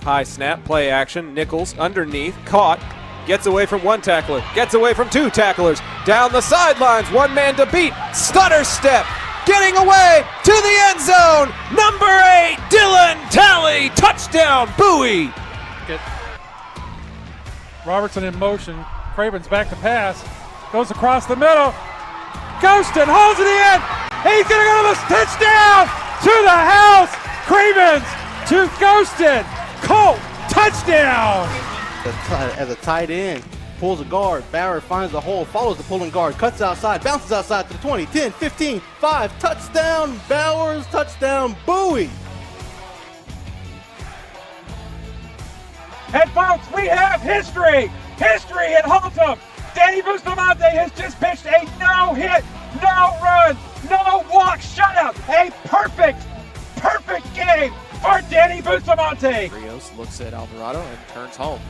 High snap, play action, Nichols underneath, caught, gets away from one tackler, gets away from two tacklers, down the sidelines, one man to beat, stutter step, getting away to the end zone, number 8, Dylan Talley, touchdown, Bowie. Robertson in motion, Craven's back to pass, goes across the middle, Courson holds it in, he's gonna go to the touchdown, to the house, Cravens to Courson, Colt, touchdown! As a tight end, pulls a guard, Barrett finds the hole, follows the pulling guard, cuts outside, bounces outside to the 20, 10, 15, 5, touchdown, Bowers, touchdown, Bowie! And folks, we have history at Haltom. Danny Bustamante has just pitched a no-hit, no-run, no-walk shutout, a perfect game for Danny Bustamante. Rios looks at Alvarado and turns home.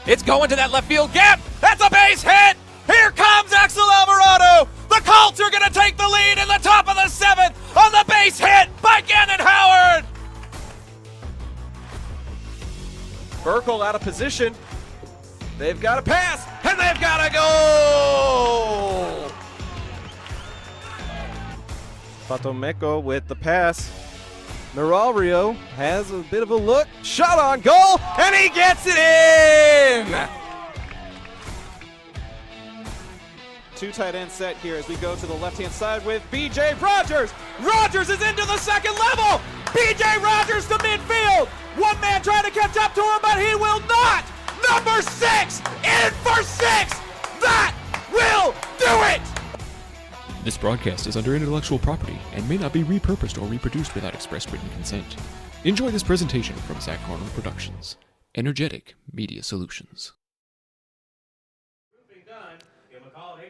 It's going to that left field gap. That's a base hit. Here comes Axel Alvarado. The Colts are going to take the lead in the top of the 7th on the base hit by Gannon Howard. Burkle out of position. They've got to pass, and they've got to go. Patomeco with the pass. Mirario has a bit of a look, shot on goal, and he gets it in! Two tight end set here as we go to the left-hand side with B.J. Rogers. Rogers is into the second level. B.J. Rogers to midfield. One man trying to catch up to him, but he will not. Number 6 in for 6. That will do it. This broadcast is under intellectual property and may not be repurposed or reproduced without express written consent. Enjoy this presentation from Zach Arnold Productions. Energetic Media Solutions.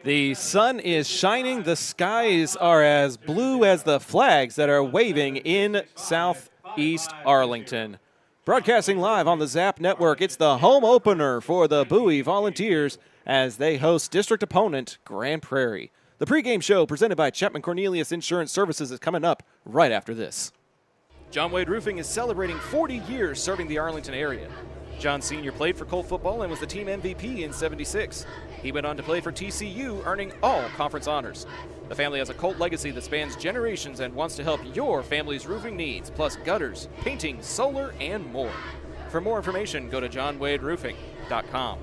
The sun is shining. The skies are as blue as the flags that are waving in southeast Arlington. Broadcasting live on the Zap Network, it's the home opener for the Bowie Volunteers as they host district opponent Grand Prairie. The pregame show presented by Chapman Cornelius Insurance Services is coming up right after this. John Wade Roofing is celebrating 40 years serving the Arlington area. John Sr. played for Colt football and was the team MVP in '76. He went on to play for TCU, earning all conference honors. The family has a Colt legacy that spans generations and wants to help your family's roofing needs, plus gutters, painting, solar, and more. For more information, go to johnwaderoofing.com.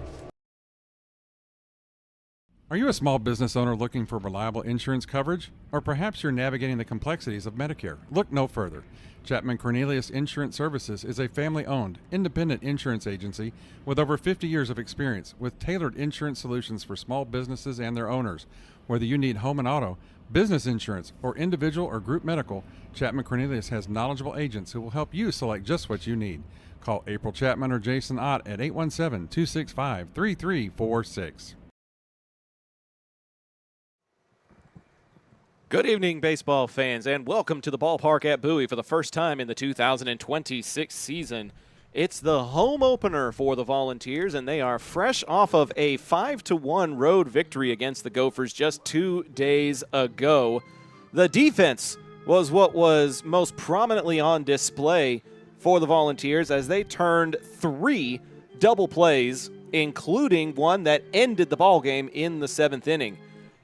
Are you a small business owner looking for reliable insurance coverage? Or perhaps you're navigating the complexities of Medicare? Look no further. Chapman Cornelius Insurance Services is a family-owned, independent insurance agency with over 50 years of experience with tailored insurance solutions for small businesses and their owners. Whether you need home and auto, business insurance, or individual or group medical, Chapman Cornelius has knowledgeable agents who will help you select just what you need. Call April Chapman or Jason Ott at 817-265-3346. Good evening, baseball fans, and welcome to the ballpark at Bowie for the first time in the 2026 season. It's the home opener for the Volunteers, and they are fresh off of a 5-1 road victory against the Gophers just 2 days ago. The defense was what was most prominently on display for the Volunteers as they turned 3 double plays, including one that ended the ballgame in the 7th inning.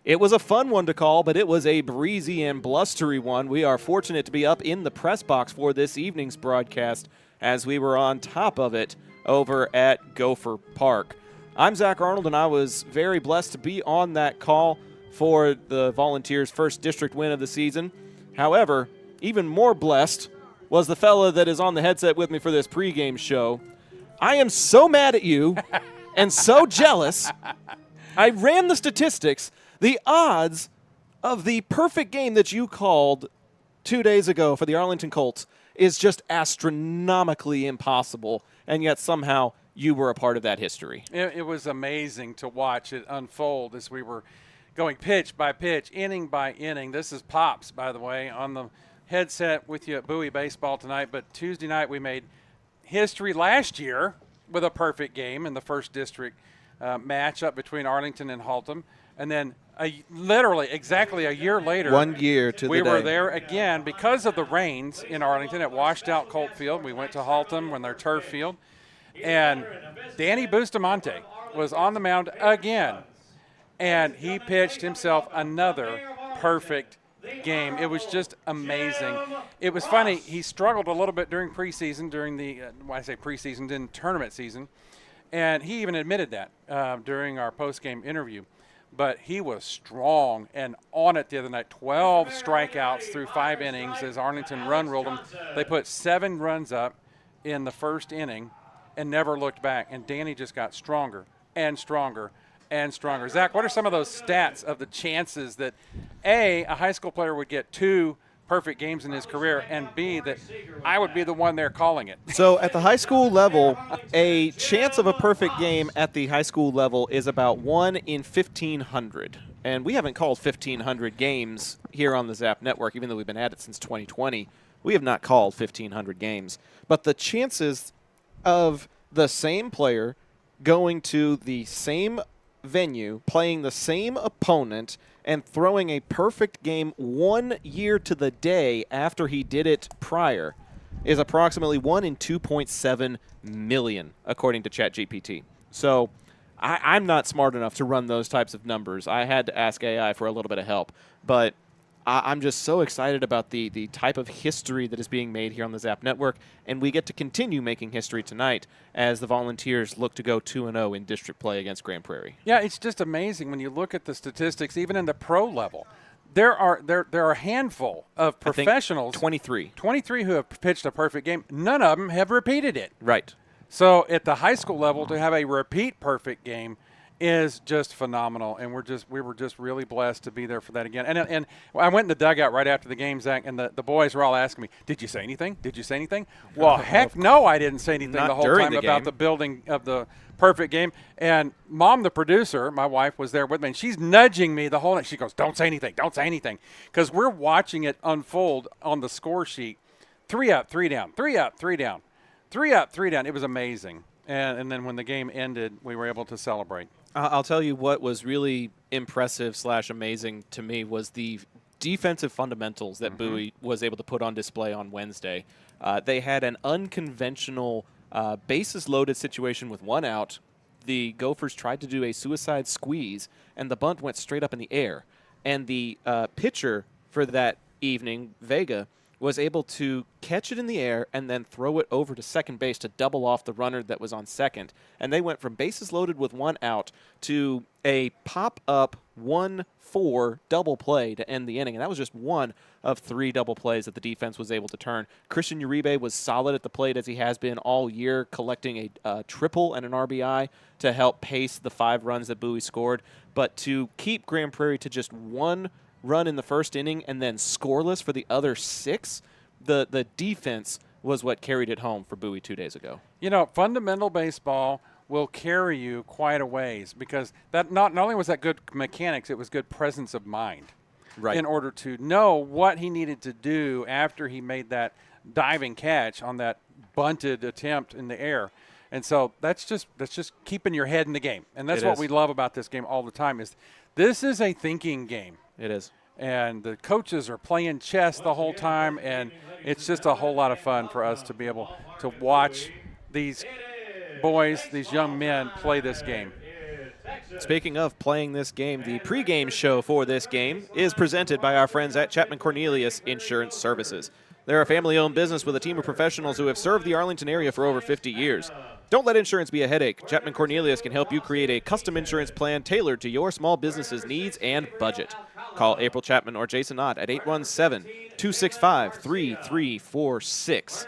It was a fun one to call, but it was a breezy and blustery one. We are fortunate to be up in the press box for this evening's broadcast as we were on top of it over at Gopher Park. I'm Zach Arnold, and I was very blessed to be on that call for the Volunteers' first district win of the season. However, even more blessed was the fella that is on the headset with me for this pregame show. I am so mad at you and so jealous. I ran the statistics. The odds of the perfect game that you called 2 days ago for the Arlington Colts is just astronomically impossible, and yet somehow you were a part of that history. It was amazing to watch it unfold as we were going pitch by pitch, inning by inning. This is Pops, by the way, on the headset with you at Bowie Baseball tonight, but Tuesday night we made history last year with a perfect game in the first district matchup between Arlington and Haltom. And then literally exactly a year later. 1 year to the day. We were there again because of the rains in Arlington. It washed out Colt Field. We went to Haltom when their turf field. And Danny Bustamante was on the mound again. And he pitched himself another perfect game. It was just amazing. It was funny. He struggled a little bit during preseason, during the, when I say preseason, in tournament season. And he even admitted that during our post-game interview. But he was strong and on it the other night. 12 strikeouts through 5 innings as Arlington run-ruled them. They put 7 runs up in the first inning and never looked back. And Danny just got stronger and stronger and stronger. Zach, what are some of those stats of the chances that, A, a high school player would get 2 perfect games in his career, and B, that I would be the one there calling it? So at the high school level, a chance of a perfect game at the high school level is about 1 in 1,500. And we haven't called 1,500 games here on the Zap Network, even though we've been at it since 2020. We have not called 1,500 games. But the chances of the same player going to the same venue, playing the same opponent, and throwing a perfect game 1 year to the day after he did it prior is approximately 1 in 2.7 million, according to ChatGPT. So I'm not smart enough to run those types of numbers. I had to ask AI for a little bit of help. But I'm just so excited about the type of history that is being made here on the Zap Network, and we get to continue making history tonight as the Volunteers look to go 2-0 in district play against Grand Prairie. Yeah, it's just amazing when you look at the statistics, even in the pro level. There are a handful of professionals, 23 who have pitched a perfect game. None of them have repeated it. Right. So at the high school level, to have a repeat perfect game is just phenomenal, and we were just really blessed to be there for that again. And I went in the dugout right after the game, Zach, and the boys were all asking me, "Did you say anything? Did you say anything?" Well, heck no, I didn't say anything the whole time about the building of the perfect game. And Mom, the producer, my wife, was there with me, and she's nudging me the whole night. She goes, "Don't say anything, don't say anything," because we're watching it unfold on the score sheet. 3 up, 3 down, 3 up, 3 down, 3 up, 3 down. It was amazing. And then when the game ended, we were able to celebrate. I'll tell you what was really impressive / amazing to me was the defensive fundamentals that Bowie was able to put on display on Wednesday. They had an unconventional bases-loaded situation with 1 out. The Gophers tried to do a suicide squeeze, and the bunt went straight up in the air. And the pitcher for that evening, Vega, was able to catch it in the air and then throw it over to second base to double off the runner that was on second. And they went from bases loaded with 1 out to a pop-up 1-4 double play to end the inning. And that was just 1 of 3 double plays that the defense was able to turn. Christian Uribe was solid at the plate as he has been all year, collecting a triple and an RBI to help pace the 5 runs that Bowie scored. But to keep Grand Prairie to just 1 run in the first inning and then scoreless for the other 6, the defense was what carried it home for Bowie 2 days ago. You know, fundamental baseball will carry you quite a ways because that not only was that good mechanics, it was good presence of mind. Right. In order to know what he needed to do after he made that diving catch on that bunted attempt in the air. And so that's just keeping your head in the game. And that's what we love about this game all the time is this is a thinking game. It is. And the coaches are playing chess the whole time, and it's just a whole lot of fun for us to be able to watch these boys, these young men play this game. Speaking of playing this game, the pregame show for this game is presented by our friends at Chapman Cornelius Insurance Services. They're a family-owned business with a team of professionals who have served the Arlington area for over 50 years. Don't let insurance be a headache. Chapman Cornelius can help you create a custom insurance plan tailored to your small business's needs and budget. Call April Chapman or Jason Ott at 817-265-3346.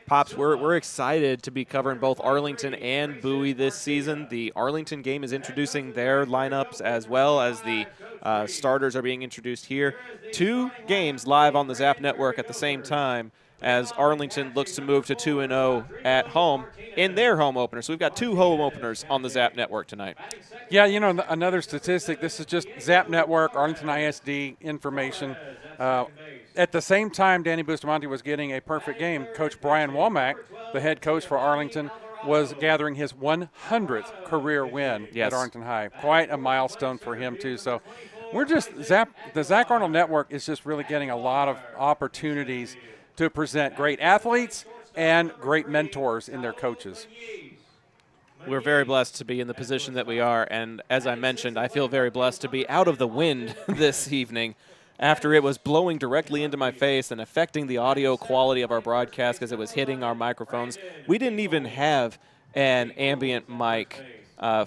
Pops, we're excited to be covering both Arlington and Bowie this season. The Arlington game is introducing their lineups as well as the starters are being introduced here. 2 games live on the Zap Network at the same time as Arlington looks to move to 2-0 at home in their home opener. So we've got 2 home openers on the Zap Network tonight. Yeah, you know, another statistic, this is just Zap Network, Arlington ISD information. At the same time Danny Bustamante was getting a perfect game, Coach Brian Womack, the head coach for Arlington, was gathering his 100th career win Yes. at Arlington High. Quite a milestone for him, too. So we're just the Zach Arnold Network is just really getting a lot of opportunities to present great athletes and great mentors in their coaches. We're very blessed to be in the position that we are, and as I mentioned, I feel very blessed to be out of the wind this evening after it was blowing directly into my face and affecting the audio quality of our broadcast because it was hitting our microphones. We didn't even have an ambient mic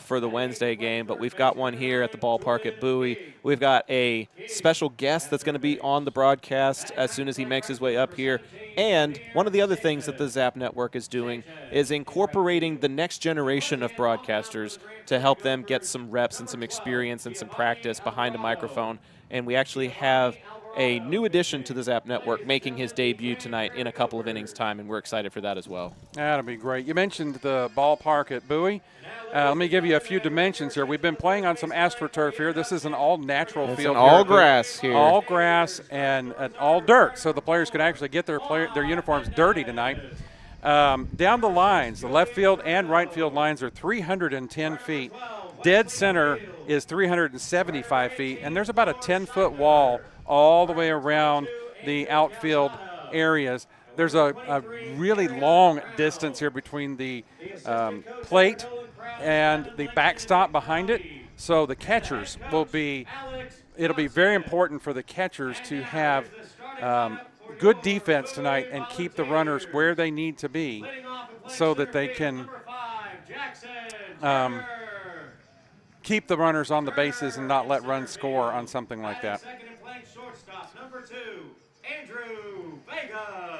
for the Wednesday game, but we've got one here at the ballpark at Bowie. We've got a special guest that's going to be on the broadcast as soon as he makes his way up here. And one of the other things that the Zap Network is doing is incorporating the next generation of broadcasters to help them get some reps and some experience and some practice behind a microphone. And we actually have a new addition to the Zap Network making his debut tonight in a couple of innings' time, and we're excited for that as well. That'll be great. You mentioned the ballpark at Bowie. Let me give you a few dimensions here. We've been playing on some AstroTurf here. This is an all-natural It's field. an all-grass here. All grass and all dirt, so the players could actually get their uniforms dirty tonight. Down the lines, the left field and right field lines are 310 feet. Dead center is 375 feet, and there's about a 10-foot wall all the way around the outfield areas. There's a really long distance here between the plate and the backstop behind it. So the catchers it'll be very important for the catchers to have good defense tonight and keep the runners where they need to be so that they can keep the runners on the bases and not let runs score on something like that.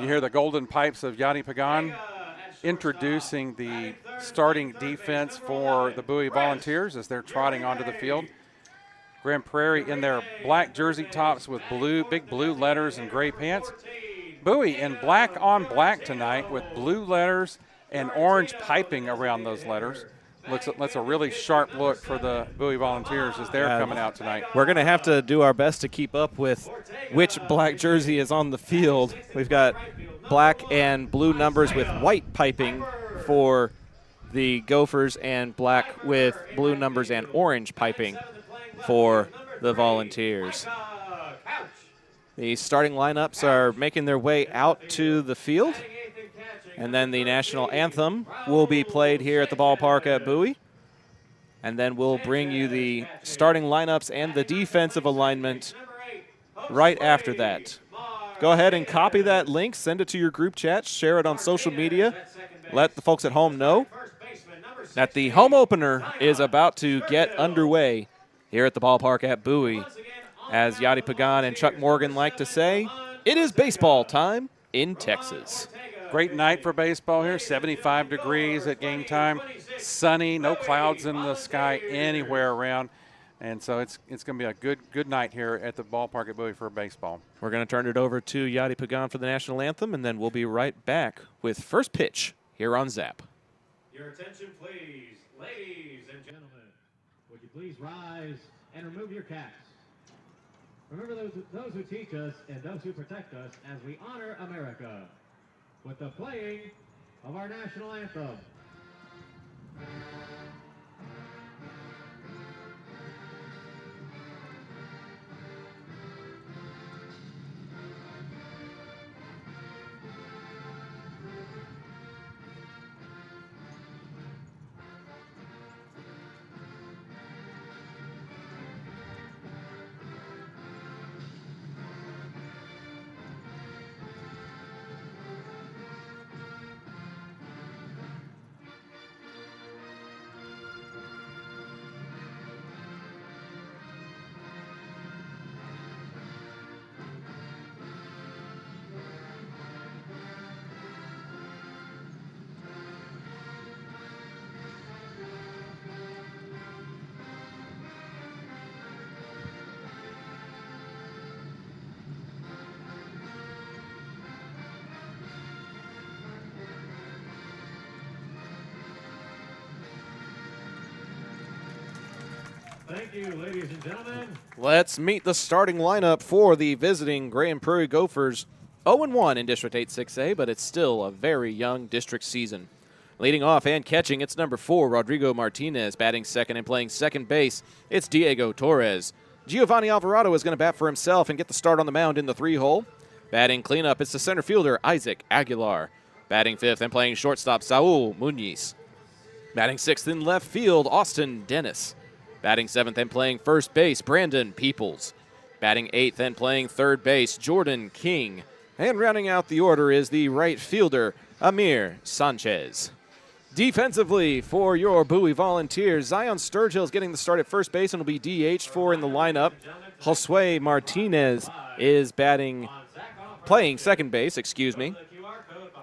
You hear the golden pipes of Yadi Pagan introducing the starting defense for the Bowie Volunteers as they're trotting onto the field. Grand Prairie in their black jersey tops with big blue letters and gray pants. Bowie in black on black tonight with blue letters and orange piping around those letters. Looks a really sharp look for the Bowie Volunteers as they're coming out tonight. We're going to have to do our best to keep up with which black jersey is on the field. We've got black and blue numbers with white piping for the Gophers and black with blue numbers and orange piping for the Volunteers. The starting lineups are making their way out to the field. And then the national anthem will be played here at the ballpark at Bowie. And then we'll bring you the starting lineups and the defensive alignment right after that. Go ahead and copy that link, send it to your group chat, share it on social media. Let the folks at home know that the home opener is about to get underway here at the ballpark at Bowie. As Yadi Pagan and Chuck Morgan like to say, it is baseball time in Texas. Great night for baseball here, 75 degrees at game time, sunny, no clouds in the sky anywhere around. And so it's going to be a good night here at the ballpark at Bowie for baseball. We're going to turn it over to Yadi Pagan for the national anthem, and then we'll be right back with first pitch here on Zap. Your attention, please, ladies and gentlemen. Would you please rise and remove your caps? Remember those who teach us and those who protect us as we honor America with the playing of our national anthem. Thank you, ladies and gentlemen. Let's meet the starting lineup for the visiting Grand Prairie Gophers. 0-1 in District 8-6A, but it's still a very young district season. Leading off and catching, it's number 4, Rodrigo Martinez. Batting second and playing second base, it's Diego Torres. Giovanni Alvarado is going to bat for himself and get the start on the mound in the 3-hole. Batting cleanup, it's the center fielder, Isaac Aguilar. Batting fifth and playing shortstop, Saul Muniz. Batting sixth in left field, Austin Dennis. Batting seventh and playing first base, Brandon Peoples. Batting eighth and playing third base, Jordan King. And rounding out the order is the right fielder, Amir Sanchez. Defensively for your Bowie Volunteers, Zion Sturgill is getting the start at first base and will be DH for in the lineup. Josue Martinez is playing second base,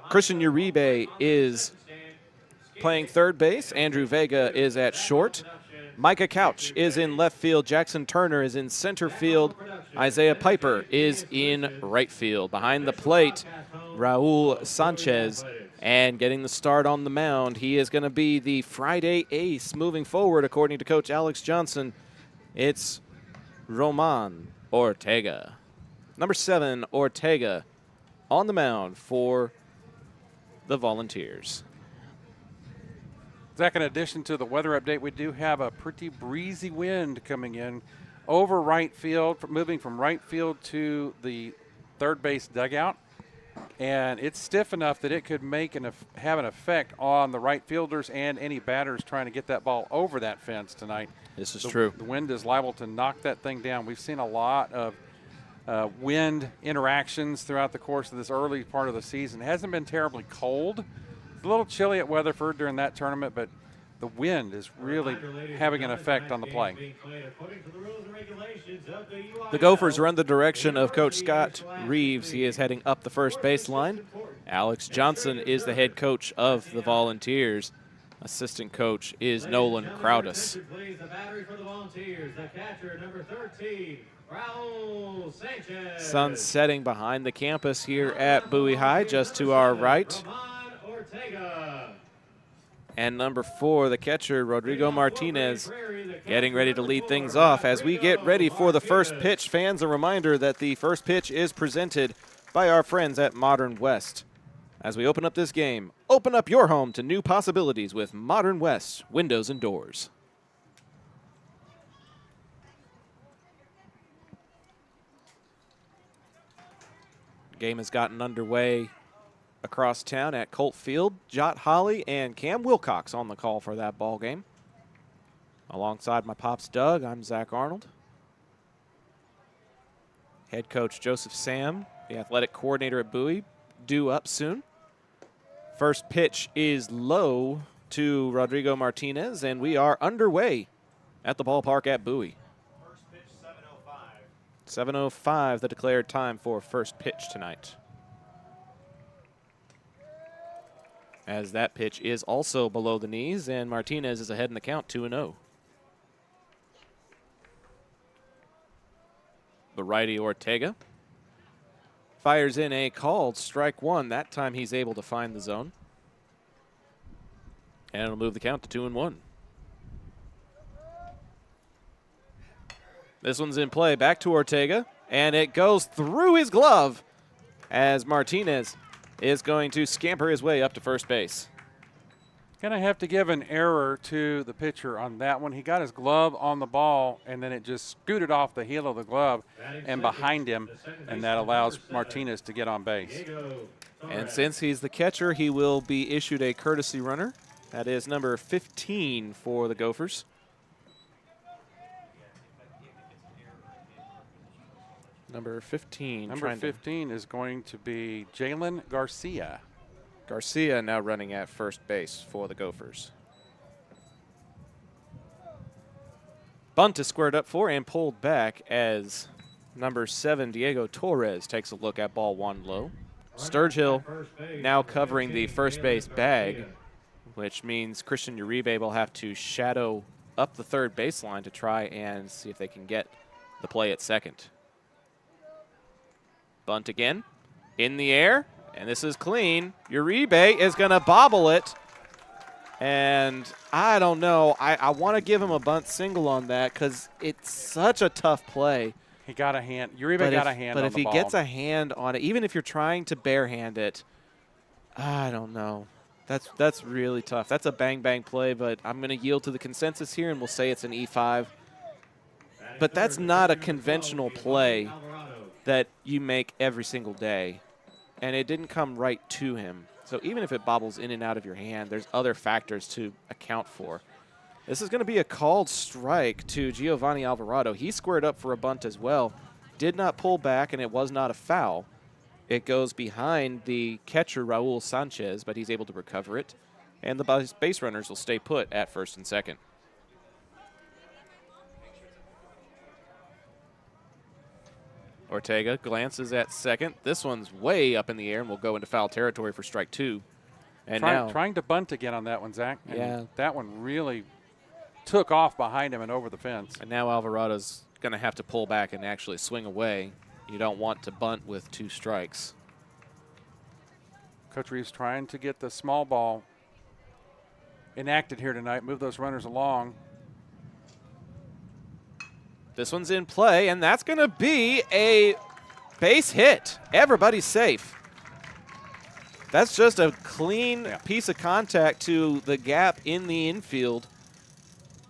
Christian Uribe is playing third base. Andrew Vega is at short. Micah Couch is in left field. Jackson Turner is in center field. Isaiah Piper is in right field. Behind the plate, Raul Sanchez. And getting the start on the mound, he is going to be the Friday ace moving forward, according to Coach Alex Johnson. It's Roman Ortega. Number 7, Ortega, on the mound for the Volunteers. Zach, in addition to the weather update, we do have a pretty breezy wind coming in over right field, moving from right field to the third base dugout. And it's stiff enough that it could have an effect on the right fielders and any batters trying to get that ball over that fence tonight. This is true. The wind is liable to knock that thing down. We've seen a lot of wind interactions throughout the course of this early part of the season. It hasn't been terribly cold. It's a little chilly at Weatherford during that tournament, but the wind is really having an effect on the play. The Gophers are under the direction of Coach Scott Reeves. He is heading up the first baseline. Alex Johnson is the head coach of the Volunteers. Assistant coach is Nolan Crowdus. Sun setting behind the campus here at Bowie High, just to our right. And number 4, the catcher, Rodrigo Martinez, getting ready to lead things off. As we get ready for the first pitch, fans, a reminder that the first pitch is presented by our friends at Modern West. As we open up this game, open up your home to new possibilities with Modern West windows and doors. Game has gotten underway across town at Colt Field. Jot Holly and Cam Wilcox on the call for that ball game. Alongside my pops Doug, I'm Zach Arnold. Head coach Joseph Sam, the athletic coordinator at Bowie, due up soon. First pitch is low to Rodrigo Martinez, and we are underway at the ballpark at Bowie. First pitch, 7:05. 7:05, the declared time for first pitch tonight. As that pitch is also below the knees, and Martinez is ahead in the count, 2-0. The righty Ortega fires in a called strike one. That time he's able to find the zone. And it'll move the count to 2-1. This one's in play, back to Ortega, and it goes through his glove as Martinez is going to scamper his way up to first base. Gonna have to give an error to the pitcher on that one. He got his glove on the ball, and then it just scooted off the heel of the glove and behind him, and that allows Martinez to get on base. And since he's the catcher, he will be issued a courtesy runner. That is number 15 for the Gophers. Number 15. Number 15 is going to be Jalen Garcia. Garcia now running at first base for the Gophers. Bunt is squared up for and pulled back as number 7, Diego Torres, takes a look at ball one low. Sturgill now covering the first base bag, which means Christian Uribe will have to shadow up the third baseline to try and see if they can get the play at second. Bunt again, in the air, and this is clean. Uribe is going to bobble it, and I don't know. I want to give him a bunt single on that because it's such a tough play. He got a hand. Uribe got a hand on the ball. But if he gets a hand on it, even if you're trying to barehand it, I don't know. That's really tough. That's a bang-bang play, but I'm going to yield to the consensus here, and we'll say it's an E5. But that's not a conventional play that you make every single day, and it didn't come right to him. So even if it bobbles in and out of your hand, there's other factors to account for. This is going to be a called strike to Giovanni Alvarado. He squared up for a bunt as well. Did not pull back, and it was not a foul. It goes behind the catcher, Raul Sanchez, but he's able to recover it. And the base runners will stay put at first and second. Ortega glances at second. This one's way up in the air and will go into foul territory for strike 2. And now trying to bunt again on that one, Zach. And yeah. That one really took off behind him and over the fence. And now Alvarado's going to have to pull back and actually swing away. You don't want to bunt with 2 strikes. Coach Reeves trying to get the small ball enacted here tonight, move those runners along. This one's in play, and that's going to be a base hit. Everybody's safe. That's just a clean piece of contact to the gap in the infield.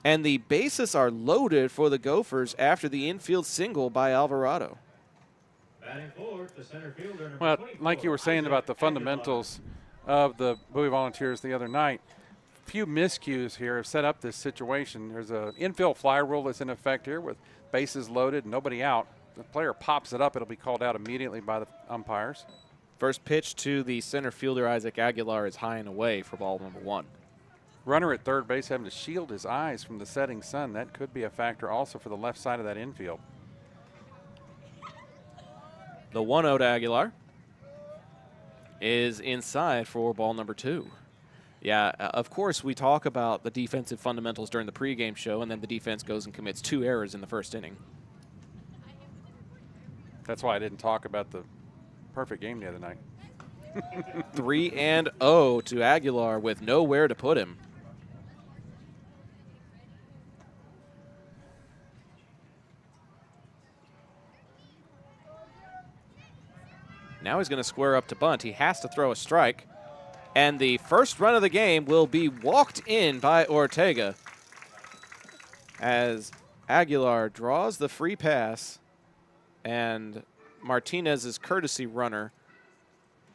And the bases are loaded for the Gophers after the infield single by Alvarado. Well, like you were saying about the fundamentals of the Bowie Volunteers the other night, few miscues here have set up this situation. There's an infield fly rule that's in effect here with bases loaded and nobody out. The player pops it up, it'll be called out immediately by the umpires. First pitch to the center fielder, Isaac Aguilar, is high and away for ball number 1. Runner at third base having to shield his eyes from the setting sun. That could be a factor also for the left side of that infield. The 1-0 to Aguilar is inside for ball number 2. Yeah, of course, we talk about the defensive fundamentals during the pregame show, and then the defense goes and commits 2 errors in the first inning. That's why I didn't talk about the perfect game the other night. 3-0 to Aguilar with nowhere to put him. Now he's going to square up to bunt. He has to throw a strike. And the first run of the game will be walked in by Ortega as Aguilar draws the free pass and Martinez's courtesy runner,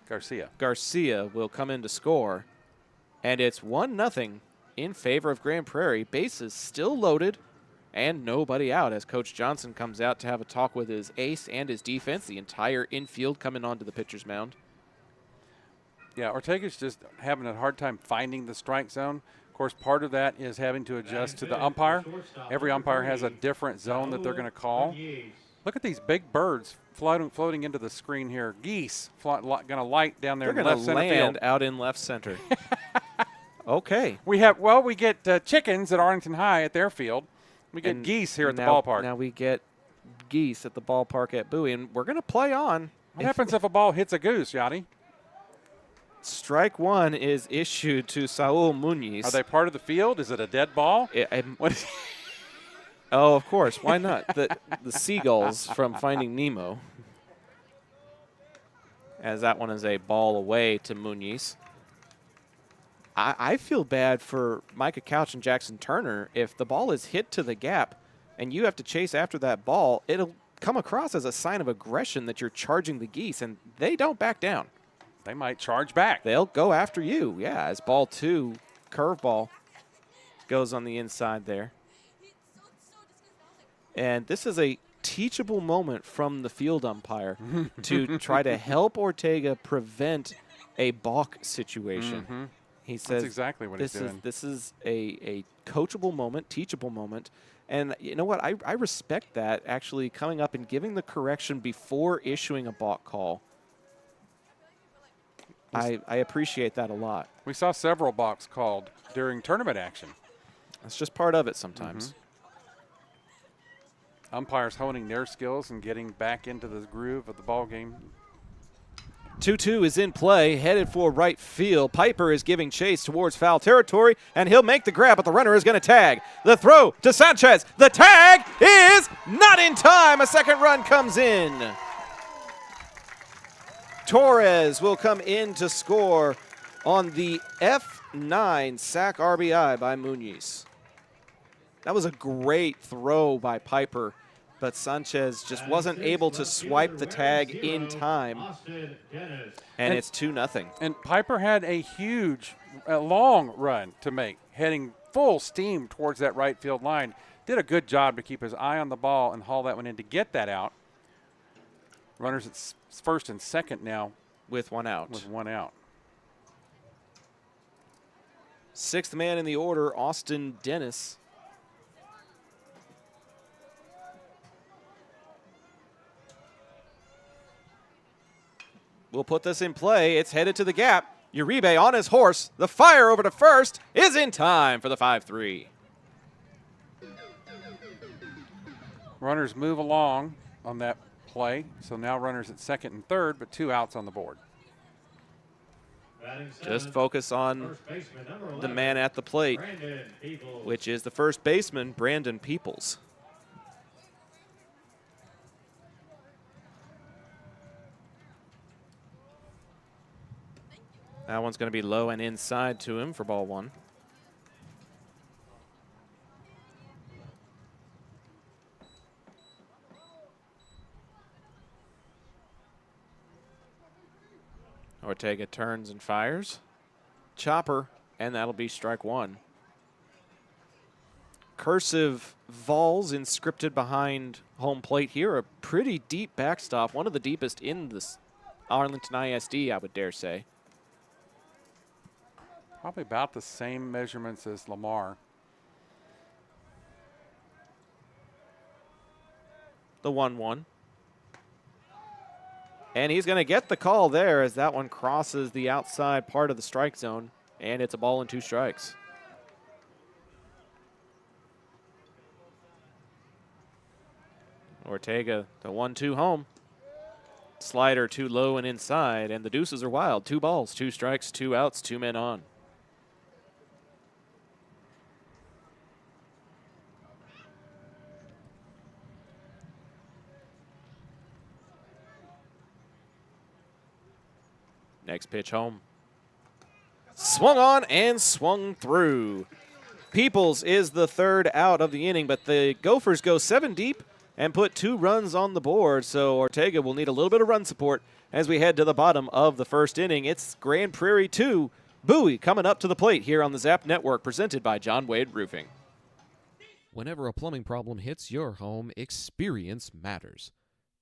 Garcia will come in to score. And it's 1-0 in favor of Grand Prairie. Bases still loaded and nobody out as Coach Johnson comes out to have a talk with his ace and his defense. The entire infield coming onto the pitcher's mound. Yeah, Ortega's just having a hard time finding the strike zone. Of course, part of that is having to adjust to the umpire. Every umpire has a different zone that they're going to call. Look at these big birds floating into the screen here. Geese going to light down there in left center field. They're going to land out in left center. Okay. We get chickens at Arlington High at their field. We get geese here at the ballpark. Now we get geese at the ballpark at Bowie, and we're going to play on. What happens if a ball hits a goose, Yachty? Strike 1 is issued to Saul Muniz. Are they part of the field? Is it a dead ball? Oh, of course. Why not? The seagulls from Finding Nemo. As that one is a ball away to Muniz. I feel bad for Micah Couch and Jackson Turner. If the ball is hit to the gap and you have to chase after that ball, it'll come across as a sign of aggression that you're charging the geese, and they don't back down. They might charge back. They'll go after you, yeah, as ball 2, curveball, goes on the inside there. And this is a teachable moment from the field umpire to try to help Ortega prevent a balk situation. Mm-hmm. He says that's exactly what he's doing. This is a coachable moment, teachable moment. And you know what? I respect that, actually coming up and giving the correction before issuing a balk call. I appreciate that a lot. We saw several balks called during tournament action. That's just part of it sometimes. Mm-hmm. Umpires honing their skills and getting back into the groove of the ball game. 2-2 is in play, headed for right field. Piper is giving chase towards foul territory, and he'll make the grab, but the runner is going to tag. The throw to Sanchez. The tag is not in time. A second run comes in. Torres will come in to score on the F9 sack RBI by Muñiz. That was a great throw by Piper, but Sanchez just wasn't able to swipe the tag in time, and it's 2-0. And Piper had a huge, long run to make, heading full steam towards that right field line. Did a good job to keep his eye on the ball and haul that one in to get that out. Runners at first and second now. With one out. Sixth man in the order, Austin Dennis. We'll put this in play. It's headed to the gap. Uribe on his horse. The fire over to first is in time for the 5-3. Runners move along on that play. So now runners at second and third, but 2 outs on the board. Just focus on the man at the plate, which is the first baseman, Brandon Peoples. That one's going to be low and inside to him for ball 1. Ortega turns and fires. Chopper, and that'll be strike 1. Cursive Vols inscripted behind home plate here. A pretty deep backstop, one of the deepest in this Arlington ISD, I would dare say. Probably about the same measurements as Lamar. The 1-1. And he's going to get the call there as that one crosses the outside part of the strike zone, and it's a ball and 2 strikes. Ortega, the 1-2 home. Slider too low and inside, and the deuces are wild. 2 balls, 2 strikes, 2 outs, 2 men on. Next pitch home. Swung on and swung through. Peoples is the 3rd out of the inning, but the Gophers go 7 deep and put 2 runs on the board, so Ortega will need a little bit of run support as we head to the bottom of the 1st inning. It's Grand Prairie 2, Bowie coming up to the plate here on the Zap Network, presented by John Wade Roofing. Whenever a plumbing problem hits your home, experience matters.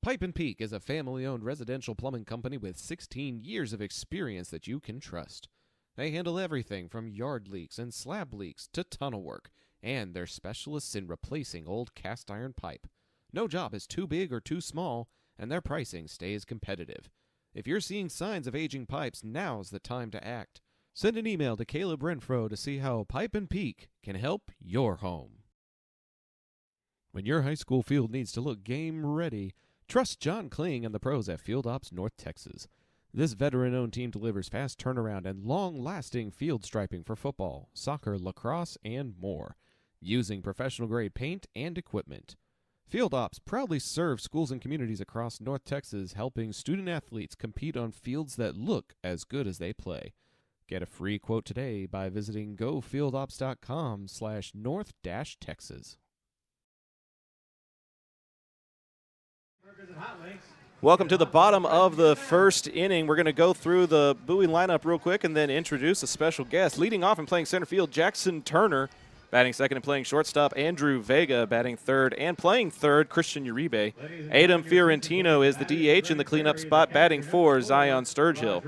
Pipe & Peak is a family-owned residential plumbing company with 16 years of experience that you can trust. They handle everything from yard leaks and slab leaks to tunnel work, and they're specialists in replacing old cast iron pipe. No job is too big or too small, and their pricing stays competitive. If you're seeing signs of aging pipes, now's the time to act. Send an email to Caleb Renfro to see how Pipe & Peak can help your home. When your high school field needs to look game ready, trust John Kling and the pros at Field Ops North Texas. This veteran-owned team delivers fast turnaround and long-lasting field striping for football, soccer, lacrosse, and more, using professional-grade paint and equipment. Field Ops proudly serves schools and communities across North Texas, helping student-athletes compete on fields that look as good as they play. Get a free quote today by visiting gofieldops.com/north-texas. Welcome to the bottom of the 1st inning. We're going to go through the Bowie lineup real quick and then introduce a special guest. Leading off and playing center field, Jackson Turner. Batting second and playing shortstop, Andrew Vega. Batting third and playing third, Christian Uribe. Adam Fiorentino is the DH in the cleanup spot. Batting 4, Zion Sturgill.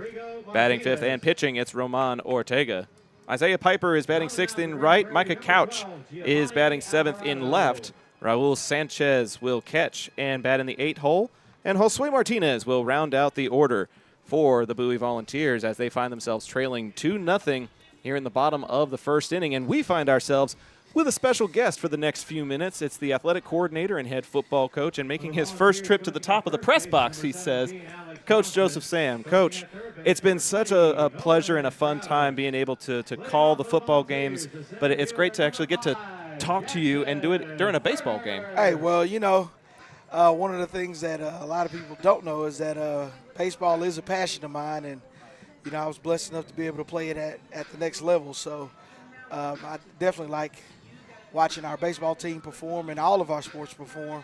Batting 5th and pitching, it's Roman Ortega. Isaiah Piper is batting 6th in right. Micah Couch is batting 7th in left. Raul Sanchez will catch and bat in the 8th hole. And Josue Martinez will round out the order for the Bowie Volunteers as they find themselves trailing 2-0 here in the bottom of the 1st inning. And we find ourselves with a special guest for the next few minutes. It's the athletic coordinator and head football coach, and making his first trip to the top of the press box, he says, Coach Joseph Sam. Coach, it's been such a pleasure and a fun time being able to call the football games, but it's great to actually get to talk to you and do it during a baseball game. Hey, well, you know, one of the things that a lot of people don't know is that baseball is a passion of mine, and I was blessed enough to be able to play it at the next level. So I definitely like watching our baseball team perform and all of our sports perform.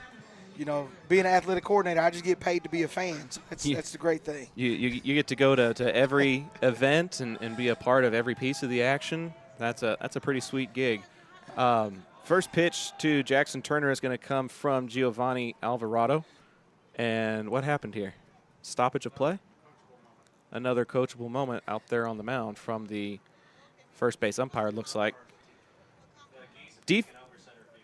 Being an athletic coordinator, I just get paid to be a fan. So that's the great thing. You get to go to every event and be a part of every piece of the action. That's a pretty sweet gig. First pitch to Jackson Turner is going to come from Giovanni Alvarado. And what happened here? Stoppage of play? Another coachable moment out there on the mound from the first base umpire, looks like.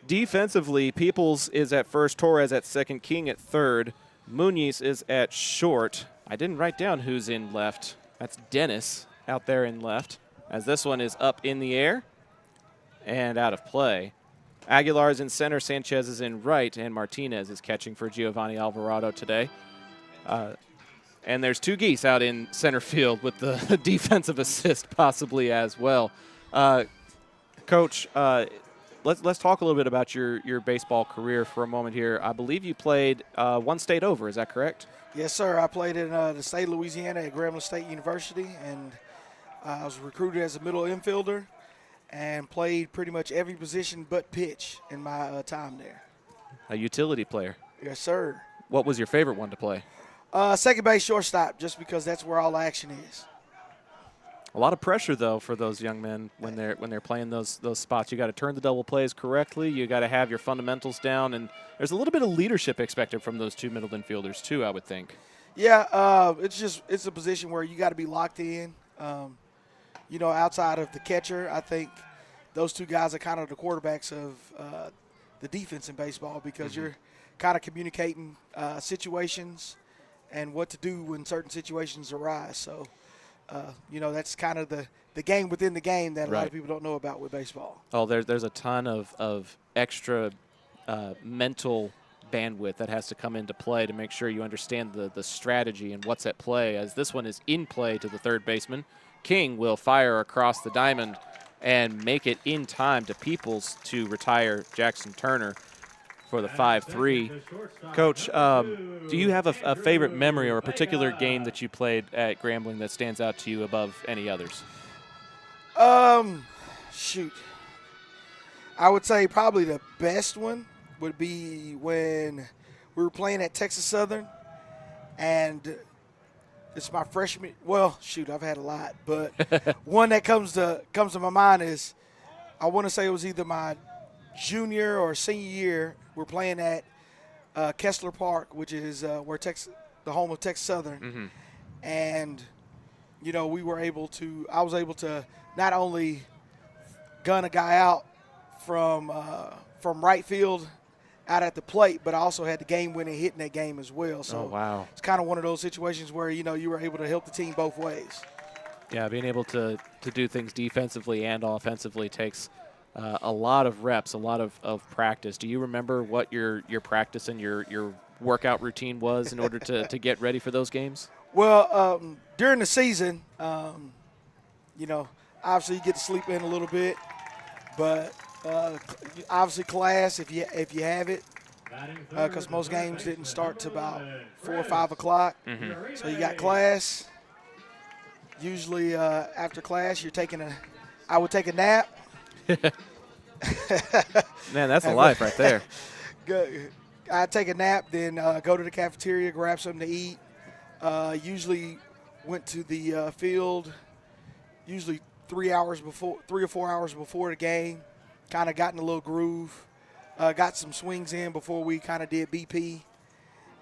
Defensively, Peoples is at first, Torres at second, King at third, Muniz is at short. I didn't write down who's in left. That's Dennis out there in left, as this one is up in the air and out of play. Aguilar is in center, Sanchez is in right, and Martinez is catching for Giovanni Alvarado today. And there's two geese out in center field with the defensive assist possibly as well. Coach, let's talk a little bit about your baseball career for a moment here. I believe you played one state over. Is that correct? Yes, sir. I played in the state of Louisiana at Grambling State University, and I was recruited as a middle infielder and played pretty much every position but pitch in my time there. A utility player. Yes, sir. What was your favorite one to play? Second base, shortstop, just because that's where all the action is. A lot of pressure, though, for those young men when they're playing those spots. You got to turn the double plays correctly. You got to have your fundamentals down, and there's a little bit of leadership expected from those two middle infielders too, I would think. Yeah, it's a position where you got to be locked in. Outside of the catcher, I think those two guys are kind of the quarterbacks of the defense in baseball, because you're kind of communicating situations and what to do when certain situations arise. So. That's kind of the game within the game that a lot of people don't know about with baseball. Oh, there's a ton of extra mental bandwidth that has to come into play to make sure you understand the strategy and what's at play, as this one is in play to the third baseman. King will fire across the diamond and make it in time to Peoples to retire Jackson Turner for the 5-3. Coach, do you have a favorite memory or a particular game that you played at Grambling that stands out to you above any others? Shoot. I would say probably the best one would be when we were playing at Texas Southern, and it's my freshman. Well, shoot, I've had a lot, but one that comes to my mind is, I want to say it was either my junior or senior year. We're playing at Kessler Park, which is the home of Texas Southern, and I was able to not only gun a guy out from right field out at the plate, but I also had the game-winning hit in that game as well. So it's kind of one of those situations where you were able to help the team both ways. Yeah, being able to do things defensively and offensively takes a lot of reps, a lot of practice. Do you remember what your practice and your workout routine was in order to get ready for those games? Well, during the season, obviously you get to sleep in a little bit, but obviously class if you have it, because most games didn't start till about 4 or 5 o'clock. So you got class. Usually after class, I would take a nap. Man, that's a life right there. I'd take a nap, then go to the cafeteria, grab something to eat. Usually went to the field usually 3 or 4 hours before the game. Kind of got in a little groove. Got some swings in before we kind of did BP.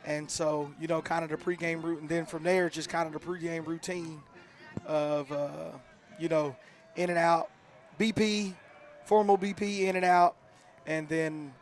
And so, kind of the pregame route. And then from there, just kind of the pregame routine of, in and out, BP, formal BP, in and out, and then,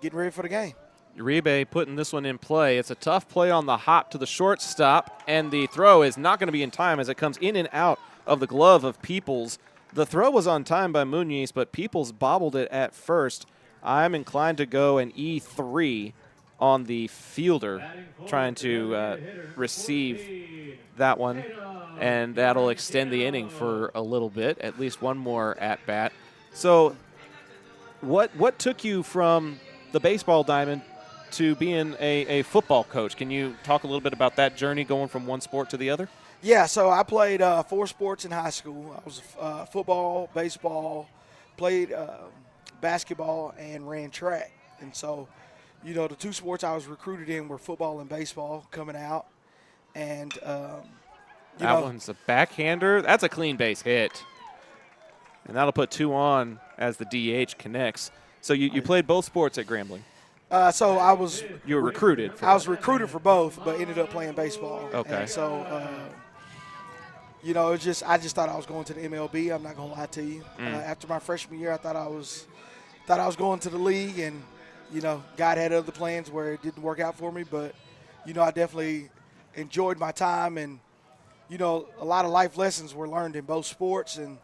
getting ready for the game. Uribe putting this one in play. It's a tough play on the hop to the shortstop, and the throw is not going to be in time as it comes in and out of the glove of Peoples. The throw was on time by Muniz, but Peoples bobbled it at first. I'm inclined to go an E3 on the fielder trying to receive that one, and that'll extend the inning for a little bit, at least one more at-bat. So what took you from the baseball diamond to being a football coach. Can you talk a little bit about that journey going from one sport to the other? Yeah, so I played 4 sports in high school. I was football, baseball, played basketball, and ran track. And so, you know, the 2 sports I was recruited in were football and baseball coming out. And, that one's a backhander. That's a clean base hit. And that'll put 2 on as the DH connects. So you played both sports at Grambling? So I was – You were recruited for I was recruited for both, but ended up playing baseball. Okay. And so, you know, I just thought I was going to the MLB. I'm not going to lie to you. After my freshman year, I thought I was going to the league, and, you know, God had other plans where it didn't work out for me. But, you know, I definitely enjoyed my time, and, you know, a lot of life lessons were learned in both sports. And,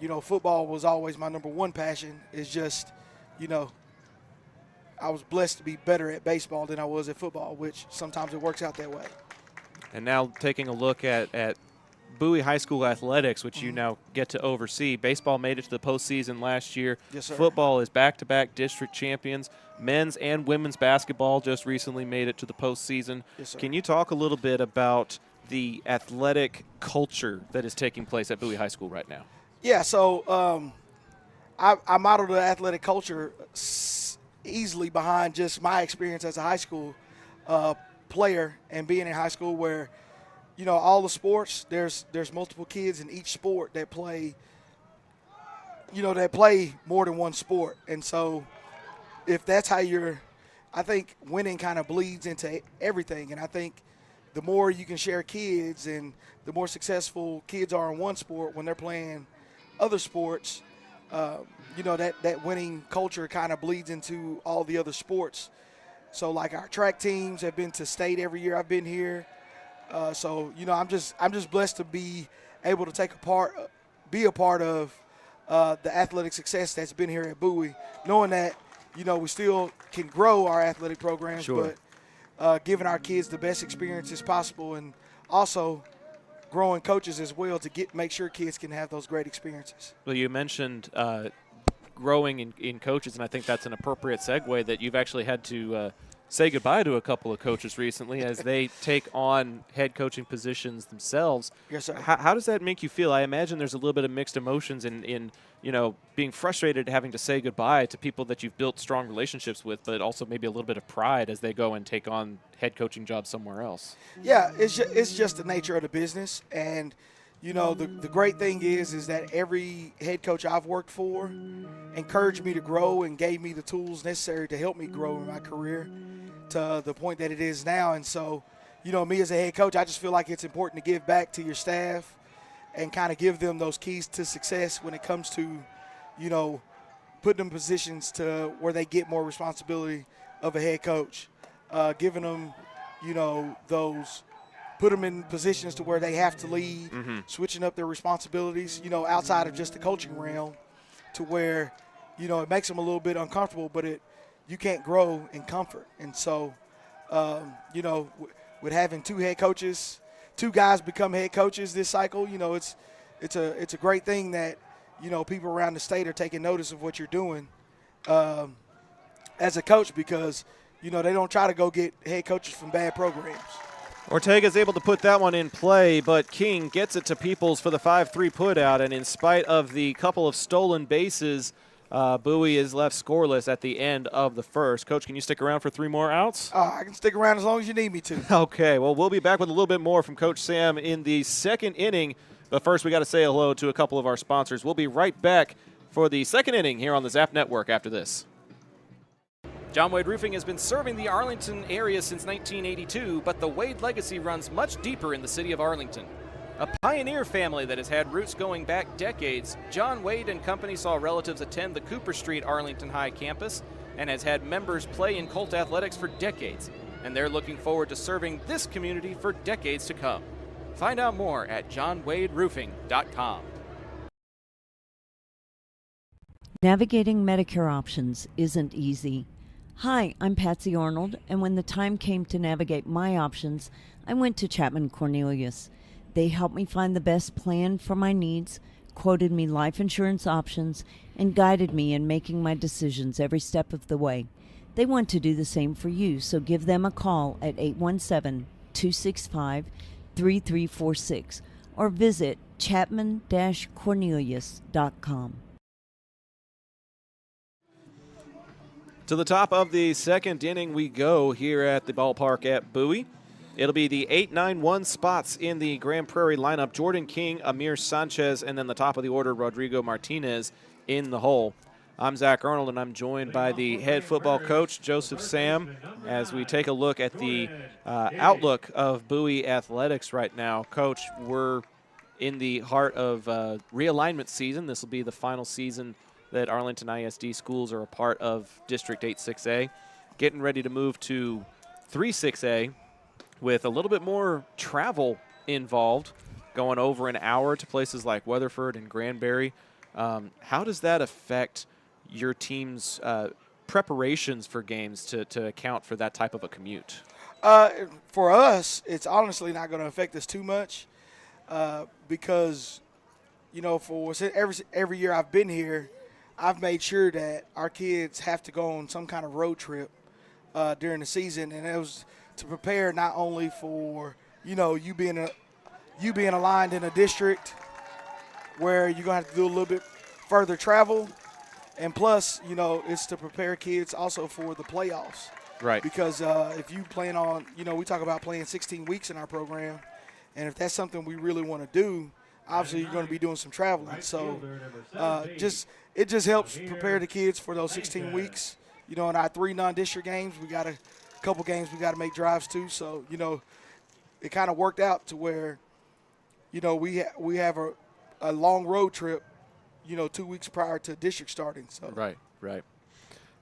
you know, football was always my number one passion. It's just, you know, I was blessed to be better at baseball than I was at football, which sometimes it works out that way. And now taking a look at Bowie High School athletics, which you now get to oversee. Baseball made it to the postseason last year. Yes, sir. Football is back-to-back district champions. Men's and women's basketball just recently made it to the postseason. Yes, sir. Can you talk a little bit about the athletic culture that is taking place at Bowie High School right now? Yeah, so I modeled the athletic culture easily behind just my experience as a high school player and being in high school where, you know, all the sports, there's multiple kids in each sport that play, you know, that play more than one sport. And so if that's how I think winning kind of bleeds into everything. And I think the more you can share kids and the more successful kids are in one sport when they're playing other sports, you know, that winning culture kind of bleeds into all the other sports. So, like, our track teams have been to state every year I've been here. So, you know, I'm just blessed to be able to be a part of the athletic success that's been here at Bowie, knowing that, you know, we still can grow our athletic programs, Sure. but giving our kids the best experiences possible, and also growing coaches as well to make sure kids can have those great experiences. Well, you mentioned growing in coaches, and I think that's an appropriate segue that you've actually had to say goodbye to a couple of coaches recently as they take on head coaching positions themselves. Yes, sir. How does that make you feel? I imagine there's a little bit of mixed emotions in you know, being frustrated having to say goodbye to people that you've built strong relationships with, but also maybe a little bit of pride as they go and take on head coaching jobs somewhere else. Yeah, it's just the nature of the business. And, you know, the great thing is that every head coach I've worked for encouraged me to grow and gave me the tools necessary to help me grow in my career to the point that it is now. And so, you know, me as a head coach, I just feel like it's important to give back to your staff and kind of give them those keys to success when it comes to, you know, putting them in positions to where they get more responsibility of a head coach, giving them, you know, put them in positions to where they have to lead, switching up their responsibilities, you know, outside of just the coaching realm to where, you know, it makes them a little bit uncomfortable, but you can't grow in comfort. And so, you know, with having 2 head coaches, 2 guys become head coaches this cycle, you know, it's a great thing that, you know, people around the state are taking notice of what you're doing as a coach, because, you know, they don't try to go get head coaches from bad programs. Ortega's able to put that one in play, but King gets it to Peoples for the 5-3 putout, and in spite of the couple of stolen bases, Bowie is left scoreless at the end of the first. Coach, can you stick around for 3 more outs? I can stick around as long as you need me to. Okay, well, we'll be back with a little bit more from Coach Sam in the second inning, but first we got to say hello to a couple of our sponsors. We'll be right back for the second inning here on the Zap Network after this. John Wade Roofing has been serving the Arlington area since 1982, but the Wade legacy runs much deeper in the city of Arlington. A pioneer family that has had roots going back decades, John Wade and Company saw relatives attend the Cooper Street Arlington High campus and has had members play in Colt athletics for decades, and they're looking forward to serving this community for decades to come. Find out more at johnwaderoofing.com. Navigating Medicare options isn't easy. Hi, I'm Patsy Arnold, and when the time came to navigate my options, I went to Chapman Cornelius. They helped me find the best plan for my needs, quoted me life insurance options, and guided me in making my decisions every step of the way. They want to do the same for you, so give them a call at 817-265-3346 or visit chapman-cornelius.com. To the top of the second inning we go here at the ballpark at Bowie. It'll be the 8-9-1 spots in the Grand Prairie lineup. Jordan King, Amir Sanchez, and then the top of the order, Rodrigo Martinez in the hole. I'm Zach Arnold, and I'm joined by the head football coach, Joseph Sam, as we take a look at the outlook of Bowie athletics right now. Coach, we're in the heart of realignment season. This will be the final season that Arlington ISD schools are a part of District 8-6A. Getting ready to move to 3-6A with a little bit more travel involved, going over an hour to places like Weatherford and Granbury. How does that affect your team's preparations for games to account for that type of a commute? For us, it's honestly not going to affect us too much because, for every year I've been here, I've made sure that our kids have to go on some kind of road trip during the season, and it was to prepare not only for you being aligned in a district where you're gonna have to do a little bit further travel, and plus it's to prepare kids also for the playoffs. Right. Because if you plan on we talk about playing 16 weeks in our program, and if that's something we really want to do, obviously you're going to be doing some traveling. So it just helps prepare the kids for those 16 weeks. In our 3 non-district games, we got a couple games we got to make drives to. So, it kind of worked out to where, we have a long road trip, 2 weeks prior to district starting. So Right.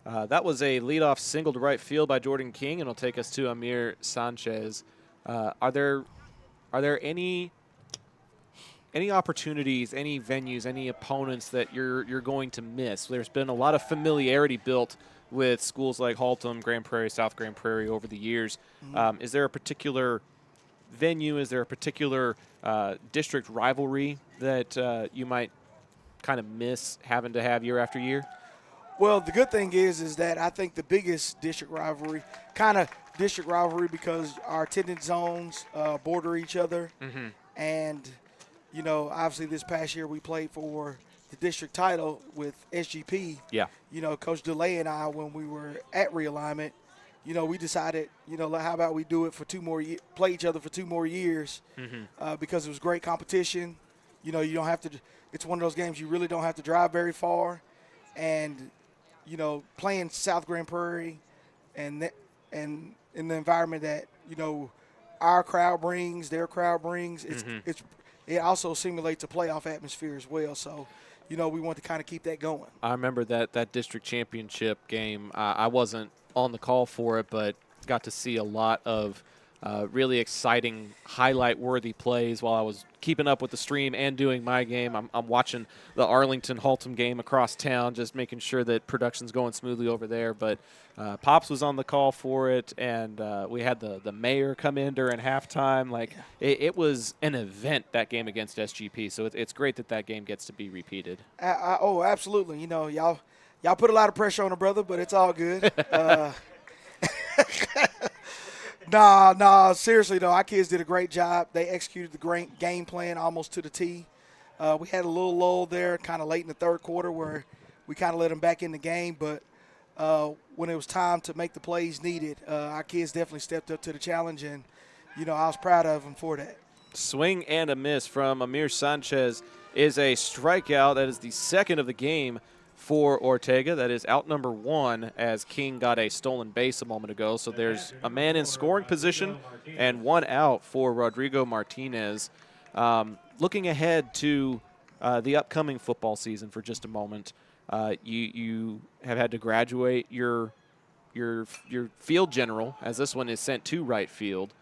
That was a leadoff single to right field by Jordan King, and it'll take us to Amir Sanchez. Are there any opportunities, any venues, any opponents that you're going to miss? There's been a lot of familiarity built with schools like Haltom, Grand Prairie, South Grand Prairie over the years. Mm-hmm. Is there a particular venue? Is there a particular district rivalry that you might kind of miss having to have year after year? Well, the good thing is that I think the biggest district rivalry because our attendance zones border each other. Mm-hmm. And, obviously this past year we played for the district title with SGP. Yeah. Coach DeLay and I, when we were at realignment, we decided, how about we do it for 2 more play each other for 2 more years, because it was great competition. You don't have to – it's one of those games you really don't have to drive very far. And, playing South Grand Prairie and in the environment that, our crowd brings, their crowd brings, it also simulates a playoff atmosphere as well. So, we want to kind of keep that going. I remember that district championship game. I wasn't on the call for it, but got to see a lot of really exciting, highlight-worthy plays while I was keeping up with the stream and doing my game. I'm watching the Arlington-Haltom game across town, just making sure that production's going smoothly over there. But Pops was on the call for it, and we had the mayor come in during halftime. It was an event, that game against SGP. So it's great that game gets to be repeated. Oh, absolutely. Y'all put a lot of pressure on a brother, but it's all good. Nah, seriously, though, our kids did a great job. They executed the great game plan almost to the T. We had a little lull there kind of late in the third quarter where we kind of let them back in the game. But when it was time to make the plays needed, our kids definitely stepped up to the challenge, and, I was proud of them for that. Swing and a miss from Amir Sanchez is a strikeout. That is the second of the game for Ortega. That is out number 1 as King got a stolen base a moment ago. So there's a man in scoring position and 1 out for Rodrigo Martinez. Looking ahead to the upcoming football season for just a moment, you have had to graduate your field general, as this one is sent to right field.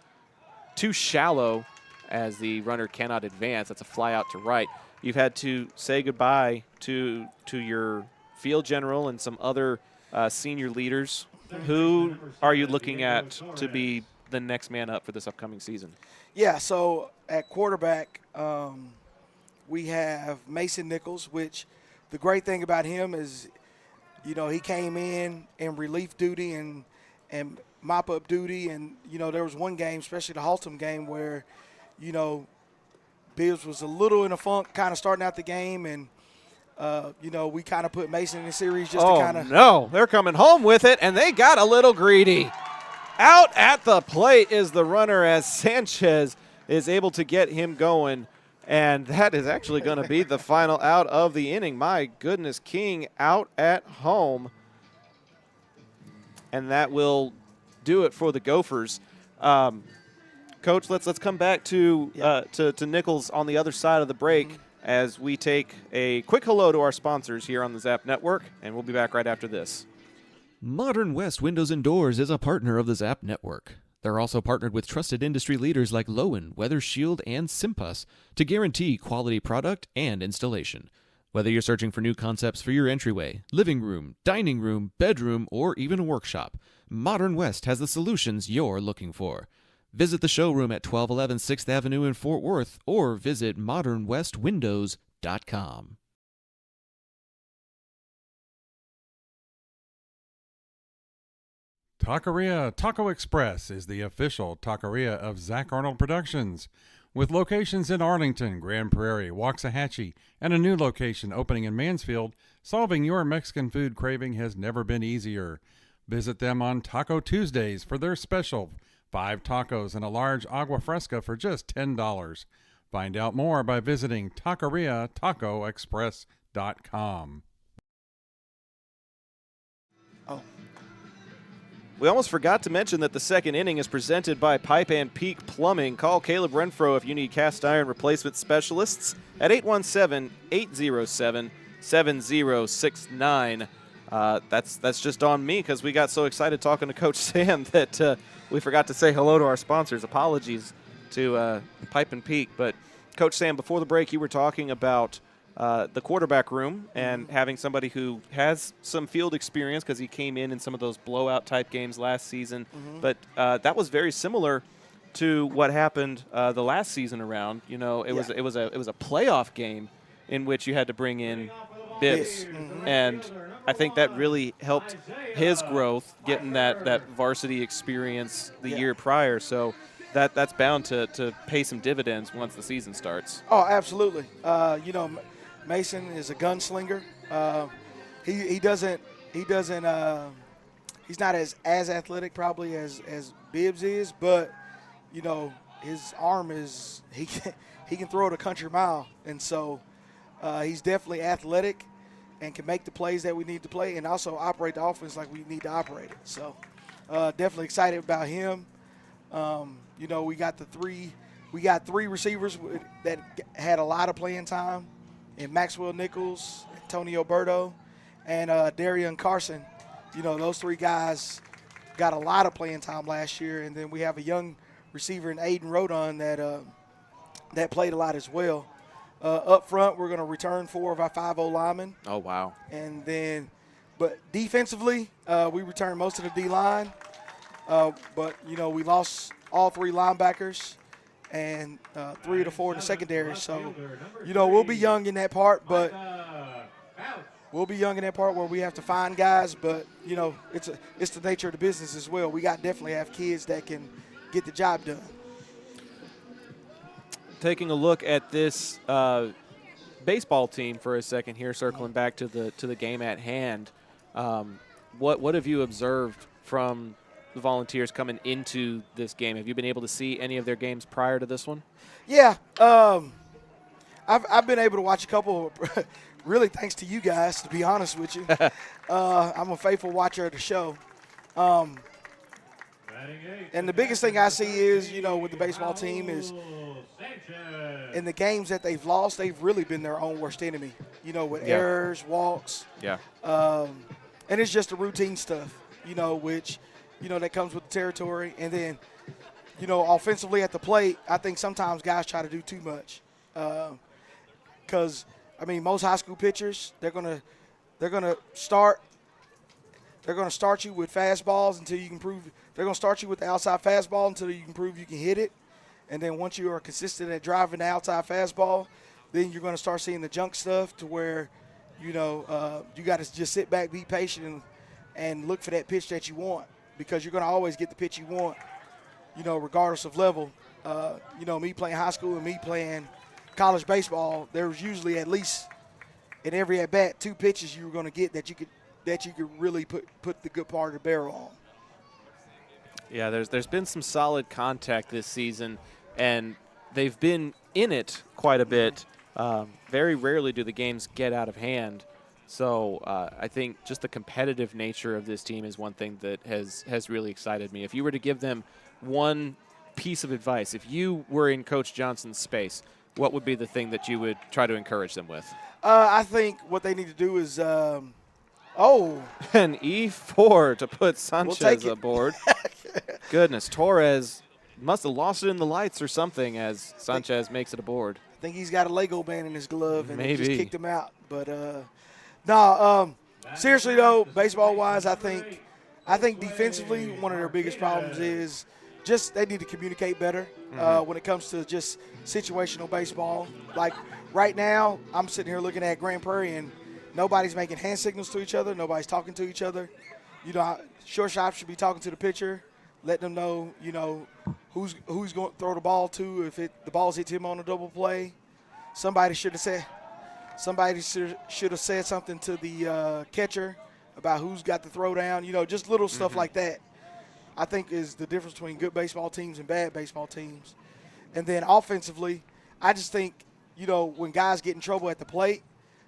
Too shallow as the runner cannot advance. That's a fly out to right. You've had to say goodbye to your field general and some other senior leaders. Who are you looking at to be the next man up for this upcoming season? Yeah, so at quarterback, we have Mason Nichols, which the great thing about him is he came in relief duty and mop-up duty. And, there was one game, especially the Haltom game, where, Bibbs was a little in a funk kind of starting out the game. And, we kind of put Mason in the series just to kind of – no, they're coming home with it, and they got a little greedy. Out at the plate is the runner as Sanchez is able to get him going. And that is actually going to be the final out of the inning. My goodness, King out at home. And that will do it for the Gophers. Coach, let's come back to Nichols on the other side of the break as we take a quick hello to our sponsors here on the Zap Network, and we'll be back right after this. Modern West Windows and Doors is a partner of the Zap Network. They're also partnered with trusted industry leaders like Lowen, Weather Shield, and Simpus to guarantee quality product and installation. Whether you're searching for new concepts for your entryway, living room, dining room, bedroom, or even a workshop, Modern West has the solutions you're looking for. Visit the showroom at 1211 6th Avenue in Fort Worth or visit modernwestwindows.com. Taqueria Taco Express is the official taqueria of Zach Arnold Productions, with locations in Arlington, Grand Prairie, Waxahachie, and a new location opening in Mansfield. Solving your Mexican food craving has never been easier. Visit them on Taco Tuesdays for their special 5 tacos and a large agua fresca for just $10. Find out more by visiting taqueriatacoexpress.com. We almost forgot to mention that the second inning is presented by Pipe and Peak Plumbing. Call Caleb Renfro if you need cast iron replacement specialists at 817-807-7069. That's just on me because we got so excited talking to Coach Sam that we forgot to say hello to our sponsors. Apologies to Pipe and Peak. But, Coach Sam, before the break, you were talking about the quarterback room and having somebody who has some field experience because he came in some of those blowout type games last season. But that was very similar to what happened the last season around. It was a playoff game in which you had to bring in Bibbs, and I think that really helped his growth, getting that varsity experience the year prior. So that's bound to pay some dividends once the season starts. Oh, absolutely. Mason is a gunslinger. He's not as athletic probably as Bibbs is, but his arm is he can throw it a country mile, and so he's definitely athletic and can make the plays that we need to play, and also operate the offense like we need to operate it. So definitely excited about him. We got three receivers that had a lot of playing time. And Maxwell Nichols, Tony Alberto, and Darian Courson. Those three guys got a lot of playing time last year. And then we have a young receiver in Aiden Rodon that played a lot as well. Up front, we're going to return 4 of our 5 O-linemen. Oh, wow. And then, but defensively, we returned most of the D-line. But, we lost all 3 linebackers and 3 of the 4 in the secondary. So, we'll be young in that part, but we'll be young in that part where we have to find guys. But, it's the nature of the business as well. We definitely have kids that can get the job done. Taking a look at this baseball team for a second here, circling back to the game at hand. What have you observed from the Volunteers coming into this game? Have you been able to see any of their games prior to this one? Yeah, I've been able to watch a couple. Really, thanks to you guys, to be honest with you. I'm a faithful watcher of the show. And the biggest thing I see is, with the baseball team is in the games that they've lost, they've really been their own worst enemy, with errors, walks. Yeah. And it's just the routine stuff, which, that comes with the territory. And then, offensively at the plate, I think sometimes guys try to do too much. Because, most high school pitchers, they're gonna start you with fastballs until you can prove – they're going to start you with the outside fastball until you can prove you can hit it. And then once you are consistent at driving the outside fastball, then you're going to start seeing the junk stuff to where, you got to just sit back, be patient, and look for that pitch that you want, because you're going to always get the pitch you want, regardless of level. Me playing high school and me playing college baseball, there was usually at least in every at bat 2 pitches you were going to get that you could really put the good part of the barrel on. Yeah, there's been some solid contact this season, and they've been in it quite a bit. Very rarely do the games get out of hand. So I think just the competitive nature of this team is one thing that has really excited me. If you were to give them one piece of advice, if you were in Coach Johnson's space, what would be the thing that you would try to encourage them with? I think what they need to do is an E4 to put Sanchez aboard. Goodness, Torres must have lost it in the lights or something as Sanchez makes it aboard. I think he's got a Lego band in his glove and Maybe. he just kicked him out. But seriously though, baseball-wise, I think defensively one of their biggest problems is just they need to communicate better when it comes to just situational baseball. Like right now, I'm sitting here looking at Grand Prairie and nobody's making hand signals to each other. Nobody's talking to each other. Shortstop should be talking to the pitcher, letting them know, who's going to throw the ball to if the ball's hit him on a double play. Somebody should have said something to the catcher about who's got the throw down. Just little stuff like that, I think, is the difference between good baseball teams and bad baseball teams. And then offensively, I just think, when guys get in trouble at the plate,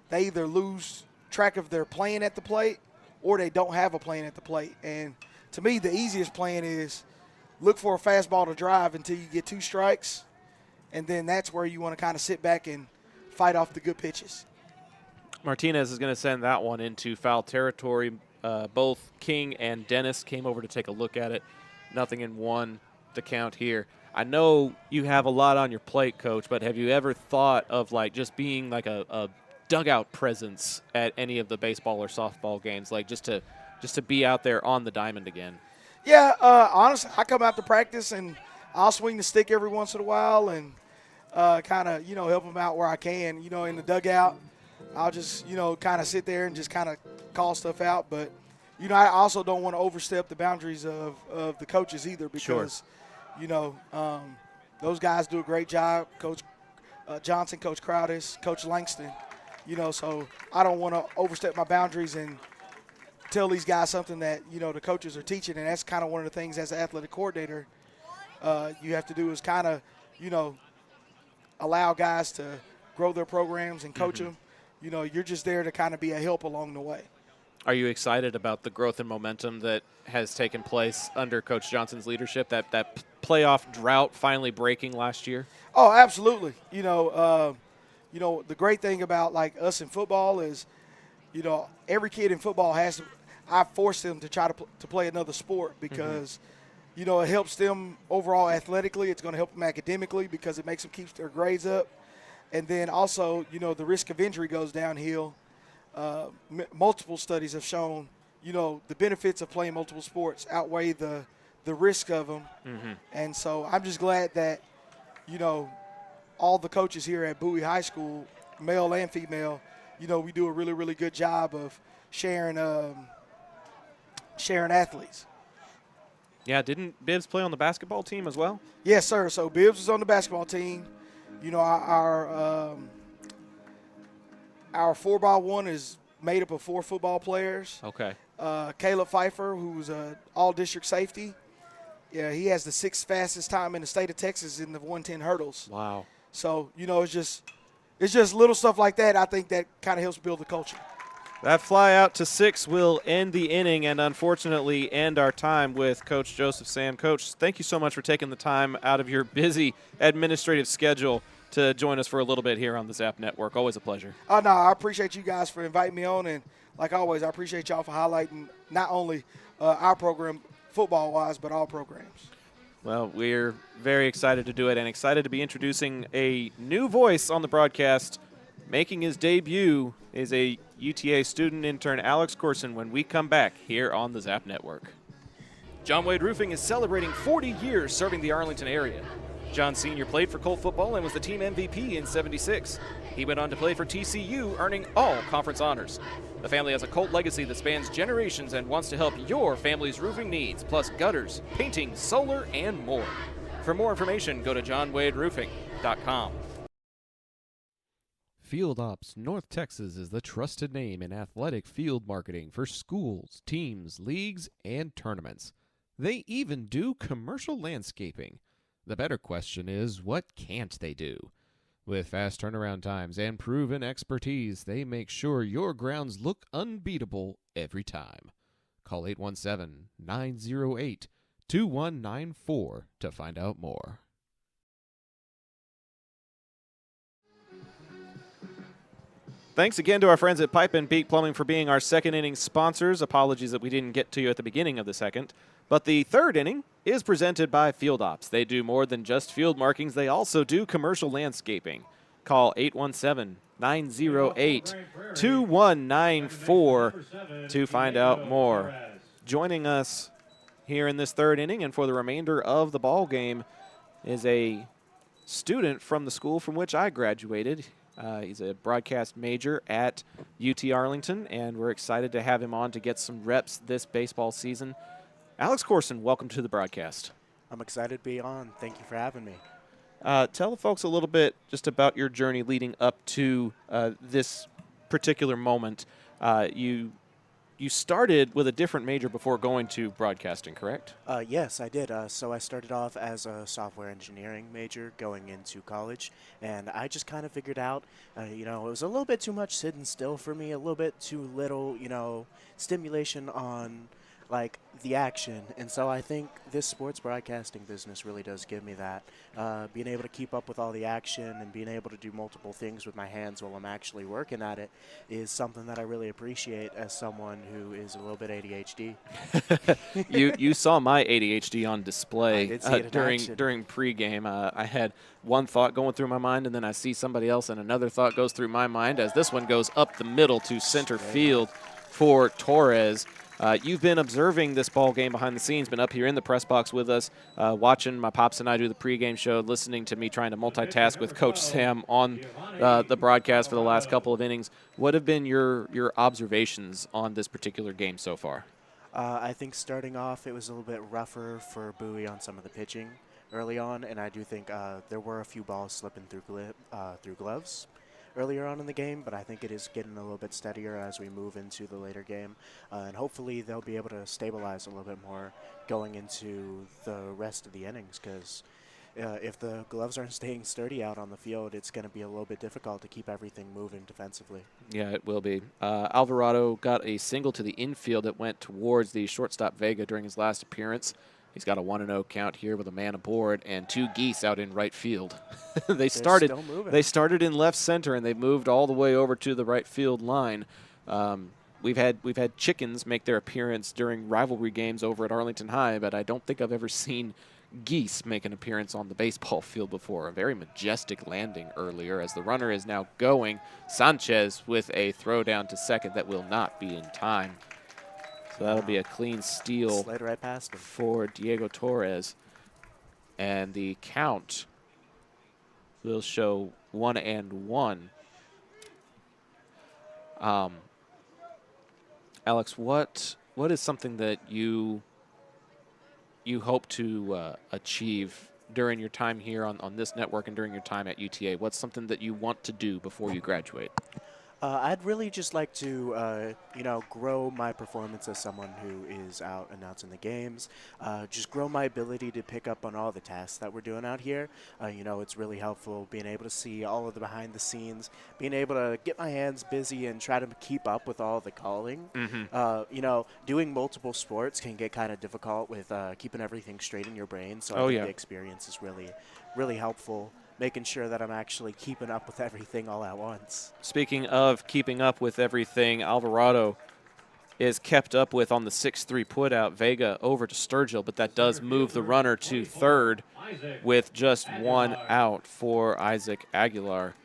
they either lose track of their plan at the plate or they don't have a plan at the plate. And to me, the easiest plan is look for a fastball to drive until you get 2 strikes, and then that's where you want to kind of sit back and fight off the good pitches. Martinez is going to send that one into foul territory. Both King and Dennis came over to take a look at it. Nothing in 1 to count here. I know you have a lot on your plate, Coach, but have you ever thought of just being like a dugout presence at any of the baseball or softball games, just to be out there on the diamond again? Yeah, honestly, I come out to practice and I'll swing the stick every once in a while and kind of, help them out where I can. In the dugout, I'll just, kind of sit there and just kind of call stuff out. But, I also don't want to overstep the boundaries of the coaches either, because, those guys do a great job. Coach Johnson, Coach Crowdis, Coach Langston, so I don't want to overstep my boundaries and tell these guys something that, the coaches are teaching. And that's kind of one of the things as an athletic coordinator you have to do is kind of, allow guys to grow their programs and coach them. You're just there to kind of be a help along the way. Are you excited about the growth and momentum that has taken place under Coach Johnson's leadership, that playoff drought finally breaking last year? Oh, absolutely. The great thing about us in football is, every kid in football I force them to try to play another sport because, it helps them overall athletically. It's going to help them academically because it makes them keep their grades up. And then also, the risk of injury goes downhill. Multiple studies have shown, the benefits of playing multiple sports outweigh the risk of them. And so I'm just glad that, all the coaches here at Bowie High School, male and female, we do a really, really good job of sharing athletes. Yeah, didn't Bibbs play on the basketball team as well? Yes, sir. So Bibbs was on the basketball team. Our 4x1 is made up of 4 football players. Okay. Caleb Pfeiffer, who's an all-district safety. Yeah, he has the 6th fastest time in the state of Texas in the 110 hurdles. Wow. So, it's just little stuff like that, I think, that kind of helps build the culture. That fly out to 6 will end the inning and unfortunately end our time with Coach Joseph Sam. Coach, thank you so much for taking the time out of your busy administrative schedule to join us for a little bit here on the Zap Network. Always a pleasure. Oh, no, I appreciate you guys for inviting me on. And like always, I appreciate y'all for highlighting not only our program football-wise, but all programs. Well, we're very excited to do it and excited to be introducing a new voice on the broadcast. Making his debut is a UTA student intern, Alex Courson, when we come back here on the Zap Network. John Wade Roofing is celebrating 40 years serving the Arlington area. John Sr. played for Colt football and was the team MVP in '76. He went on to play for TCU, earning all conference honors. The family has a Colt legacy that spans generations and wants to help your family's roofing needs, plus gutters, painting, solar, and more. For more information, go to johnwaderoofing.com. Field Ops North Texas is the trusted name in athletic field marketing for schools, teams, leagues, and tournaments. They even do commercial landscaping. The better question is, what can't they do? With fast turnaround times and proven expertise, they make sure your grounds look unbeatable every time. Call 817-908-2194 to find out more. Thanks again to our friends at Pipe and Peak Plumbing for being our second inning sponsors. Apologies that we didn't get to you at the beginning of the second. But the third inning is presented by Field Ops. They do more than just field markings. They also do commercial landscaping. Call 817-908-2194 to find out more. Joining us here in this third inning and for the remainder of the ball game is a student from the school from which I graduated. He's a broadcast major at UT Arlington, and we're excited to have him on to get some reps this baseball season. Alex Courson, welcome to the broadcast. I'm excited to be on. Thank you for having me. Tell the folks a little bit just about your journey leading up to this particular moment. You started with a different major before going to broadcasting, correct? Yes, I did. So I started off as a software engineering major going into college, and I just kind of figured out, it was a little bit too much sitting still for me, a little bit too little, stimulation on like the action. And so I think this sports broadcasting business really does give me that. Being able to keep up with all the action and being able to do multiple things with my hands while I'm actually working at it is something that I really appreciate as someone who is a little bit ADHD. You saw my ADHD on display during pregame. I had one thought going through my mind, and then I see somebody else, and another thought goes through my mind as this one goes up the middle to center field for Torres. You've been observing this ball game behind the scenes, been up here in the press box with us, watching my pops and I do the pregame show, listening to me trying to multitask with Coach Sam on the broadcast for the last couple of innings. What have been your observations on this particular game so far? I think starting off, it was a little bit rougher for Bowie on some of the pitching early on, and I do think there were a few balls slipping through gloves earlier on in the game, but I think it is getting a little bit steadier as we move into the later game, and hopefully they'll be able to stabilize a little bit more going into the rest of the innings, because if the gloves aren't staying sturdy out on the field, it's going to be a little bit difficult to keep everything moving defensively. Yeah, it will be. Alvarado got a single to the infield that went towards the shortstop Vega during his last appearance. He's got a 1-0 count here with a man aboard and two geese out in right field. They started in left center, and they moved all the way over to the right field line. We've had chickens make their appearance during rivalry games over at Arlington High, but I don't think I've ever seen geese make an appearance on the baseball field before. A very majestic landing earlier as the runner is now going. Sanchez with a throw down to second that will not be in time. So that'll be a clean steal Slid right past him for Diego Torres. And the count will show 1-1. Alex, what is something that you hope to achieve during your time here on this network and during your time at UTA? What's something that you want to do before you graduate? I'd really just like to, grow my performance as someone who is out announcing the games, just grow my ability to pick up on all the tasks that we're doing out here. It's really helpful being able to see all of the behind the scenes, being able to get my hands busy and try to keep up with all the calling. Mm-hmm. Doing multiple sports can get kind of difficult with keeping everything straight in your brain. So I think the experience is really, really helpful, making sure that I'm actually keeping up with everything all at once. Speaking of keeping up with everything, Alvarado is kept up with on the 6-3 put-out. Vega over to Sturgill, but that does move the runner to third with just one out for Isaac Aguilar.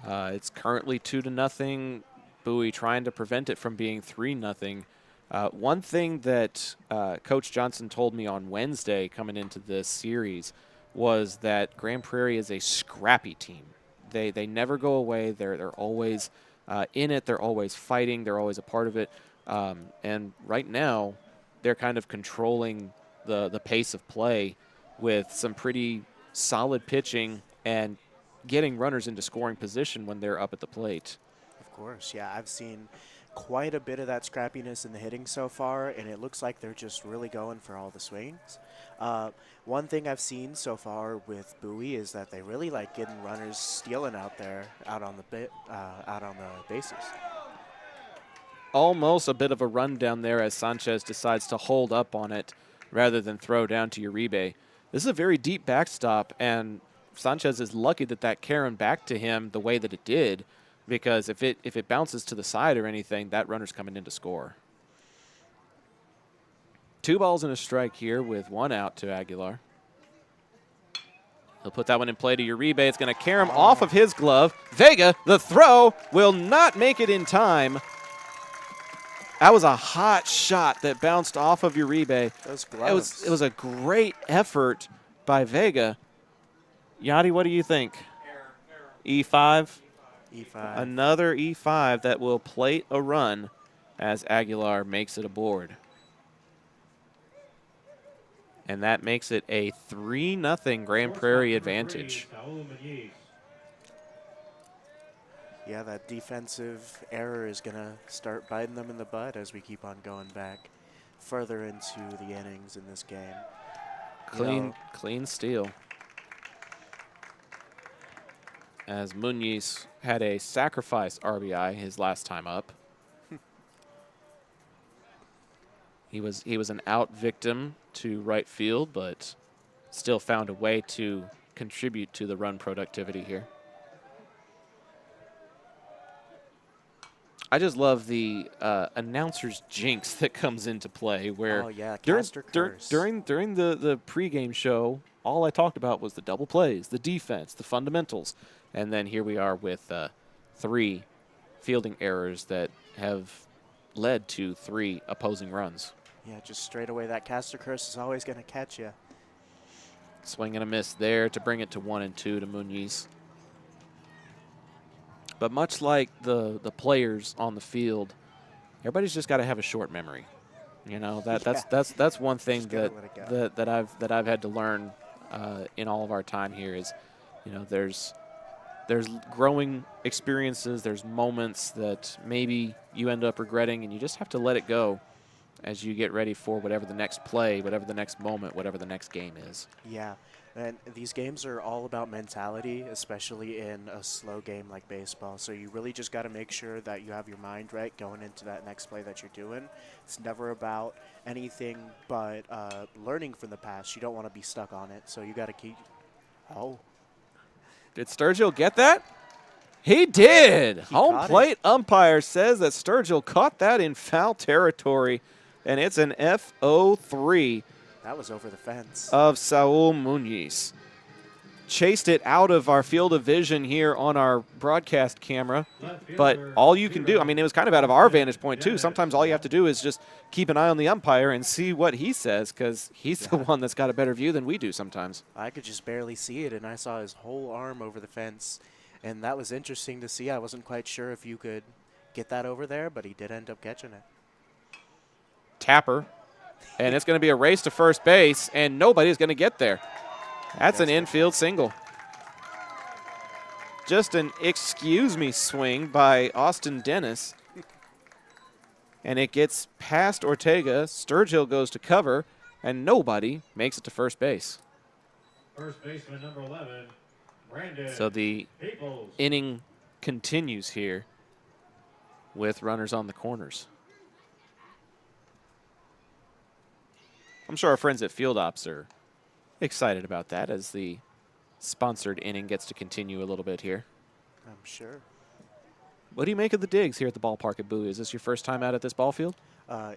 It's currently 2-0. Bowie trying to prevent it from being 3-0. One thing that Coach Johnson told me on Wednesday coming into this series was that Grand Prairie is a scrappy team. They never go away. They're always in it. They're always fighting. They're always a part of it. And right now, they're kind of controlling the pace of play with some pretty solid pitching and getting runners into scoring position when they're up at the plate. Of course, yeah. I've seen quite a bit of that scrappiness in the hitting so far, and it looks like they're just really going for all the swings. One thing I've seen so far with Bowie is that they really like getting runners stealing out there, out on the bases. Almost a bit of a run down there as Sanchez decides to hold up on it rather than throw down to Uribe. This is a very deep backstop, and Sanchez is lucky that that carried back to him the way that it did, because if it bounces to the side or anything, that runner's coming in to score. 2 balls and a strike here with 1 out to Aguilar. He'll put that one in play to Uribe. It's going to carry him off of his glove. Vega, the throw, will not make it in time. That was a hot shot that bounced off of Uribe. Those gloves. It was a great effort by Vega. Yadi, what do you think? E5? E5. Another E5 that will plate a run as Aguilar makes it aboard. And that makes it a 3-0 Grand Prairie advantage. Yeah, that defensive error is going to start biting them in the butt as we keep on going back further into the innings in this game. Clean steal. As Muñiz had a sacrifice RBI his last time up. He was an out victim to right field, but still found a way to contribute to the run productivity here. I just love the announcer's jinx that comes into play, where during the pregame show, all I talked about was the double plays, the defense, the fundamentals, and then here we are with 3 fielding errors that have led to 3 opposing runs. Yeah, just straight away, that caster curse is always going to catch you. Swing and a miss there to bring it to 1-2 to Muñiz. But much like the players on the field, everybody's just got to have a short memory. You know, that's one thing that I've had to learn in all of our time here is, you know, there's growing experiences, there's moments that maybe you end up regretting, and you just have to let it go as you get ready for whatever the next play, whatever the next moment, whatever the next game is. Yeah, and these games are all about mentality, especially in a slow game like baseball. So you really just got to make sure that you have your mind right going into that next play that you're doing. It's never about anything but learning from the past. You don't want to be stuck on it, so you got to keep. Oh. Did Sturgill get that? He did. Home plate umpire says that Sturgill caught that in foul territory, and it's an FO3. That was over the fence. Of Saul Muñiz. Chased it out of our field of vision here on our broadcast camera, but all you can do, I mean, it was kind of out of our vantage point too. Sometimes all you have to do is just keep an eye on the umpire and see what he says, because he's the one that's got a better view than we do sometimes. I could just barely see it, and I saw his whole arm over the fence, and that was interesting to see. I wasn't quite sure if you could get that over there, but he did end up catching it. Tapper, and it's going to be a race to first base, and nobody's going to get there. That's an infield single. Just an excuse me swing by Austin Dennis. And it gets past Ortega. Sturgill goes to cover, and nobody makes it to first base. First baseman number 11, Brandon. So the Peoples. inning continues here with runners on the corners. I'm sure our friends at Field Ops are excited about that as the sponsored inning gets to continue a little bit here. I'm sure. What do you make of the digs here at the ballpark at Bowie? Is this your first time out at this ball field?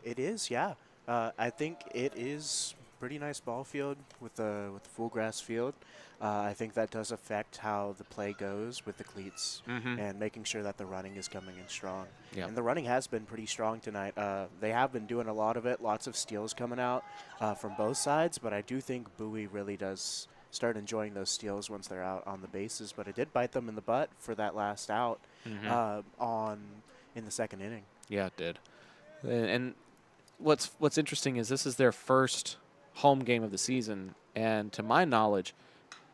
It is, yeah. I think it is pretty nice ball field with the full grass field. I think that does affect how the play goes with the cleats and making sure that the running is coming in strong. Yep. And the running has been pretty strong tonight. They have been doing a lot of it, lots of steals coming out from both sides, but I do think Bowie really does start enjoying those steals once they're out on the bases. But it did bite them in the butt for that last out in the second inning. Yeah, it did. And what's interesting is this is their first home game of the season, and to my knowledge,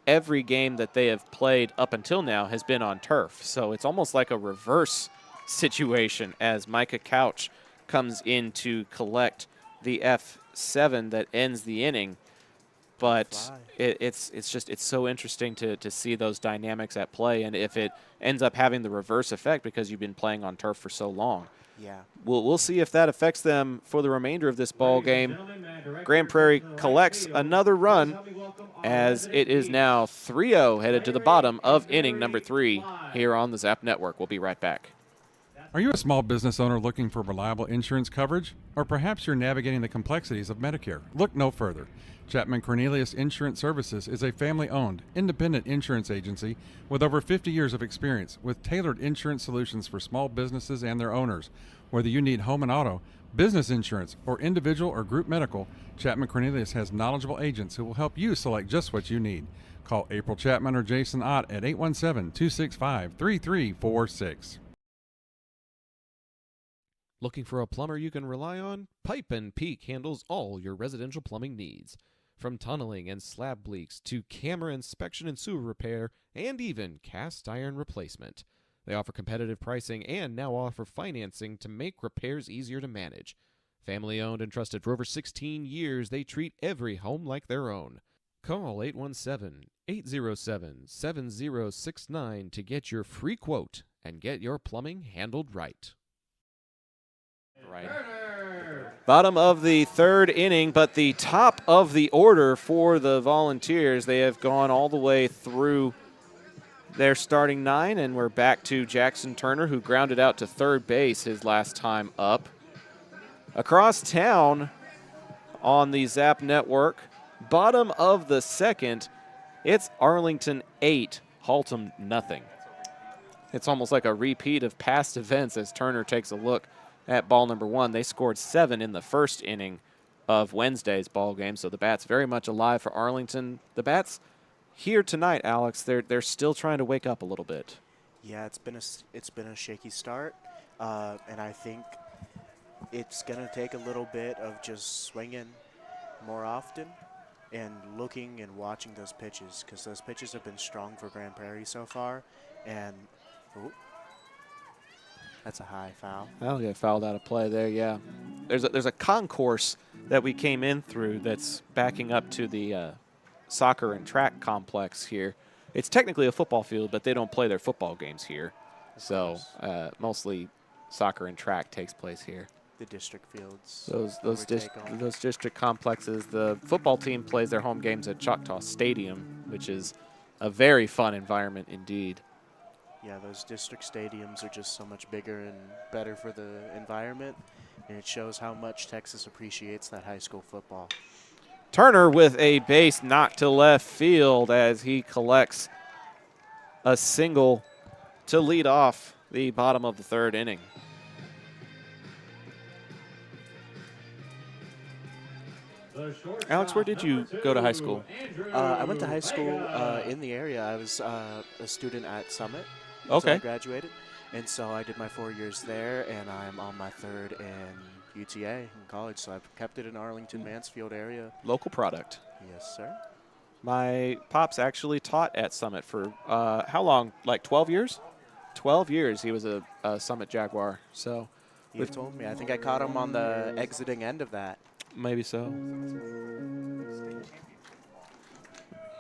every game that they have played up until now has been on turf. So it's almost like a reverse situation as Micah Couch comes in to collect the F7 that ends the inning. But it's so interesting to see those dynamics at play, and if it ends up having the reverse effect because you've been playing on turf for so long. Yeah. We'll see if that affects them for the remainder of this ball game. Grand Prairie collects another run as it is now 3-0 headed to the bottom of inning number 3 here on the Zap Network. We'll be right back. Are you a small business owner looking for reliable insurance coverage? Or perhaps you're navigating the complexities of Medicare? Look no further. Chapman Cornelius Insurance Services is a family-owned, independent insurance agency with over 50 years of experience with tailored insurance solutions for small businesses and their owners. Whether you need home and auto, business insurance, or individual or group medical, Chapman Cornelius has knowledgeable agents who will help you select just what you need. Call April Chapman or Jason Ott at 817-265-3346. Looking for a plumber you can rely on? Pipe and Peak handles all your residential plumbing needs. From tunneling and slab leaks to camera inspection and sewer repair, and even cast iron replacement. They offer competitive pricing and now offer financing to make repairs easier to manage. Family owned and trusted for over 16 years, they treat every home like their own. Call 817-807-7069 to get your free quote and get your plumbing handled right. Bottom of the third inning, but the top of the order for the Volunteers. They have gone all the way through their starting 9, and we're back to Jackson Turner, who grounded out to third base his last time up. Across town on the Zap Network, bottom of the second, it's Arlington 8, Haltom nothing. It's almost like a repeat of past events as Turner takes a look at ball number 1. They scored 7 in the first inning of Wednesday's ball game, so the Bats very much alive for Arlington. The Bats here tonight, Alex, they're still trying to wake up a little bit. Yeah, it's been a shaky start, and I think it's gonna take a little bit of just swinging more often and looking and watching those pitches, because those pitches have been strong for Grand Prairie so far. And that's a high foul. That'll get fouled out of play there, yeah. There's a concourse that we came in through that's backing up to the soccer and track complex here. It's technically a football field, but they don't play their football games here. So mostly soccer and track takes place here. The district fields. Those district complexes. The football team plays their home games at Choctaw Stadium, which is a very fun environment indeed. Yeah, those district stadiums are just so much bigger and better for the environment, and it shows how much Texas appreciates that high school football. Turner with a base knocked to left field as he collects a single to lead off the bottom of the third inning. Alex, where did you go to high school? I went to high school in the area. I was a student at Summit. Okay. So I graduated, and so I did my 4 years there, and I'm on my third in UTA in college, so I've kept it in Arlington, Mansfield area. Local product. Yes, sir. My pops actually taught at Summit for how long? Like 12 years? 12 years he was a Summit Jaguar. So You told me. I think I caught him on the exiting end of that. Maybe so.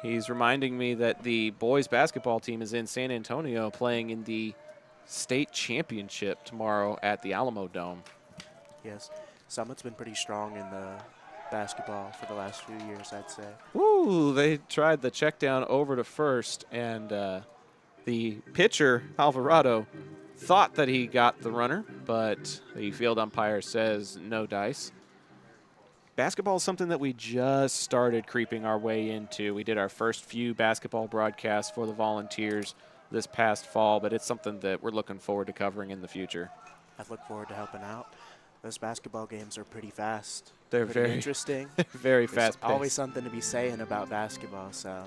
He's reminding me that the boys basketball team is in San Antonio playing in the state championship tomorrow at the Alamo Dome. Yes. Summit's been pretty strong in the basketball for the last few years, I'd say. Ooh, they tried the check down over to first, and the pitcher, Alvarado, thought that he got the runner, but the field umpire says no dice. Basketball is something that we just started creeping our way into. We did our first few basketball broadcasts for the Volunteers this past fall, but it's something that we're looking forward to covering in the future. I look forward to helping out. Those basketball games are pretty fast. They're pretty very interesting. very There's fast-paced. always something to be saying about basketball, so.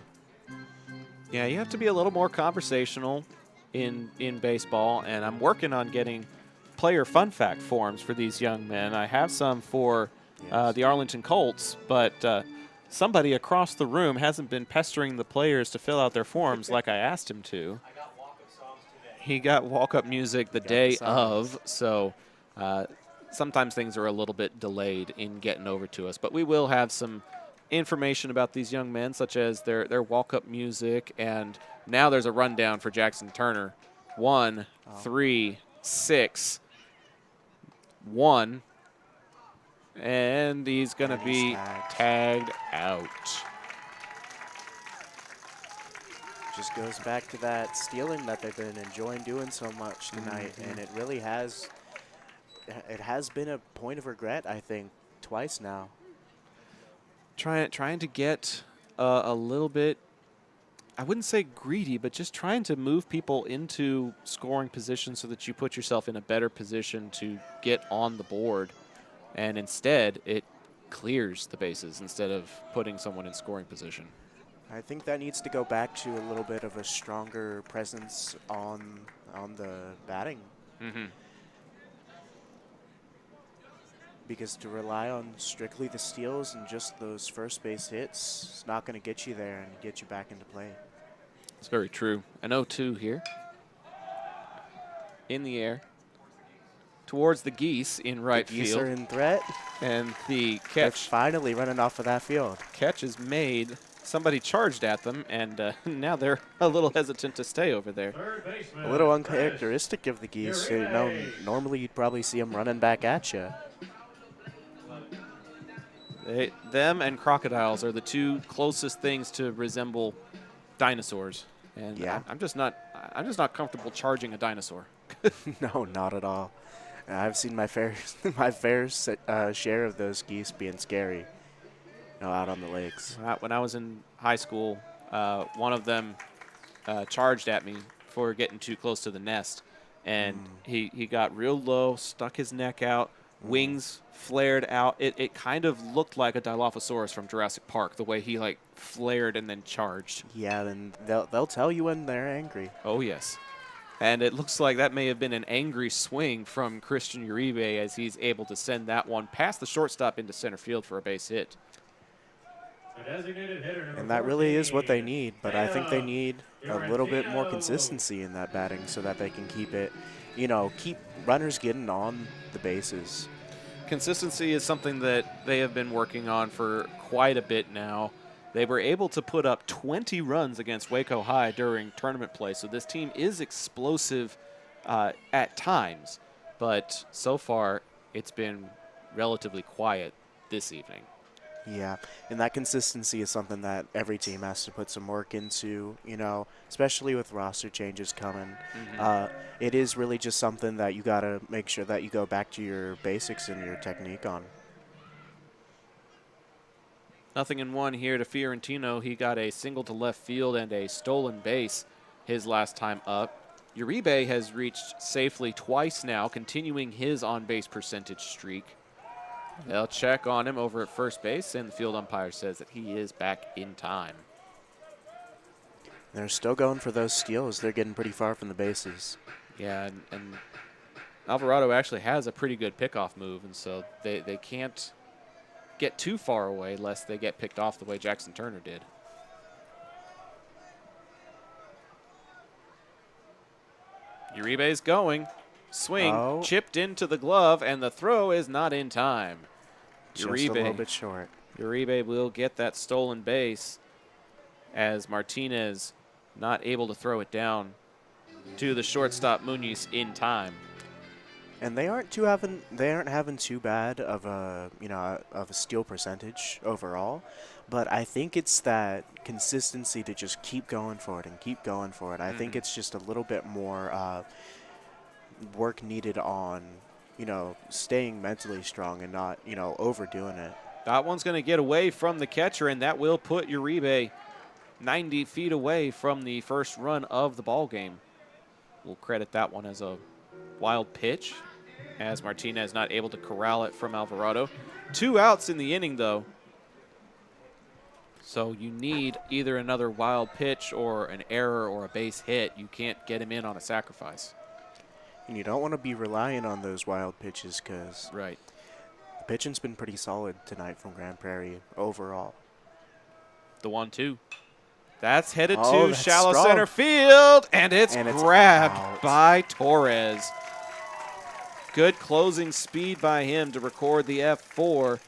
Yeah, you have to be a little more conversational in baseball, and I'm working on getting player fun fact forms for these young men. I have some for the Arlington Colts, but somebody across the room hasn't been pestering the players to fill out their forms like I asked him to. He got walk-up music the day of, so sometimes things are a little bit delayed in getting over to us. But we will have some information about these young men, such as their walk-up music, and now there's a rundown for Jackson Turner. 1, 3, 6, 1, and he's going to be tagged out. Just goes back to that stealing that they've been enjoying doing so much tonight, and it really has been a point of regret, I think, twice now. Trying to get a little bit, I wouldn't say greedy, but just trying to move people into scoring positions so that you put yourself in a better position to get on the board. And instead, it clears the bases instead of putting someone in scoring position. I think that needs to go back to a little bit of a stronger presence on the batting. Because to rely on strictly the steals and just those first base hits is not going to get you there and get you back into play. It's very true. An 0-2 here. In the air. Towards the Geese in right field. The Geese are in threat. And the catch. They're finally running off of that field. Catch is made. Somebody charged at them, and now they're a little hesitant to stay over there. A little uncharacteristic of the Geese. You know, normally you'd probably see them running back at you. Them and crocodiles are the two closest things to resemble dinosaurs, and yeah. I'm just not comfortable charging a dinosaur. No, not at all. I've seen my fair share of those geese being scary. Out on the lakes. When I was in high school, one of them charged at me for getting too close to the nest, and he got real low, stuck his neck out, wings flared out. It kind of looked like a Dilophosaurus from Jurassic Park, the way he like flared and then charged. Yeah, then they'll tell you when they're angry. Oh yes. And it looks like that may have been an angry swing from Christian Uribe as he's able to send that one past the shortstop into center field for a base hit. And that really is what they need, but I think they need a little bit more consistency in that batting so that they can keep it, keep runners getting on the bases. Consistency is something that they have been working on for quite a bit now. They were able to put up 20 runs against Waco High during tournament play, so this team is explosive at times, but so far it's been relatively quiet this evening. Yeah, and that consistency is something that every team has to put some work into, especially with roster changes coming. It is really just something that you got to make sure that you go back to your basics and your technique on. 0-1 here to Fiorentino. He got a single to left field and a stolen base his last time up. Uribe has reached safely twice now, continuing his on-base percentage streak. They'll check on him over at first base, and the field umpire says that he is back in time. They're still going for those steals. They're getting pretty far from the bases. Yeah, and Alvarado actually has a pretty good pickoff move, and so they can't get too far away lest they get picked off the way Jackson Turner did. Uribe's going. Swing, chipped into the glove, and the throw is not in time. Just a little bit short. Uribe will get that stolen base as Martinez not able to throw it down to the shortstop Muñiz in time. And they aren't having too bad of a steal percentage overall, but I think it's that consistency to just keep going for it and keep going for it. I think it's just a little bit more work needed on, staying mentally strong and not, overdoing it. That one's going to get away from the catcher, and that will put Uribe 90 feet away from the first run of the ball game. We'll credit that one as a wild pitch, as Martinez not able to corral it from Alvarado. 2 outs in the inning, though. So you need either another wild pitch or an error or a base hit. You can't get him in on a sacrifice. And you don't want to be relying on those wild pitches because Right. the pitching's been pretty solid tonight from Grand Prairie overall. The 1-2. That's headed Oh, to that's shallow strong. center field, and it's And grabbed out. by Torres. Good closing speed by him to record the F4,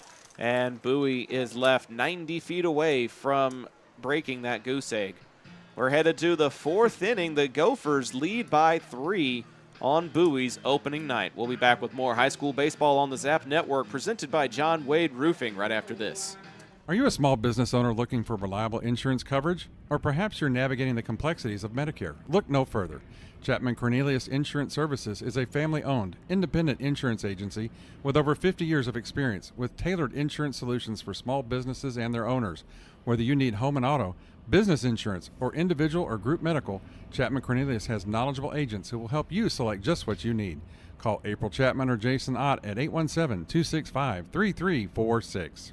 and Bowie is left 90 feet away from breaking that goose egg. We're headed to the 4th inning. The Gophers lead by 3 on Bowie's opening night. We'll be back with more high school baseball on the Zap Network, presented by John Wade Roofing, right after this. Are you a small business owner looking for reliable insurance coverage? Or perhaps you're navigating the complexities of Medicare? Look no further. Chapman Cornelius Insurance Services is a family-owned, independent insurance agency with over 50 years of experience with tailored insurance solutions for small businesses and their owners. Whether you need home and auto, business insurance, or individual or group medical, Chapman Cornelius has knowledgeable agents who will help you select just what you need. Call April Chapman or Jason Ott at 817-265-3346.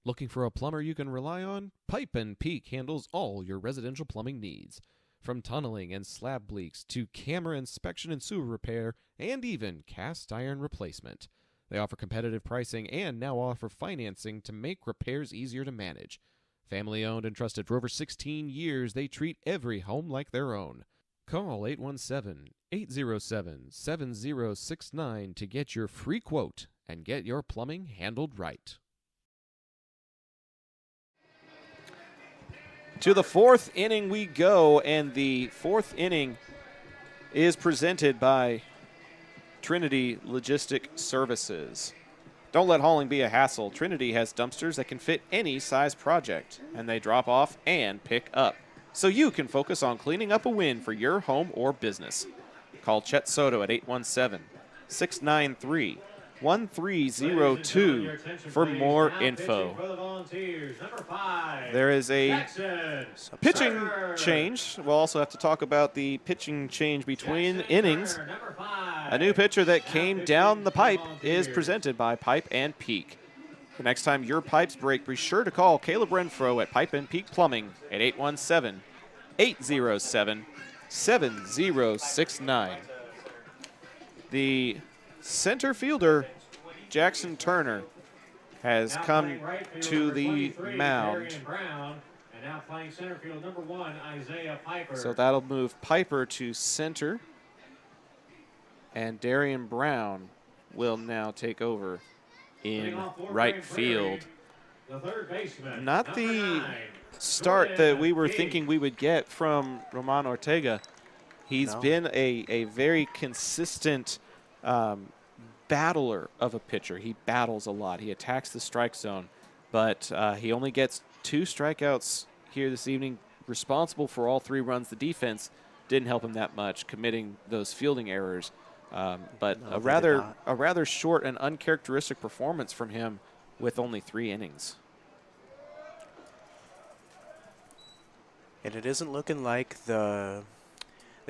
Looking for a plumber you can rely on? Pipe and Peak handles all your residential plumbing needs. From tunneling and slab leaks to camera inspection and sewer repair, and even cast iron replacement. They offer competitive pricing and now offer financing to make repairs easier to manage. Family owned and trusted for over 16 years, they treat every home like their own. Call 817-807-7069 to get your free quote and get your plumbing handled right. To the 4th inning we go, and the 4th inning is presented by Trinity Logistic Services. Don't let hauling be a hassle. Trinity has dumpsters that can fit any size project, and they drop off and pick up, so you can focus on cleaning up a win for your home or business. Call Chet Soto at 817-693-1302 for more info. There is a pitching change. We'll also have to talk about the pitching change between innings. A new pitcher that came down the pipe is presented by Pipe and Peak. The next time your pipes break, be sure to call Caleb Renfro at Pipe and Peak Plumbing at 817-807-7069. The center fielder, Jackson Turner, has come to the mound. So that'll move Piper to center, and Darian Brown will now take over in right field. Not the start that we were thinking we would get from Roman Ortega. He's been a very consistent battler of a pitcher. He battles a lot. He attacks the strike zone, but he only gets 2 strikeouts here this evening, responsible for all 3 runs. The defense didn't help him that much, committing those fielding errors. But a rather short and uncharacteristic performance from him with only 3 innings. And it isn't looking like the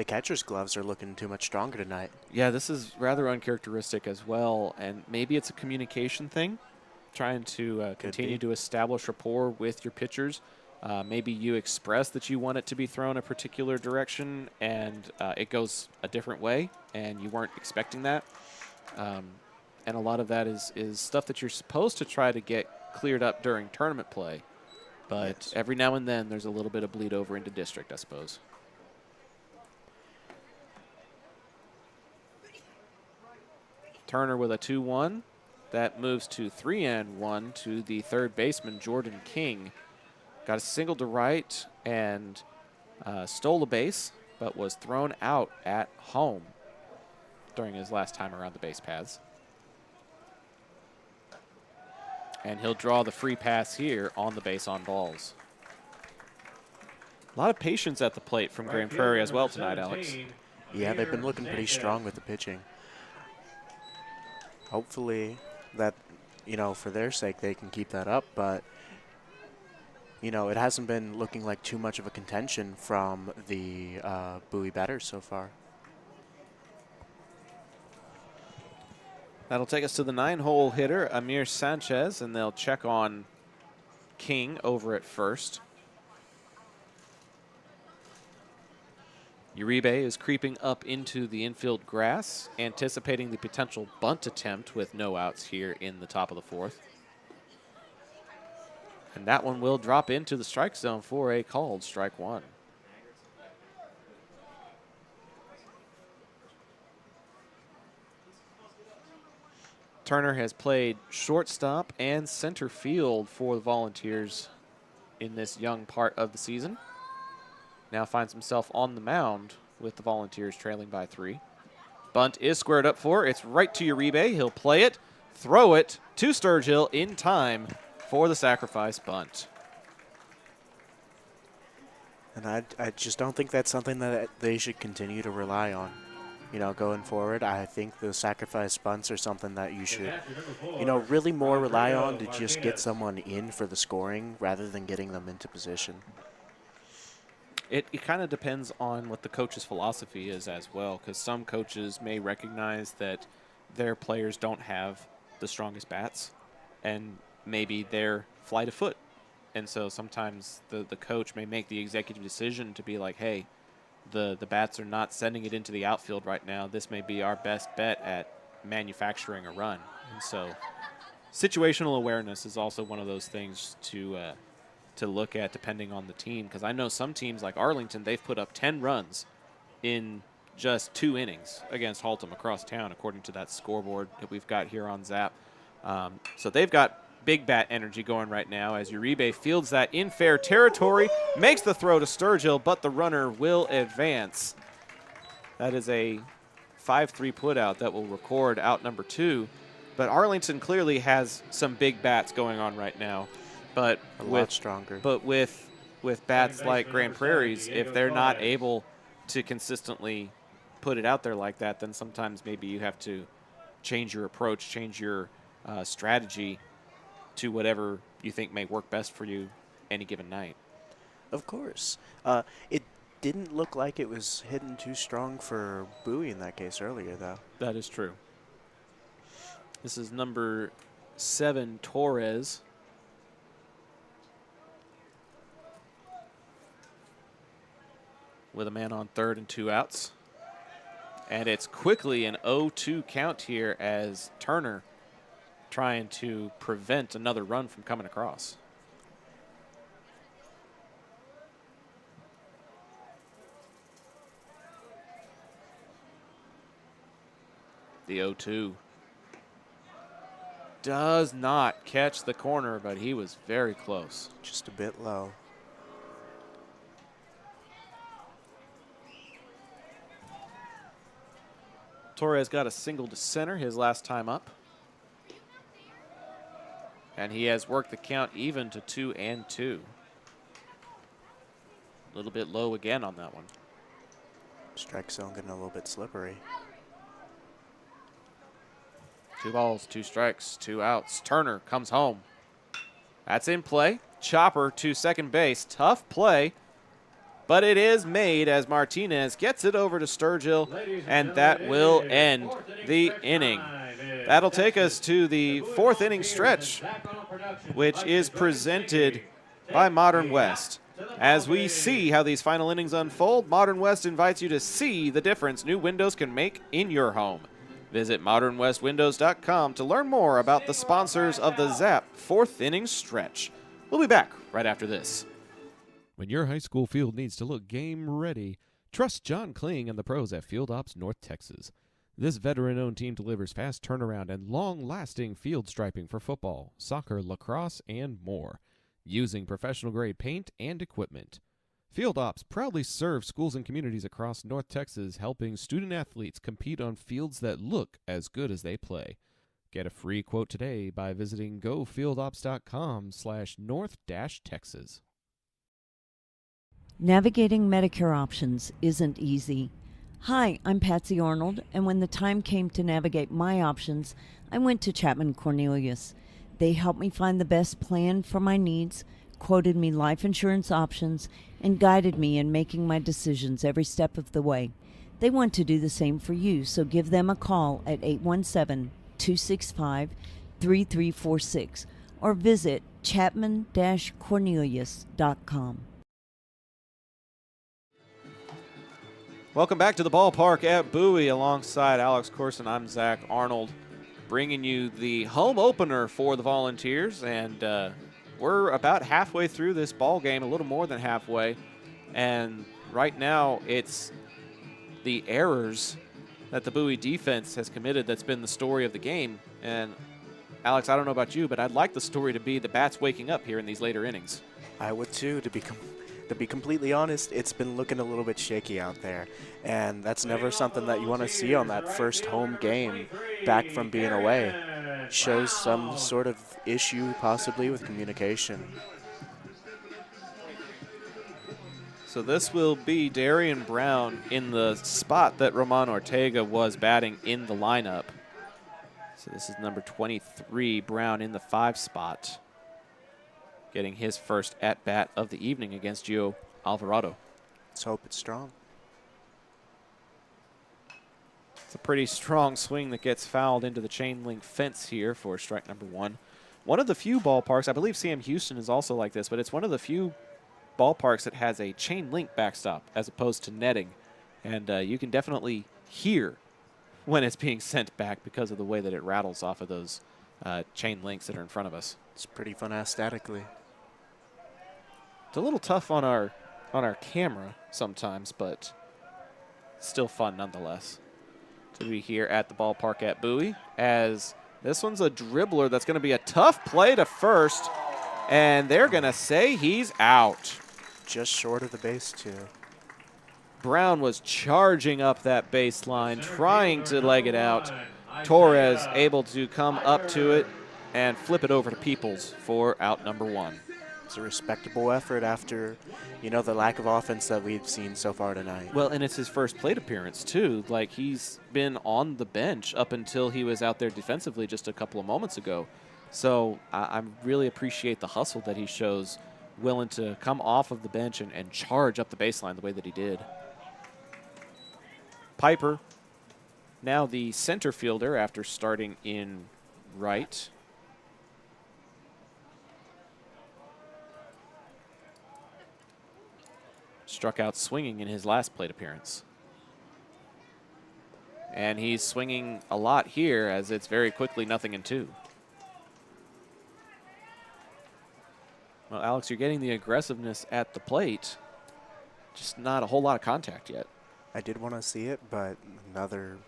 catcher's gloves are looking too much stronger tonight. Yeah, this is rather uncharacteristic as well, and maybe it's a communication thing, trying to continue to establish rapport with your pitchers. Maybe you express that you want it to be thrown a particular direction, and it goes a different way, and you weren't expecting that. And a lot of that is stuff that you're supposed to try to get cleared up during tournament play. But every now and then there's a little bit of bleed over into district, I suppose. Turner with a 2-1. That moves to 3-1 to the third baseman, Jordan King. Got a single to right and stole a base, but was thrown out at home during his last time around the base paths. And he'll draw the free pass here on the base on balls. A lot of patience at the plate from Grand Prairie as well tonight, Alex. Yeah, they've been looking pretty strong with the pitching. Hopefully that, for their sake, they can keep that up, but it hasn't been looking like too much of a contention from the Bowie batters so far. That'll take us to the 9-hole hitter, Amir Sanchez, and they'll check on King over at first. Uribe is creeping up into the infield grass, anticipating the potential bunt attempt with no outs here in the top of the fourth. And that one will drop into the strike zone for a called strike one. Turner has played shortstop and center field for the Volunteers in this young part of the season. Now finds himself on the mound with the Volunteers trailing by 3. Bunt is squared up for. It's right to Uribe. He'll play it, throw it to Sturgill in time for the sacrifice bunt. And I just don't think that's something that they should continue to rely on. You know, going forward, I think the sacrifice bunts are something that you should, really more rely on to just get someone in for the scoring rather than getting them into position. It kind of depends on what the coach's philosophy is as well, because some coaches may recognize that their players don't have the strongest bats, and maybe they're flight of foot. And so sometimes the coach may make the executive decision to be like, hey, the bats are not sending it into the outfield right now. This may be our best bet at manufacturing a run. And so situational awareness is also one of those things to look at depending on the team, because I know some teams like Arlington, they've put up 10 runs in just 2 innings against Haltom across town, according to that scoreboard that we've got here on Zap. So they've got big bat energy going right now as Uribe fields that in fair territory, makes the throw to Sturgill, but the runner will advance. That is a 5-3 putout that will record out number 2. But Arlington clearly has some big bats going on right now. But a lot stronger. But with bats like Grand Prairie's, if they're not able to consistently put it out there like that, then sometimes maybe you have to change your approach, change your strategy to whatever you think may work best for you any given night. Of course. It didn't look like it was hitting too strong for Bowie in that case earlier, though. That is true. This is number 7, Torres. With a man on third and 2 outs. And it's quickly an 0-2 count here as Turner trying to prevent another run from coming across. The 0-2 does not catch the corner, but he was very close. Just a bit low. Torres got a single to center his last time up. And he has worked the count even to 2-2. A little bit low again on that one. Strike zone getting a little bit slippery. 2 balls, 2 strikes, 2 outs. Turner comes home. That's in play. Chopper to second base. Tough play, but it is made as Martinez gets it over to Sturgill, and that will end the inning. That'll take us to the 4th inning stretch, which is presented by Modern West. As we see how these final innings unfold, Modern West invites you to see the difference new windows can make in your home. Visit modernwestwindows.com to learn more about the sponsors of the ZAP 4th inning stretch. We'll be back right after this. When your high school field needs to look game ready, trust John Kling and the pros at Field Ops North Texas. This veteran-owned team delivers fast turnaround and long-lasting field striping for football, soccer, lacrosse, and more, using professional-grade paint and equipment. Field Ops proudly serves schools and communities across North Texas, helping student-athletes compete on fields that look as good as they play. Get a free quote today by visiting gofieldops.com/north-texas. Navigating Medicare options isn't easy. Hi, I'm Patsy Arnold, and when the time came to navigate my options, I went to Chapman Cornelius. They helped me find the best plan for my needs, quoted me life insurance options, and guided me in making my decisions every step of the way. They want to do the same for you, so give them a call at 817-265-3346 or visit chapman-cornelius.com. Welcome back to the ballpark at Bowie. Alongside Alex Courson, I'm Zach Arnold, bringing you the home opener for the Volunteers. And we're about halfway through this ball game, a little more than halfway. And right now, it's the errors that the Bowie defense has committed that's been the story of the game. And Alex, I don't know about you, but I'd like the story to be the bats waking up here in these later innings. I would too, to be completely honest. It's been looking a little bit shaky out there, and that's never something that you want to see on that first home game back from being away. Shows some sort of issue possibly with communication. So this will be Darian Brown in the spot that Roman Ortega was batting in the lineup. So this is number 23, Brown in the 5 spot, getting his first at-bat of the evening against Gio Alvarado. Let's hope it's strong. It's a pretty strong swing that gets fouled into the chain link fence here for strike number 1. One of the few ballparks, I believe Sam Houston is also like this, but it's one of the few ballparks that has a chain link backstop as opposed to netting. And you can definitely hear when it's being sent back because of the way that it rattles off of those chain links that are in front of us. It's pretty fun aesthetically. It's a little tough on our camera sometimes, but still fun nonetheless to be here at the ballpark at Bowie, as this one's a dribbler that's going to be a tough play to first, and they're going to say he's out. Just short of the base, too. Brown was charging up that baseline, trying to leg it out. Torres able to come up to it and flip it over to Peoples for out number 1. It's a respectable effort after, the lack of offense that we've seen so far tonight. Well, and it's his first plate appearance, too. Like, he's been on the bench up until he was out there defensively just a couple of moments ago. So I really appreciate the hustle that he shows, willing to come off of the bench and charge up the baseline the way that he did. Piper, now the center fielder after starting in right. Struck out swinging in his last plate appearance. And he's swinging a lot here, as it's very quickly 0-2. Well, Alex, you're getting the aggressiveness at the plate, just not a whole lot of contact yet. I did want to see it, but another...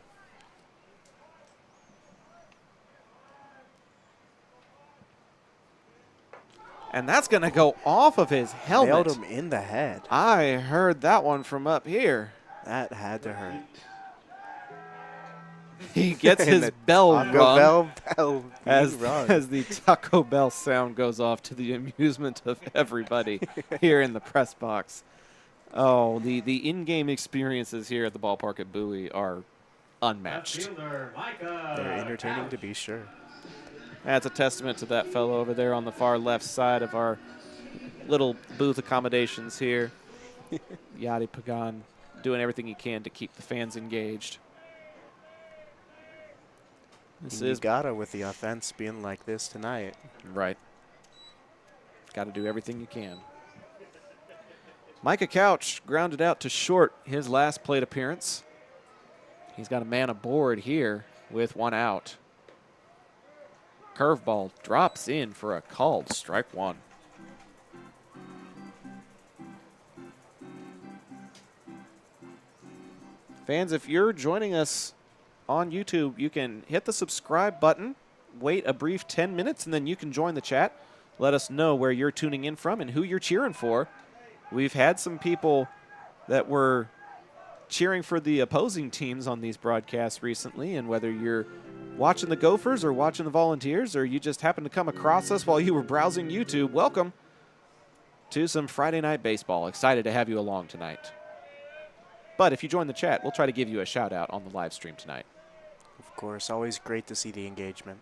And that's going to go off of his helmet. Nailed him in the head. I heard that one from up here. That had to hurt. He gets his bell rung as the Taco Bell sound goes off to the amusement of everybody here in the press box. Oh, the in-game experiences here at the ballpark at Bowie are unmatched. They're entertaining to be sure. That's a testament to that fellow over there on the far left side of our little booth accommodations here. Yadi Pagan doing everything he can to keep the fans engaged. This is gotta with the offense being like this tonight. Right. Got to do everything you can. Micah Couch grounded out to short his last plate appearance. He's got a man aboard here with 1 out. Curveball drops in for a called strike 1. Fans, if you're joining us on YouTube, you can hit the subscribe button, wait a brief 10 minutes, and then you can join the chat. Let us know where you're tuning in from and who you're cheering for. We've had some people that were cheering for the opposing teams on these broadcasts recently, and whether you're watching the Gophers or watching the Volunteers, or you just happened to come across us while you were browsing YouTube, welcome to some Friday Night Baseball. Excited to have you along tonight. But if you join the chat, we'll try to give you a shout-out on the live stream tonight. Of course, always great to see the engagement.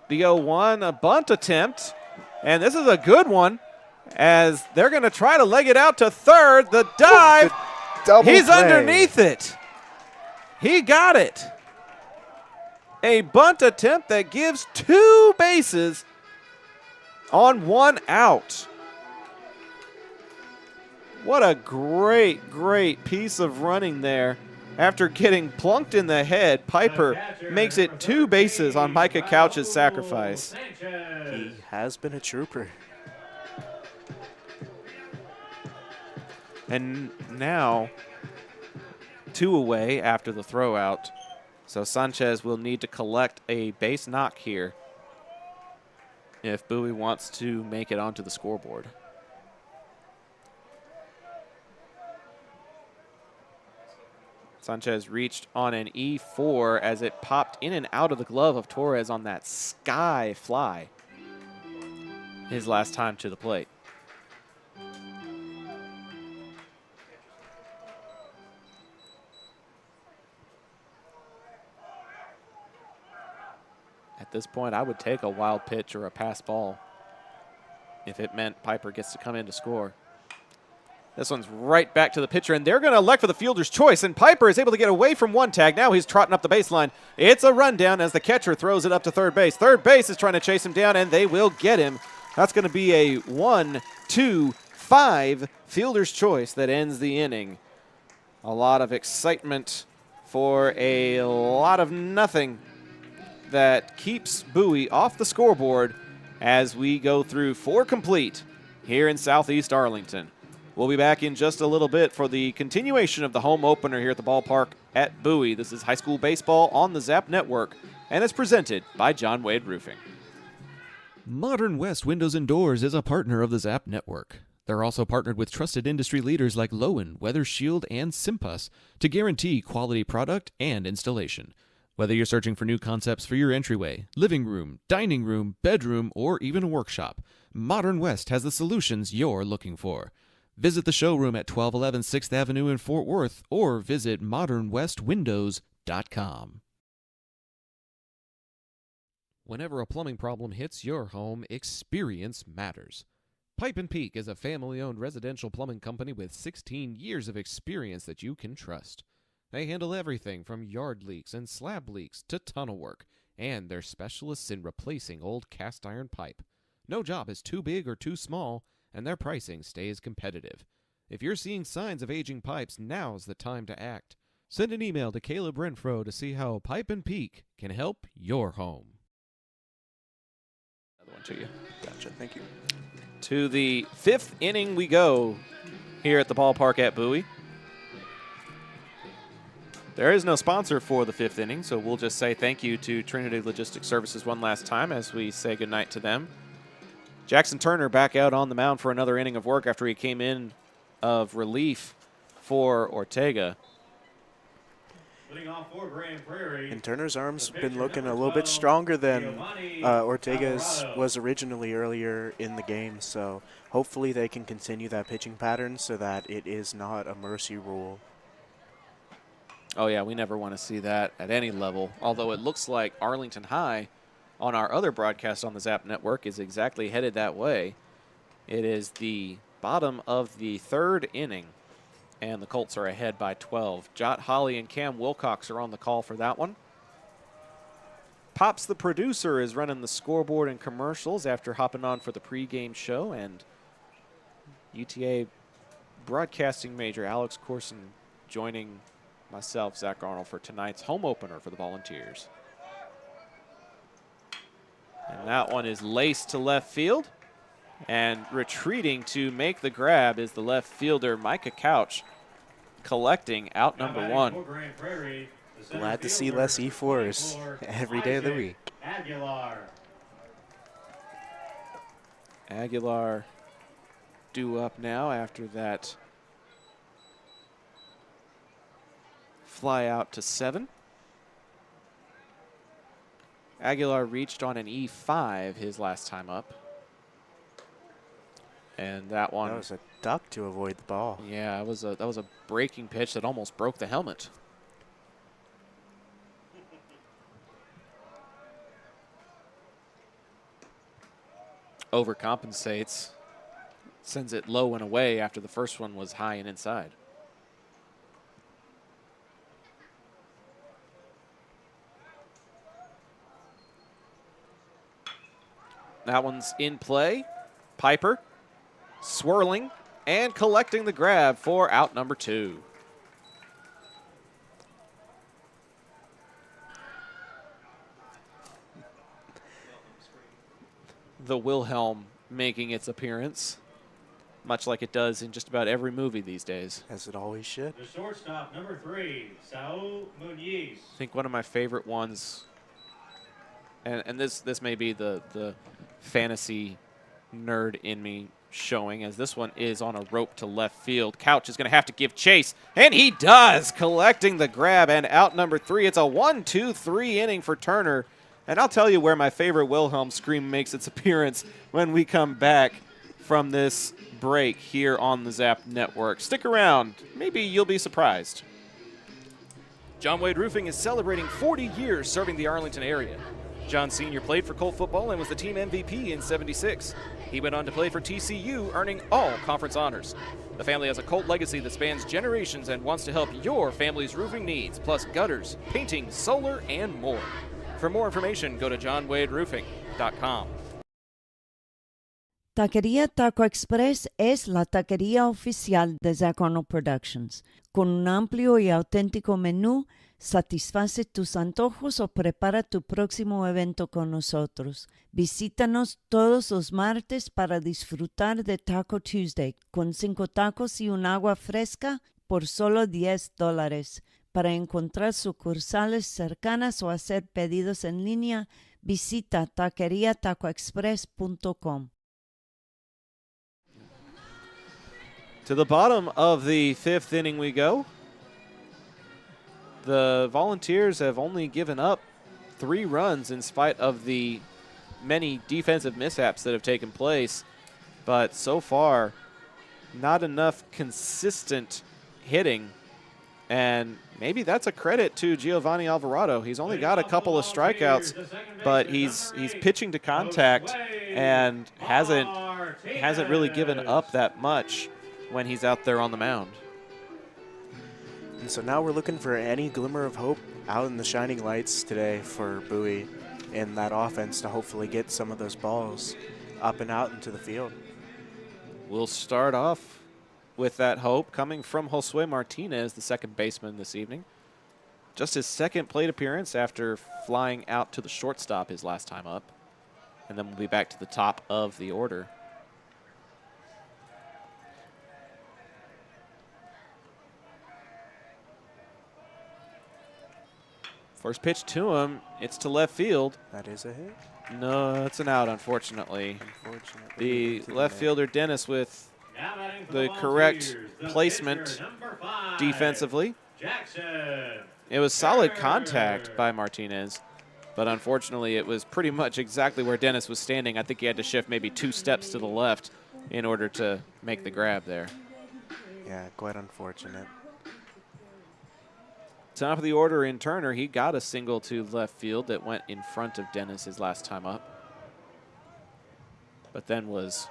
The 0-1, a bunt attempt, and this is a good one, as they're going to try to leg it out to third. The dive, he's play. Underneath it. He got it. A bunt attempt that gives 2 bases on 1 out. What a great, great piece of running there. After getting plunked in the head, Piper makes it 2 bases on Micah Couch's sacrifice. He has been a trooper. And now 2 away after the throw out. So Sanchez will need to collect a base knock here if Bowie wants to make it onto the scoreboard. Sanchez reached on an E4 as it popped in and out of the glove of Torres on that sky fly. His last time to the plate. At this point, I would take a wild pitch or a pass ball if it meant Piper gets to come in to score. This one's right back to the pitcher, and they're going to elect for the fielder's choice, and Piper is able to get away from 1 tag. Now he's trotting up the baseline. It's a rundown as the catcher throws it up to third base. Third base is trying to chase him down, and they will get him. That's going to be a 1-2-5 fielder's choice that ends the inning. A lot of excitement for a lot of nothing that keeps Bowie off the scoreboard as we go through 4 complete here in Southeast Arlington. We'll be back in just a little bit for the continuation of the home opener here at the ballpark at Bowie. This is high school baseball on the Zap Network, and it's presented by John Wade Roofing. Modern West Windows and Doors is a partner of the Zap Network. They're also partnered with trusted industry leaders like Lowen, Weather Shield, and Simpus to guarantee quality product and installation. Whether you're searching for new concepts for your entryway, living room, dining room, bedroom, or even a workshop, Modern West has the solutions you're looking for. Visit the showroom at 1211 6th Avenue in Fort Worth or visit modernwestwindows.com. Whenever a plumbing problem hits your home, experience matters. Pipe and Peak is a family-owned residential plumbing company with 16 years of experience that you can trust. They handle everything from yard leaks and slab leaks to tunnel work, and they're specialists in replacing old cast iron pipe. No job is too big or too small, and their pricing stays competitive. If you're seeing signs of aging pipes, now's the time to act. Send an email to Caleb Renfro to see how Pipe and Peak can help your home. Another one to you. Gotcha, thank you. To the 5th inning we go here at the ballpark at Bowie. There is no sponsor for the 5th inning, so we'll just say thank you to Trinity Logistics Services one last time as we say goodnight to them. Jackson Turner back out on the mound for another inning of work after he came in of relief for Ortega. And Turner's arm's been looking a little bit stronger than Ortega's was originally earlier in the game, so hopefully they can continue that pitching pattern so that it is not a mercy rule. Oh, yeah, we never want to see that at any level, although it looks like Arlington High on our other broadcast on the Zap Network is exactly headed that way. It is the bottom of the 3rd inning, and the Colts are ahead by 12. Jot Holly and Cam Wilcox are on the call for that one. Pops the producer is running the scoreboard and commercials after hopping on for the pregame show, and UTA broadcasting major Alex Courson joining myself, Zach Arnold, for tonight's home opener for the Volunteers. And that one is laced to left field. And retreating to make the grab is the left fielder, Micah Couch, collecting out number 1. Glad to see less E4s every day of the week. Aguilar due up now after that fly out to 7. Aguilar reached on an E5 his last time up. And that one... That was a duck to avoid the ball. Yeah, that was a breaking pitch that almost broke the helmet. Overcompensates. Sends it low and away after the first one was high and inside. That one's in play. Piper swirling and collecting the grab for out number 2. The Wilhelm making its appearance, much like it does in just about every movie these days. As it always should. The shortstop, number 3, Saul Muniz. I think one of my favorite ones, and this may be the fantasy nerd in me showing, as this one is on a rope to left field. Couch is going to have to give chase, and he does, collecting the grab, and out number 3. It's a 1-2-3 inning for Turner. And I'll tell you where my favorite Wilhelm scream makes its appearance when we come back from this break here on the Zap Network. Stick around. Maybe you'll be surprised. John Wade Roofing is celebrating 40 years serving the Arlington area. John Sr. played for Colt football and was the team MVP in '76. He went on to play for TCU, earning all conference honors. The family has a Colt legacy that spans generations and wants to help your family's roofing needs, plus gutters, painting, solar, and more. For more information, go to johnwaderoofing.com. Taquería Taco Express es la taquería oficial de Zach Arnold Productions. Con un amplio y auténtico menú, satisface tus antojos o prepara tu próximo evento con nosotros. Visítanos todos los martes para disfrutar de Taco Tuesday, con 5 tacos y un agua fresca por solo $10. Para encontrar sucursales cercanas o hacer pedidos en línea, visita taqueriatacoexpress.com. To the bottom of the 5th inning we go. The Volunteers have only given up 3 runs in spite of the many defensive mishaps that have taken place. But so far, not enough consistent hitting. And maybe that's a credit to Giovanni Alvarado. He's only got a couple of strikeouts, but he's pitching to contact and hasn't really given up that much when he's out there on the mound. And so now we're looking for any glimmer of hope out in the shining lights today for Bowie in that offense to hopefully get some of those balls up and out into the field. We'll start off with that hope coming from Josue Martinez, the second baseman this evening. Just his second plate appearance after flying out to the shortstop his last time up. And then we'll be back to the top of the order. First pitch to him, it's to left field. That is a hit? No, it's an out, unfortunately. The left fielder, Dennis, with the correct placement defensively. It was solid contact by Martinez, but unfortunately it was pretty much exactly where Dennis was standing. I think he had to shift maybe 2 steps to the left in order to make the grab there. Yeah, quite unfortunate. Top of the order in Turner, he got a single to left field that went in front of Dennis his last time up, but then was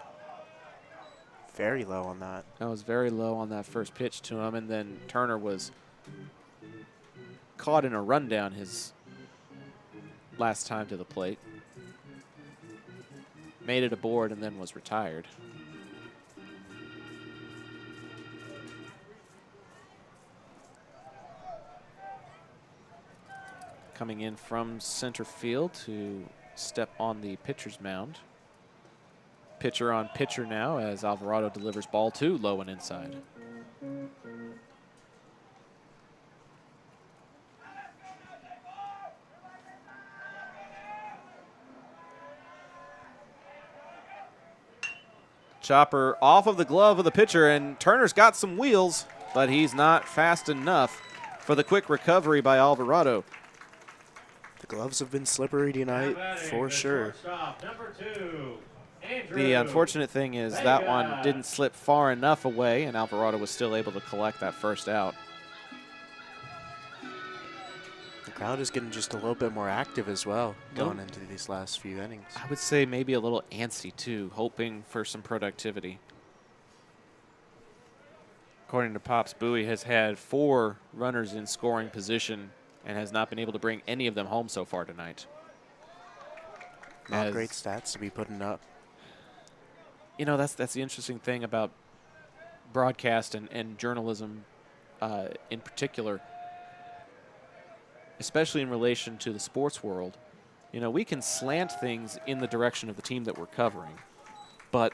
very low on that. That was very low on that first pitch to him, and then Turner was caught in a rundown his last time to the plate. Made it aboard and then was retired. Coming in from center field to step on the pitcher's mound. Pitcher on pitcher now as Alvarado delivers ball 2 low and inside. Chopper off of the glove of the pitcher, and Turner's got some wheels, but he's not fast enough for the quick recovery by Alvarado. The gloves have been slippery tonight for sure. The unfortunate thing is that one didn't slip far enough away, and Alvarado was still able to collect that first out. The crowd is getting just a little bit more active as well going into these last few innings. I would say maybe a little antsy too, hoping for some productivity. According to Pops, Bowie has had 4 runners in scoring position and has not been able to bring any of them home so far tonight. Not great stats to be putting up. You know, that's the interesting thing about broadcast and journalism in particular, especially in relation to the sports world. You know, we can slant things in the direction of the team that we're covering, but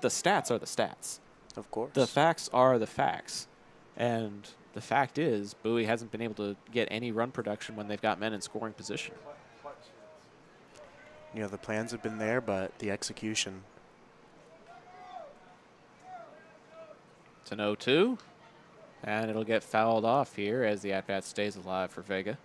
the stats are the stats. Of course. The facts are the facts. And the fact is, Bowie hasn't been able to get any run production when they've got men in scoring position. You know, the plans have been there, but the execution. It's an 0-2, and it'll get fouled off here as the at-bat stays alive for Vega.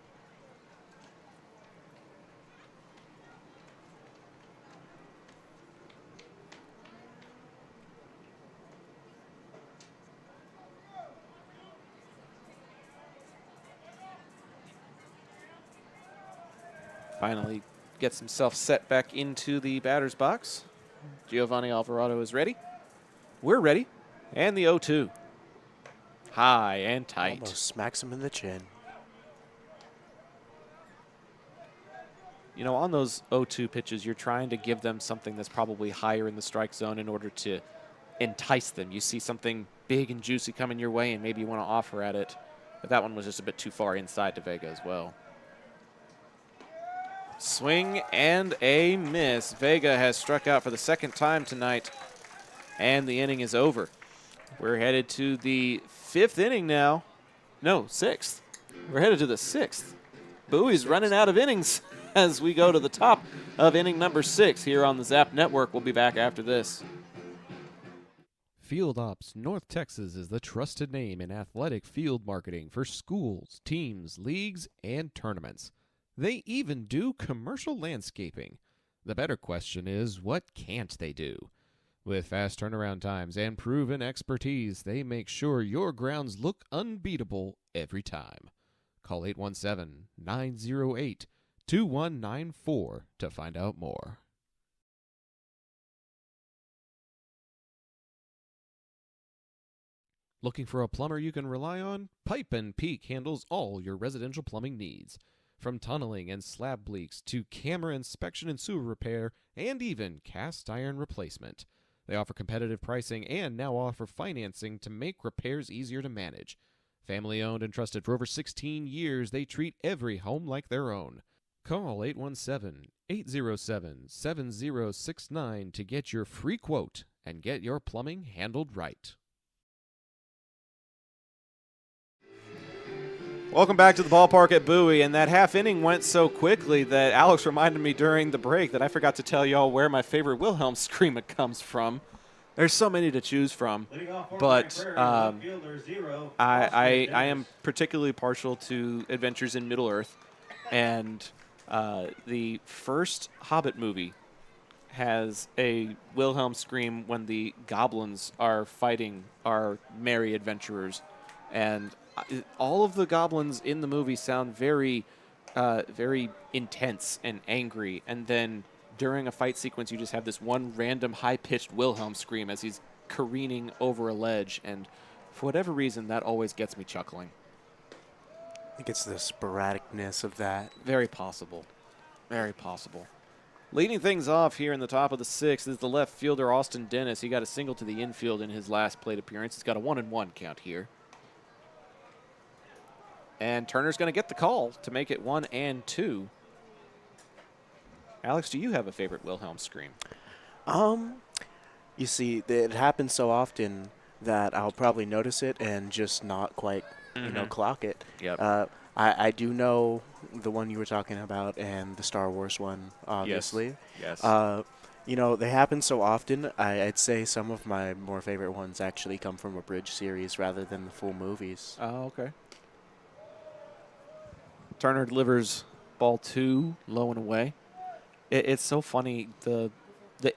Finally gets himself set back into the batter's box. Giovanni Alvarado is ready. We're ready. And the 0-2. High and tight. Almost smacks him in the chin. You know, on those 0-2 pitches, you're trying to give them something that's probably higher in the strike zone in order to entice them. You see something big and juicy coming your way, and maybe you want to offer at it. But that one was just a bit too far inside to Vega as well. Swing and a miss. Vega has struck out for the second time tonight, and the inning is over. We're headed to the 5th inning now. No, 6th. We're headed to the 6th. Bowie's running out of innings as we go to the top of inning number 6 here on the Zap Network. We'll be back after this. Field Ops North Texas is the trusted name in athletic field marketing for schools, teams, leagues, and tournaments. They even do commercial landscaping. The better question is, what can't they do? With fast turnaround times and proven expertise, they make sure your grounds look unbeatable every time. Call 817-908-2194 to find out more. Looking for a plumber you can rely on? Pipe & Peak handles all your residential plumbing needs. From tunneling and slab leaks to camera inspection and sewer repair, and even cast iron replacement. They offer competitive pricing and now offer financing to make repairs easier to manage. Family owned and trusted for over 16 years, they treat every home like their own. Call 817-807-7069 to get your free quote and get your plumbing handled right. Welcome back to the ballpark at Bowie, and that half inning went so quickly that Alex reminded me during the break that I forgot to tell y'all where my favorite Wilhelm scream comes from. There's so many to choose from, but I am particularly partial to Adventures in Middle-earth, and the first Hobbit movie has a Wilhelm scream when the goblins are fighting our merry adventurers, and all of the goblins in the movie sound very, very intense and angry. And then during a fight sequence, you just have this one random high-pitched Wilhelm scream as he's careening over a ledge. And for whatever reason, that always gets me chuckling. I think it's the sporadicness of that. Very possible. Very possible. Leading things off here in the top of the 6th is the left fielder, Austin Dennis. He got a single to the infield in his last plate appearance. He's got a 1-1 count here. And Turner's going to get the call to make it 1-2. Alex, do you have a favorite Wilhelm scream? You see, it happens so often that I'll probably notice it and just not quite, clock it. Yep. I do know the one you were talking about and the Star Wars one, obviously. Yes. They happen so often. I'd say some of my more favorite ones actually come from a bridge series rather than the full movies. Oh, okay. Turner delivers ball 2, low and away. It's so funny, the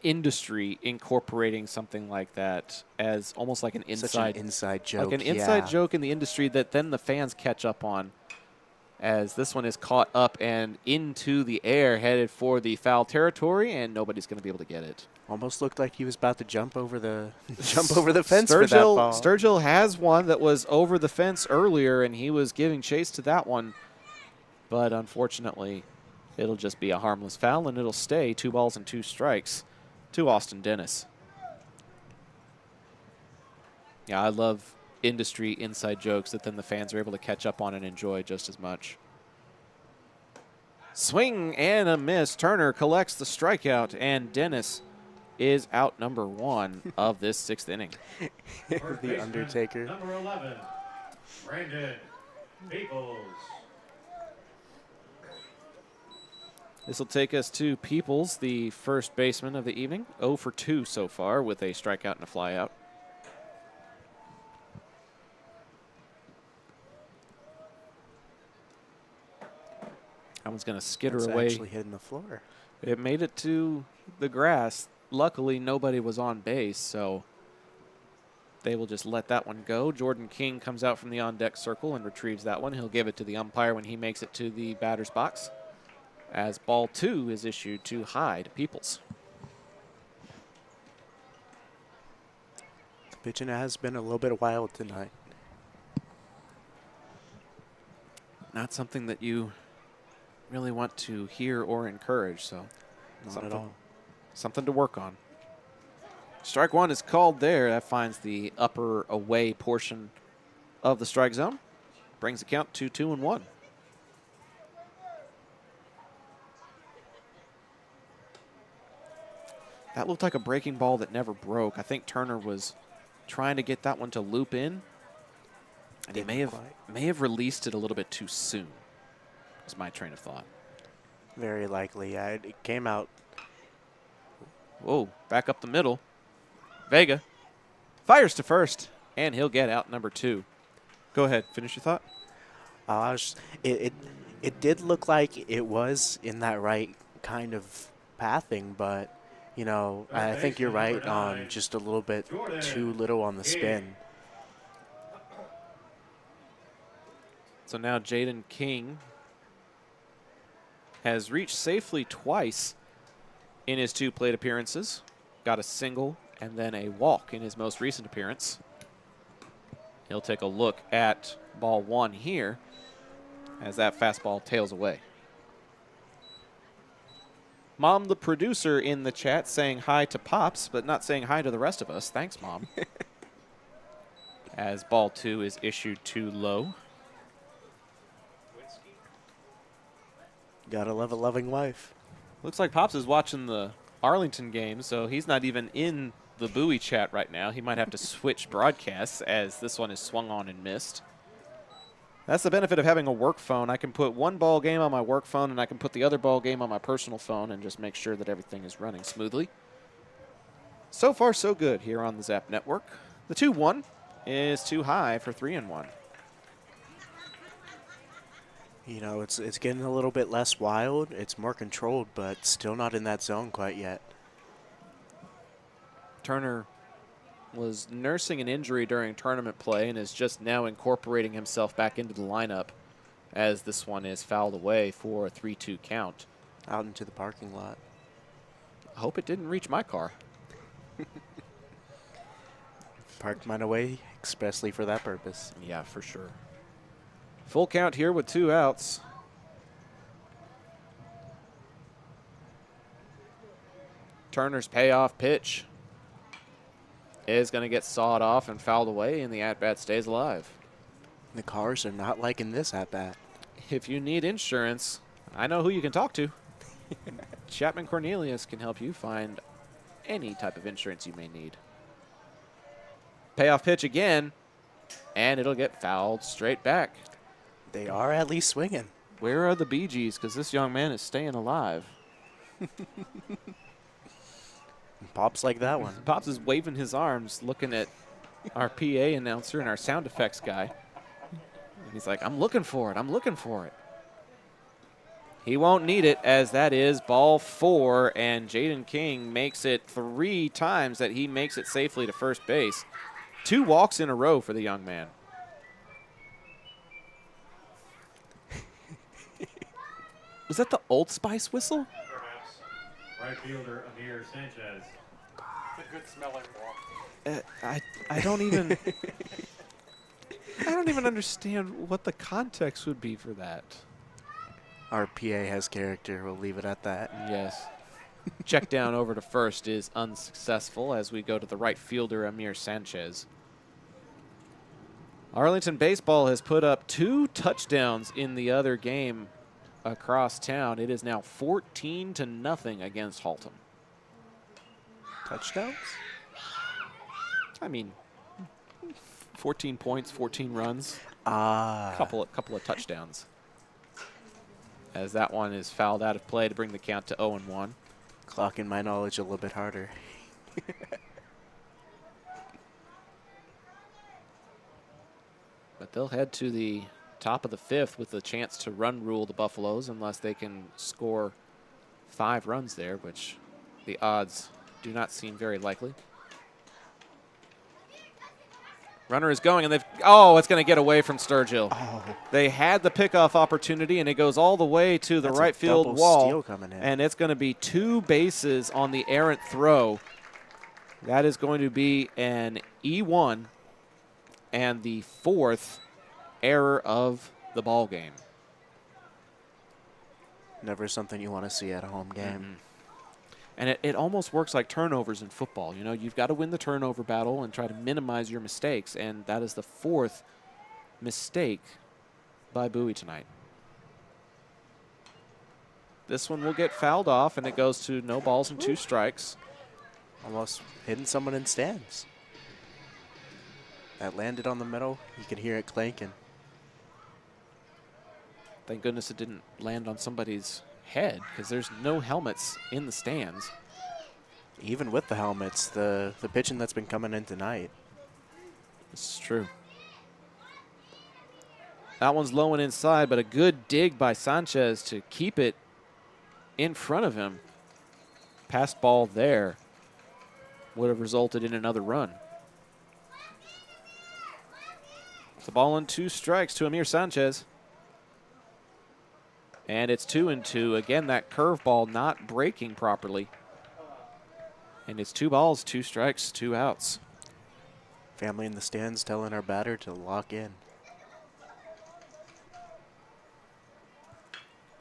industry incorporating something like that as almost like an inside joke. Like an inside joke in the industry that then the fans catch up on, as this one is caught up and into the air, headed for the foul territory, and nobody's going to be able to get it. Almost looked like he was about to jump over the fence for that ball. Sturgill has one that was over the fence earlier, and he was giving chase to that one. But unfortunately, It'll just be a harmless foul, and it'll stay 2 balls and 2 strikes to Austin Dennis. Yeah, I love industry inside jokes that then the fans are able to catch up on and enjoy just as much. Swing and a miss. Turner collects the strikeout, and Dennis is out number 1 of this 6th inning. The Undertaker. Number 11, Brandon Peoples. This will take us to Peoples, the first baseman of the evening. 0 for 2 so far with a strikeout and a flyout. That one's going to skitter away. It's actually hitting the floor. It made it to the grass. Luckily, nobody was on base, so they will just let that one go. Jordan King comes out from the on-deck circle and retrieves that one. He'll give it to the umpire when he makes it to the batter's box, as ball 2 is issued to Hyde Peoples. Pitching has been a little bit wild tonight. Not something that you really want to hear or encourage, so Not at all. something to work on. Strike 1 is called there. That finds the upper away portion of the strike zone. Brings the count to 2-1. That looked like a breaking ball that never broke. I think Turner was trying to get that one to loop in, and he may have released it a little bit too soon. Is my train of thought. Very likely. Yeah, it came out. Whoa, back up the middle. Vega fires to first, and he'll get out number 2. Go ahead, finish your thought. It did look like it was in that right kind of pathing, but, you know, I think you're right on just a little bit too little on the spin. So now Jaden King has reached safely twice in his 2 plate appearances. Got a single and then a walk in his most recent appearance. He'll take a look at ball 1 here as that fastball tails away. Mom, the producer in the chat, saying hi to Pops, but not saying hi to the rest of us. Thanks, Mom. As ball 2 is issued too low. Gotta love a loving wife. Looks like Pops is watching the Arlington game, so he's not even in the Bowie chat right now. He might have to switch broadcasts as this one is swung on and missed. That's the benefit of having a work phone. I can put one ball game on my work phone, and I can put the other ball game on my personal phone and just make sure that everything is running smoothly. So far, so good here on the Zap Network. The 2-1 is too high for 3-1. You know, it's getting a little bit less wild. It's more controlled, but still not in that zone quite yet. Turner was nursing an injury during tournament play and is just now incorporating himself back into the lineup as this one is fouled away for a 3-2 count. Out into the parking lot. I hope it didn't reach my car. Parked mine away expressly for that purpose. Yeah, for sure. Full count here with 2 outs. Turner's payoff pitch is going to get sawed off and fouled away, and the at-bat stays alive. The Cars are not liking this at-bat. If you need insurance, I know who you can talk to. Chapman Cornelius can help you find any type of insurance you may need. Payoff pitch again, and it'll get fouled straight back. They are at least swinging. Where are the Bee Gees? Because this young man is staying alive. Pops like that one. Pops is waving his arms, looking at our PA announcer and our sound effects guy. And he's like, I'm looking for it. I'm looking for it. He won't need it, as that is ball 4, and Jaden King makes it 3 times that he makes it safely to first base. 2 walks in a row for the young man. Was that the Old Spice whistle? Perhaps right fielder Amir Sanchez. It's a good smelling ball. I don't even I don't even understand what the context would be for that. Our PA has character. We'll leave it at that. Yes. Check down over to first is unsuccessful as we go to the right fielder, Amir Sanchez. Arlington baseball has put up 2 touchdowns in the other game across town. It is now 14-0 against Haltom. Touchdowns? I mean, 14 points, 14 runs. Couple of touchdowns. As that one is fouled out of play to bring the count to 0-1. Clocking my knowledge a little bit harder. But they'll head to the top of the 5th with the chance to run rule the Buffaloes unless they can score 5 runs there, which the odds do not seem very likely. Runner is going, and it's going to get away from Sturgill. Oh. They had the pickoff opportunity, and it goes all the way to the That's right a field double wall. steal coming in. And it's going to be 2 bases on the errant throw. That is going to be an E1 and the 4th error of the ball game. Never something you want to see at a home game. Mm-hmm. And it almost works like turnovers in football. You know, you've got to win the turnover battle and try to minimize your mistakes, and that is the 4th mistake by Bowie tonight. This one will get fouled off, and it goes to no balls and 2 strikes. Almost hitting someone in stands. That landed on the middle. You could hear it clanking. Thank goodness it didn't land on somebody's head because there's no helmets in the stands. Even with the helmets, the pitching that's been coming in tonight. This is true. That one's low and inside, but a good dig by Sanchez to keep it in front of him. Pass ball there would have resulted in another run. It's a ball and 2 strikes to Amir Sanchez. And it's 2-2. Again, that curveball not breaking properly. And it's 2 balls, 2 strikes, 2 outs. Family in the stands telling our batter to lock in.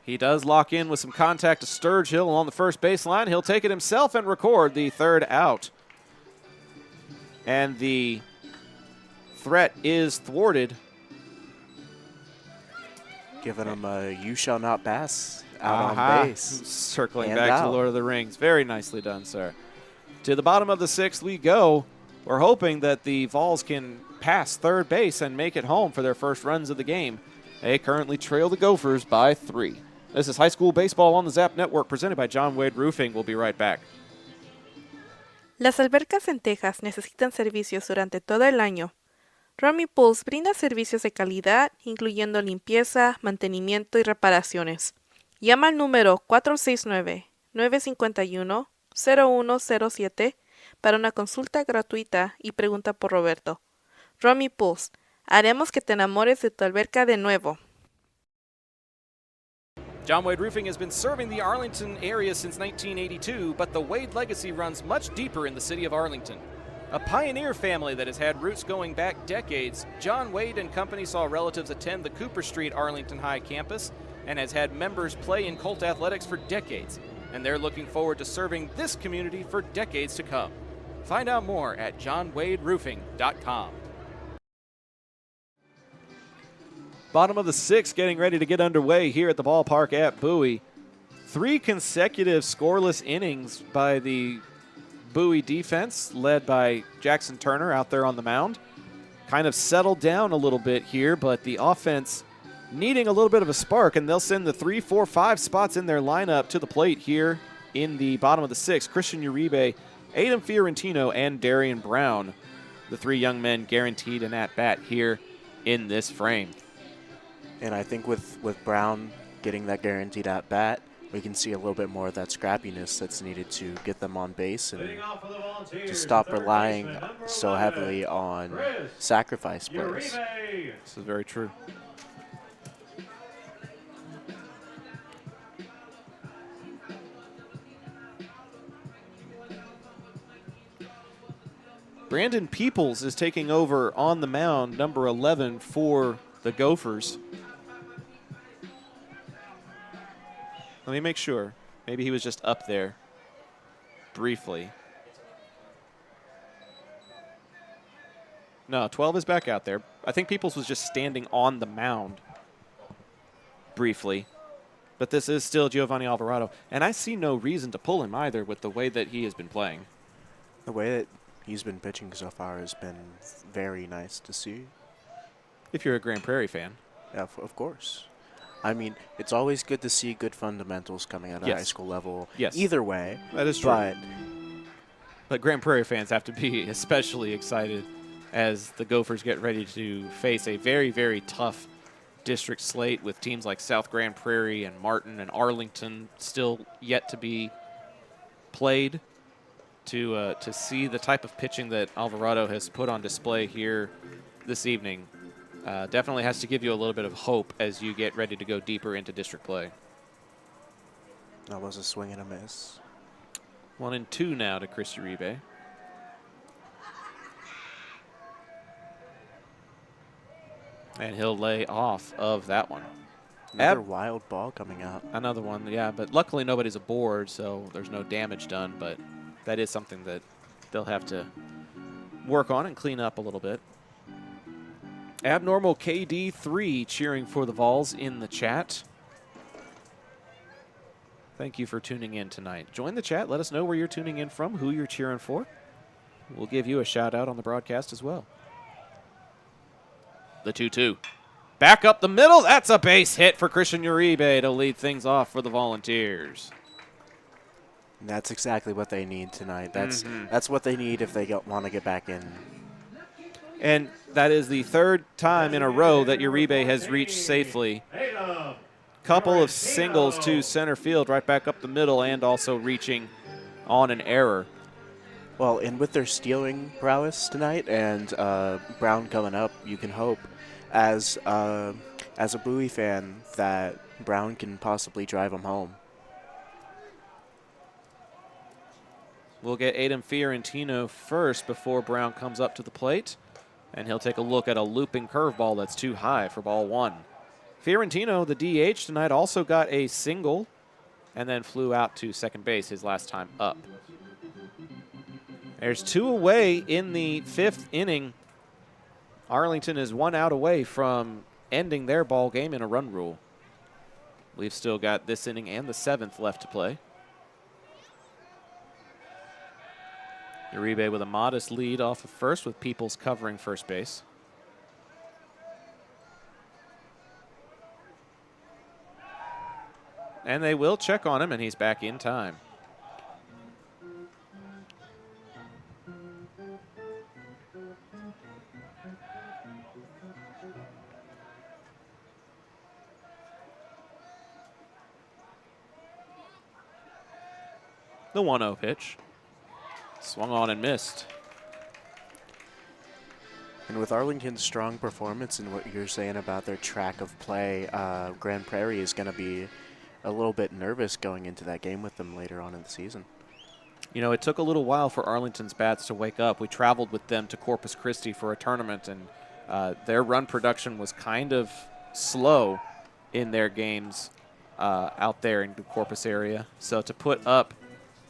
He does lock in with some contact to Sturgill on the first baseline. He'll take it himself and record the 3rd out. And the threat is thwarted. Giving him a "you shall not pass" out on base. Circling And back out. to Lord of the Rings. Very nicely done, sir. To the bottom of the 6th we go. We're hoping that the Vols can pass third base and make it home for their first runs of the game. They currently trail the Gophers by 3. This is high school baseball on the Zap Network presented by John Wade Roofing. We'll be right back. Las albercas en Texas necesitan servicios durante todo el año. Rummy Pools brinda servicios de calidad, incluyendo limpieza, mantenimiento y reparaciones. Llama al número 469-951-0107 para una consulta gratuita y pregunta por Roberto. Rummy Pools, haremos que te enamores de tu alberca de nuevo. John Wade Roofing has been serving the Arlington area since 1982, but the Wade legacy runs much deeper in the city of Arlington. A pioneer family that has had roots going back decades, John Wade and Company saw relatives attend the Cooper Street Arlington High campus and has had members play in Colt athletics for decades. And they're looking forward to serving this community for decades to come. Find out more at johnwaderoofing.com. Bottom of the 6th getting ready to get underway here at the ballpark at Bowie. 3 consecutive scoreless innings by the Bowie defense, led by Jackson Turner out there on the mound. Kind of settled down a little bit here, but the offense needing a little bit of a spark, and they'll send the 3, 4, 5 spots in their lineup to the plate here in the bottom of the 6th. Christian Uribe, Adam Fiorentino, and Darian Brown. The 3 young men guaranteed an at-bat here in this frame. And I think with Brown getting that guaranteed at-bat, we can see a little bit more of that scrappiness that's needed to get them on base and to stop relying so heavily on sacrifice plays. This is very true. Brandon Peoples is taking over on the mound, number 11 for the Gophers. Let me make sure. Maybe he was just up there briefly. No, 12 is back out there. I think Peoples was just standing on the mound briefly. But this is still Giovanni Alvarado. And I see no reason to pull him either with the way that he has been playing. The way that he's been pitching so far has been very nice to see. If you're a Grand Prairie fan. Yeah, of course. I mean, it's always good to see good fundamentals coming out of high school level. Yes. Either way. That is true. But Grand Prairie fans have to be especially excited as the Gophers get ready to face a very, very tough district slate with teams like South Grand Prairie and Martin and Arlington still yet to be played. To see the type of pitching that Alvarado has put on display here this evening definitely has to give you a little bit of hope as you get ready to go deeper into district play. That was a swing and a miss. 1-2 now to Chris Uribe. And he'll lay off of that one. Another wild ball coming out. Another one, yeah, but luckily nobody's aboard, so there's no damage done, but that is something that they'll have to work on and clean up a little bit. Abnormal KD3 cheering for the Vols in the chat. Thank you for tuning in tonight. Join the chat. Let us know where you're tuning in from, who you're cheering for. We'll give you a shout out on the broadcast as well. The 2-2. Back up the middle. That's a base hit for Christian Uribe to lead things off for the Volunteers. And that's exactly what they need tonight. That's what they need if they want to get back in. And that is the third time in a row that Uribe has reached safely. Couple of singles to center field, right back up the middle, and also reaching on an error. Well, and with their stealing prowess tonight and Brown coming up, you can hope as a Bowie fan that Brown can possibly drive them home. We'll get Aiden Fiorentino first before Brown comes up to the plate. And he'll take a look at a looping curveball that's too high for ball one. Fiorentino, the DH tonight, also got a single and then flew out to second base his last time up. There's 2 away in the 5th inning. Arlington is 1 out away from ending their ball game in a run rule. We've still got this inning and the 7th left to play. Uribe with a modest lead off of first with Peoples covering first base. And they will check on him, and he's back in time. The 1-0 pitch. Swung on and missed. And with Arlington's strong performance and what you're saying about their track of play, Grand Prairie is going to be a little bit nervous going into that game with them later on in the season. You know, it took a little while for Arlington's bats to wake up. We traveled with them to Corpus Christi for a tournament, and their run production was kind of slow in their games out there in the Corpus area. So to put up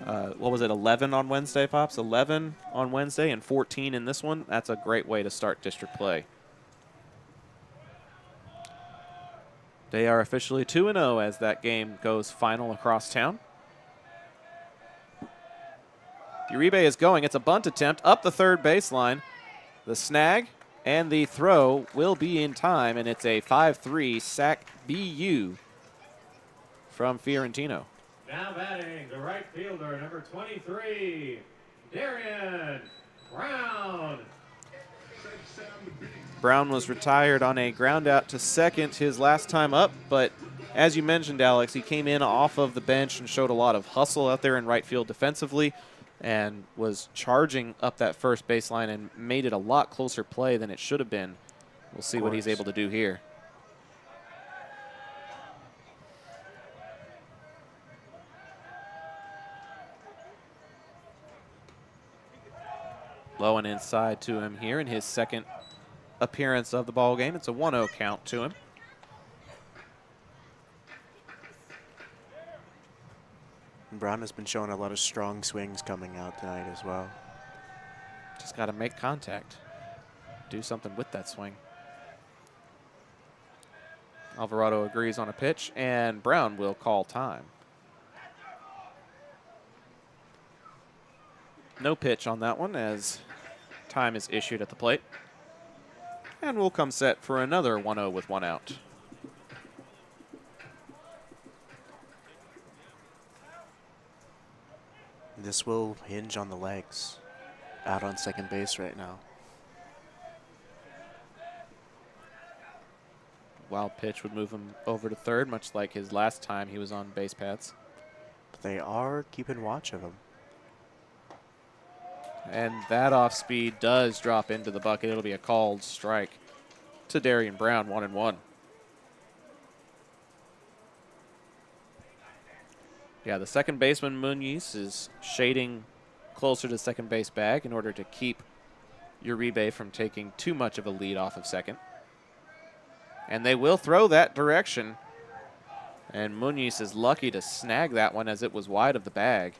what was it, 11 on Wednesday, Pops? 11 on Wednesday and 14 in this one. That's a great way to start district play. They are officially 2-0 as that game goes final across town. Uribe is going. It's a bunt attempt up the third baseline. The snag and the throw will be in time, and it's a 5-3 sack BU from Fiorentino. Now batting, the right fielder, number 23, Darian Brown. Brown was retired on a ground out to second his last time up, but as you mentioned, Alex, he came in off of the bench and showed a lot of hustle out there in right field defensively and was charging up that first baseline and made it a lot closer play than it should have been. We'll see what he's able to do here. Low and inside to him here in his second appearance of the ball game. It's a 1-0 count to him. Brown has been showing a lot of strong swings coming out tonight as well. Just got to make contact. Do something with that swing. Alvarado agrees on a pitch, and Brown will call time. No pitch on that one as time is issued at the plate. And we'll come set for another 1-0 with one out. This will hinge on the legs. Out on second base right now. Wild pitch would move him over to third, much like his last time he was on base paths. But they are keeping watch of him. And that off speed does drop into the bucket. It'll be a called strike to Darian Brown, 1-1. Yeah, the second baseman, Munoz, is shading closer to second base bag in order to keep Uribe from taking too much of a lead off of second. And they will throw that direction. And Munoz is lucky to snag that one as it was wide of the bag.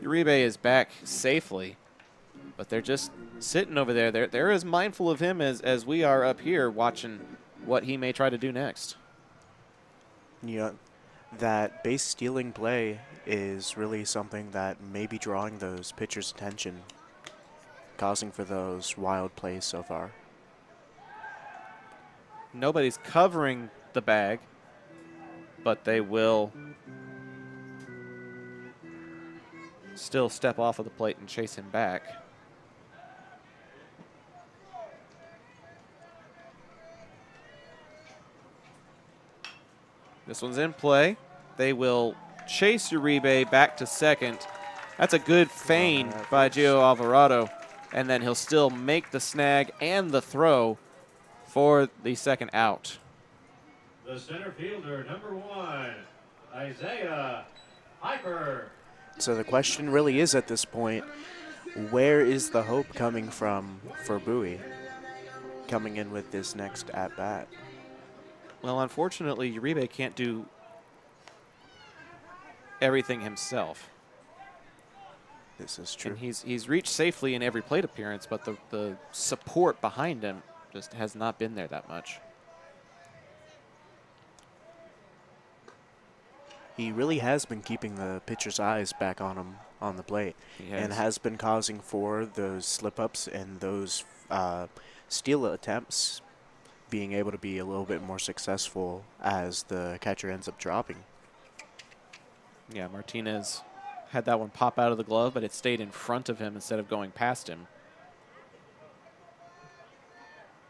Uribe is back safely, but they're just sitting over there. They're as mindful of him as we are up here watching what he may try to do next. Yeah, that base stealing play is really something that may be drawing those pitchers' attention, causing for those wild plays so far. Nobody's covering the bag, but they will still step off of the plate and chase him back. This one's in play. They will chase Uribe back to second. That's a good feint by Gio Alvarado, and then he'll still make the snag and the throw for the second out. The center fielder, number 1, Isaiah Piper. So the question really is at this point, where is the hope coming from for Bowie coming in with this next at-bat? Well, unfortunately, Uribe can't do everything himself. This is true. And he's reached safely in every plate appearance, but the support behind him just has not been there that much. He really has been keeping the pitcher's eyes back on him on the plate, and has been causing for those slip-ups and those steal attempts, being able to be a little bit more successful as the catcher ends up dropping. Yeah, Martinez had that one pop out of the glove, but it stayed in front of him instead of going past him.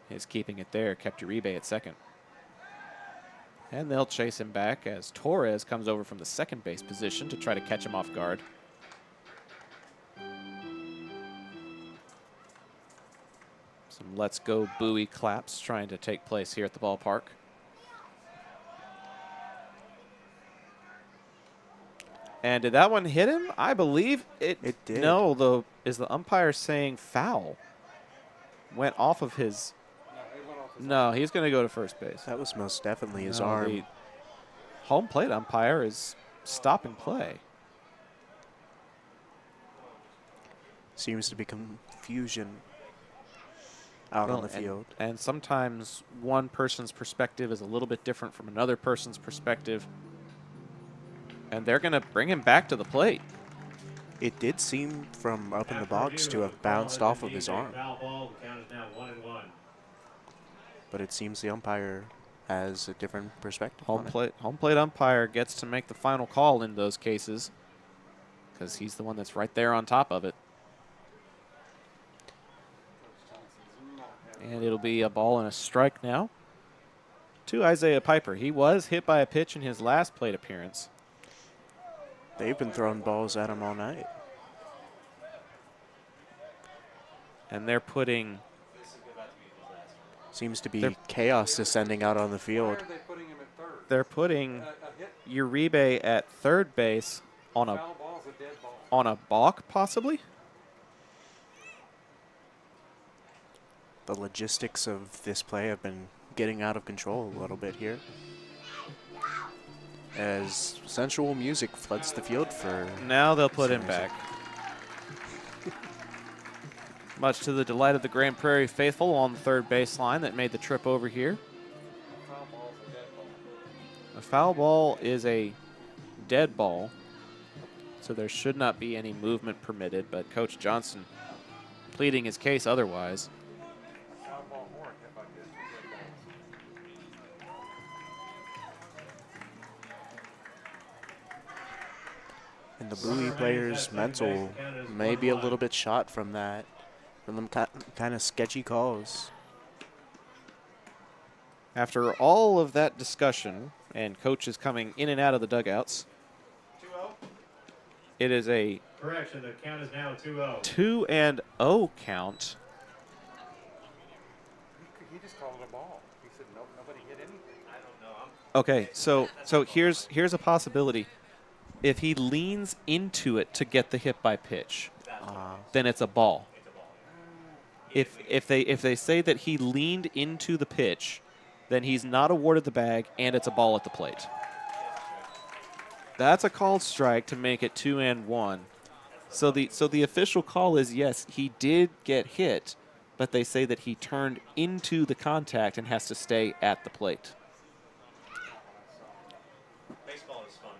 His keeping it there kept Uribe at second. And they'll chase him back as Torres comes over from the second base position to try to catch him off guard. Some let's go Bowie claps trying to take place here at the ballpark. And did that one hit him? I believe it did. No, is the umpire saying foul? Went off of his. No, he's going to go to first base. That was most definitely his arm. The home plate umpire is stopping play. Seems to be confusion out on the field. And sometimes one person's perspective is a little bit different from another person's perspective. And they're going to bring him back to the plate. It did seem from up in the box to have bounced off of his arm. But it seems the umpire has a different perspective. Home plate umpire gets to make the final call in those cases because he's the one that's right there on top of it. And it'll be a ball and a strike now to Isaiah Piper. He was hit by a pitch in his last plate appearance. They've been throwing balls at him all night. And they're putting... Seems to be chaos descending out on the field. They're putting Uribe at third base on a balk, possibly? The logistics of this play have been getting out of control a little bit here. as sensual music floods the field for. Now they'll put some him reason. back. Much to the delight of the Grand Prairie faithful on the third baseline that made the trip over here. A foul ball is a dead ball, so there should not be any movement permitted, but Coach Johnson pleading his case otherwise. And the Bowie players' mental may be a little bit shot from that, from them kind of sketchy calls. After all of that discussion and coaches coming in and out of the dugouts, 2-0. it is a Correction, the count is now 2-0. 2-0 count. He just called it a ball. He said nobody hit anything. I don't know. Okay, so here's a possibility. If he leans into it to get the hit by pitch, then it's a ball. If they say that he leaned into the pitch, then he's not awarded the bag and it's a ball at the plate. That's a called strike to make it 2-1. So the official call is yes, he did get hit, but they say that he turned into the contact and has to stay at the plate. Baseball is fun.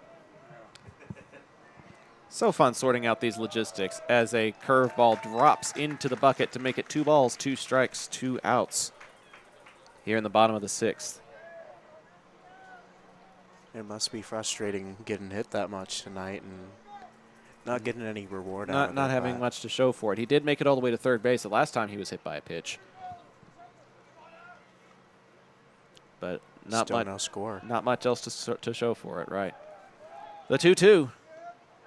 So fun sorting out these logistics as a curveball drops into the bucket to make it 2 balls, 2 strikes, 2 outs here in the bottom of the 6th. It must be frustrating getting hit that much tonight and not getting any reward out of it. Not having much to show for it. He did make it all the way to third base the last time he was hit by a pitch. But not Still much, no score. Not much else to show for it, right? The 2-2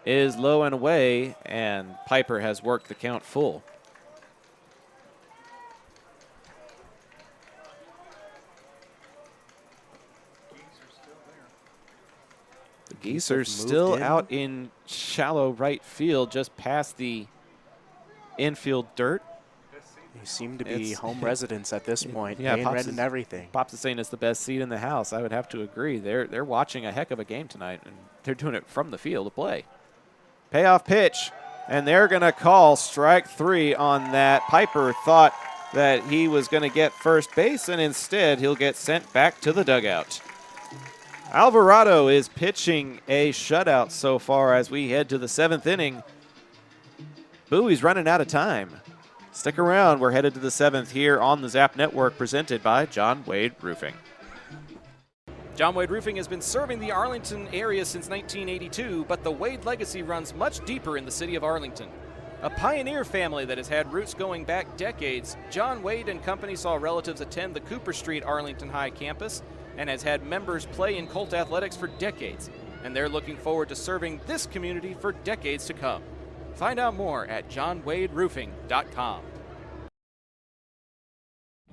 is low and away, and Piper has worked the count full. The Geese are still out in shallow right field, just past the infield dirt. They seem to be home residents at this point, Yeah, paying Pops rent and everything. Pops is saying it's the best seat in the house. I would have to agree. They're watching a heck of a game tonight, and they're doing it from the field of play. Payoff pitch, and they're going to call strike 3 on that. Piper thought that he was going to get first base, and instead he'll get sent back to the dugout. Alvarado is pitching a shutout so far as we head to the 7th inning. Bowie's running out of time. Stick around. We're headed to the 7th here on the Zap Network, presented by John Wade Roofing. John Wade Roofing has been serving the Arlington area since 1982, but the Wade legacy runs much deeper in the city of Arlington. A pioneer family that has had roots going back decades, John Wade and Company saw relatives attend the Cooper Street Arlington High campus and has had members play in Colt athletics for decades, and they're looking forward to serving this community for decades to come. Find out more at johnwaderoofing.com.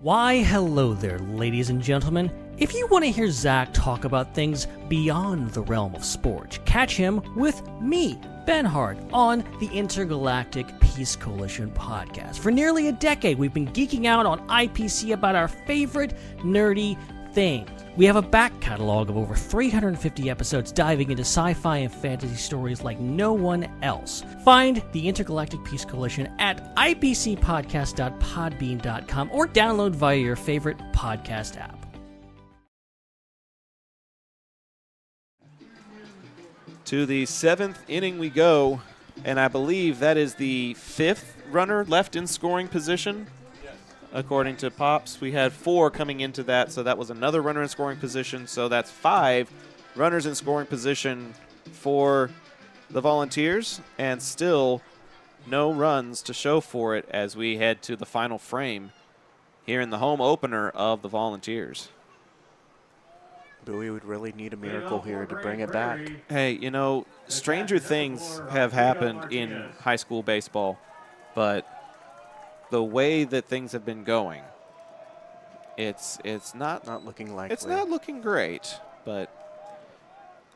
Why, hello there, ladies and gentlemen. If you want to hear Zach talk about things beyond the realm of sport, catch him with me, Ben Hart, on the Intergalactic Peace Coalition podcast. For nearly a decade, we've been geeking out on IPC about our favorite nerdy things. We have a back catalog of over 350 episodes diving into sci-fi and fantasy stories like no one else. Find the Intergalactic Peace Coalition at ipcpodcast.podbean.com or download via your favorite podcast app. To the 7th inning we go, and I believe that is the 5th runner left in scoring position. According to Pops, we had 4 coming into that, so that was another runner in scoring position. So that's 5 runners in scoring position for the Volunteers, and still no runs to show for it as we head to the final frame here in the home opener of the Volunteers. Bowie would really need a miracle here to bring it back. Hey, you know, stranger things have happened in high school baseball, but the way that things have been going, it's not looking likely. It's not looking great, but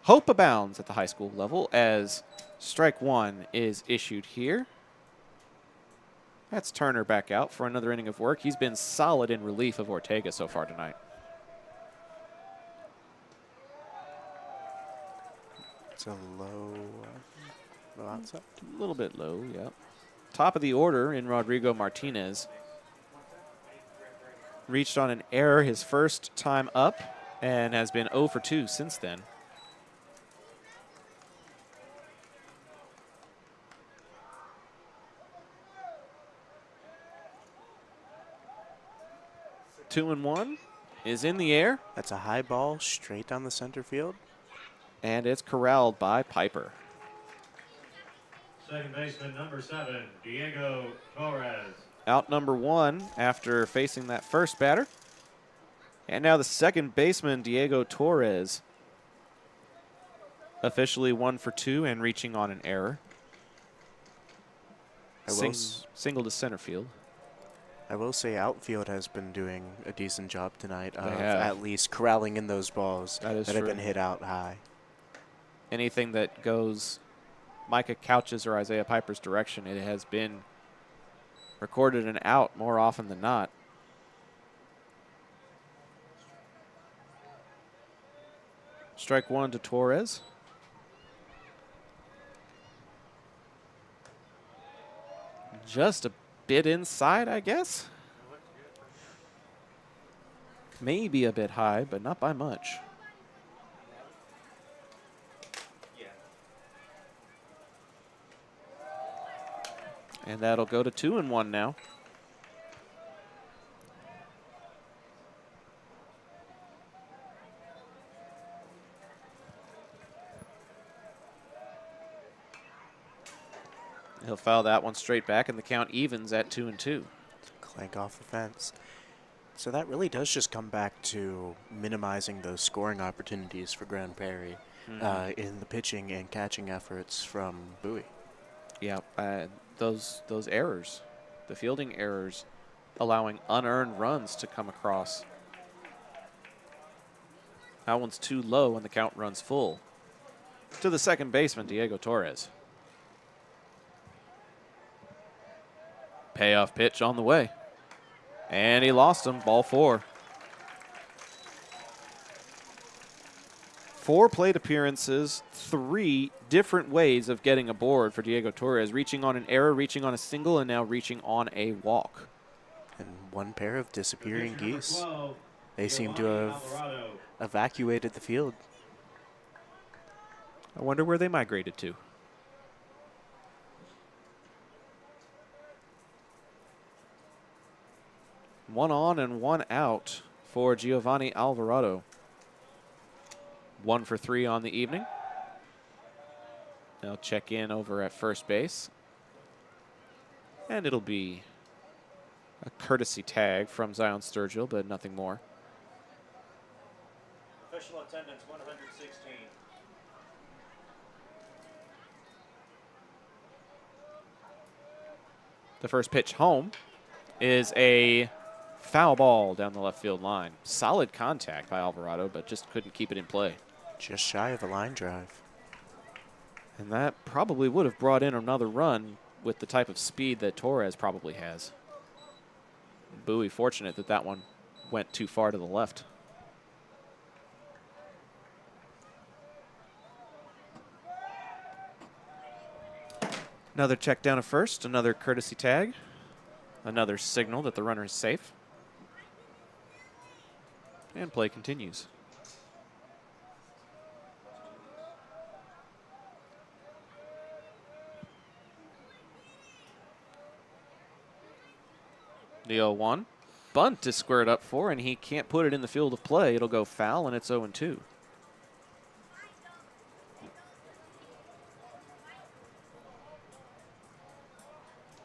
hope abounds at the high school level as strike 1 is issued here. That's Turner back out for another inning of work. He's been solid in relief of Ortega so far tonight. It's a low outside. A little bit low, yeah. Top of the order in Rodrigo Martinez. Reached on an error his first time up and has been 0 for 2 since then. Two and one is in the air. That's a high ball straight down the center field. And it's corralled by Piper. Second baseman, number 7, Diego Torres. Out number 1 after facing that first batter. And now the second baseman, Diego Torres, officially 1 for 2 and reaching on an error. Single to center field. I will say outfield has been doing a decent job tonight of have. at least corralling in those balls That is that have true. been hit out high. Anything that goes Micah Couch's or Isaiah Piper's direction, it has been recorded an out more often than not. Strike 1 to Torres. Just a bit inside, I guess. Maybe a bit high, but not by much. And that'll go to 2 and 1 now. He'll foul that one straight back, and the count evens at 2 and 2. Clank off the fence. So that really does just come back to minimizing those scoring opportunities for Grand Prairie in the pitching and catching efforts from Bowie. Yeah, those errors, the fielding errors, allowing unearned runs to come across. That one's too low and the count runs full. To the second baseman, Diego Torres. Payoff pitch on the way. And he lost him, ball 4. 4 plate appearances, 3 different ways of getting aboard for Diego Torres, reaching on an error, reaching on a single, and now reaching on a walk. And one pair of disappearing geese. 12, They seem to have Alvarado. evacuated the field. I wonder where they migrated to. One on and one out for Giovanni Alvarado. 1 for 3 on the evening. They'll check in over at first base. And it'll be a courtesy tag from Zion Sturgill, but nothing more. Official attendance 116. The first pitch home is a foul ball down the left field line. Solid contact by Alvarado, but just couldn't keep it in play. Just shy of a line drive. And that probably would have brought in another run with the type of speed that Torres probably has. Bowie fortunate that that one went too far to the left. Another check down at first, another courtesy tag, another signal that the runner is safe. And play continues. The 0-1. Bunt is squared up for, and he can't put it in the field of play. It'll go foul, and it's 0-2.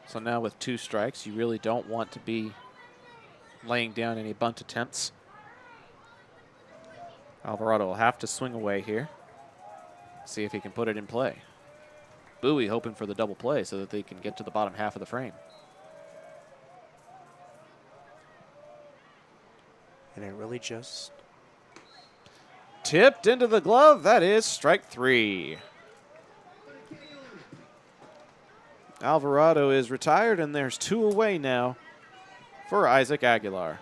So now with 2 strikes, you really don't want to be laying down any bunt attempts. Alvarado will have to swing away here. See if he can put it in play. Bowie hoping for the double play so that they can get to the bottom half of the frame. And it really just Tipped into the glove. That is strike 3. Alvarado is retired, and there's 2 away now for Isaac Aguilar.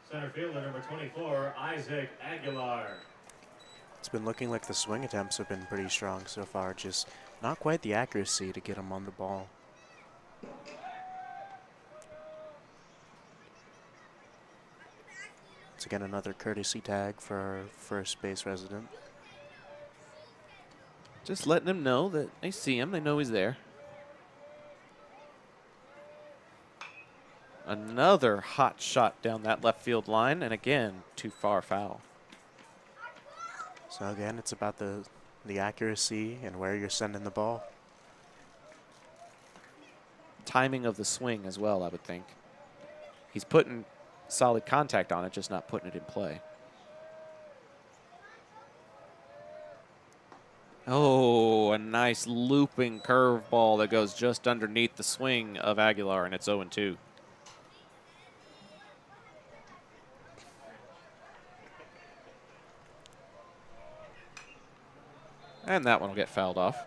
Center fielder number 24, Isaac Aguilar. It's been looking like the swing attempts have been pretty strong so far, just not quite the accuracy to get him on the ball. Once again, another courtesy tag for our first base resident. Just letting him know that they see him. They know he's there. Another hot shot down that left field line, and again, too far foul. So again, it's about the accuracy and where you're sending the ball. Timing of the swing as well, I would think. He's putting solid contact on it, just not putting it in play. Oh, a nice looping curveball that goes just underneath the swing of Aguilar, and it's 0-2. And that one will get fouled off.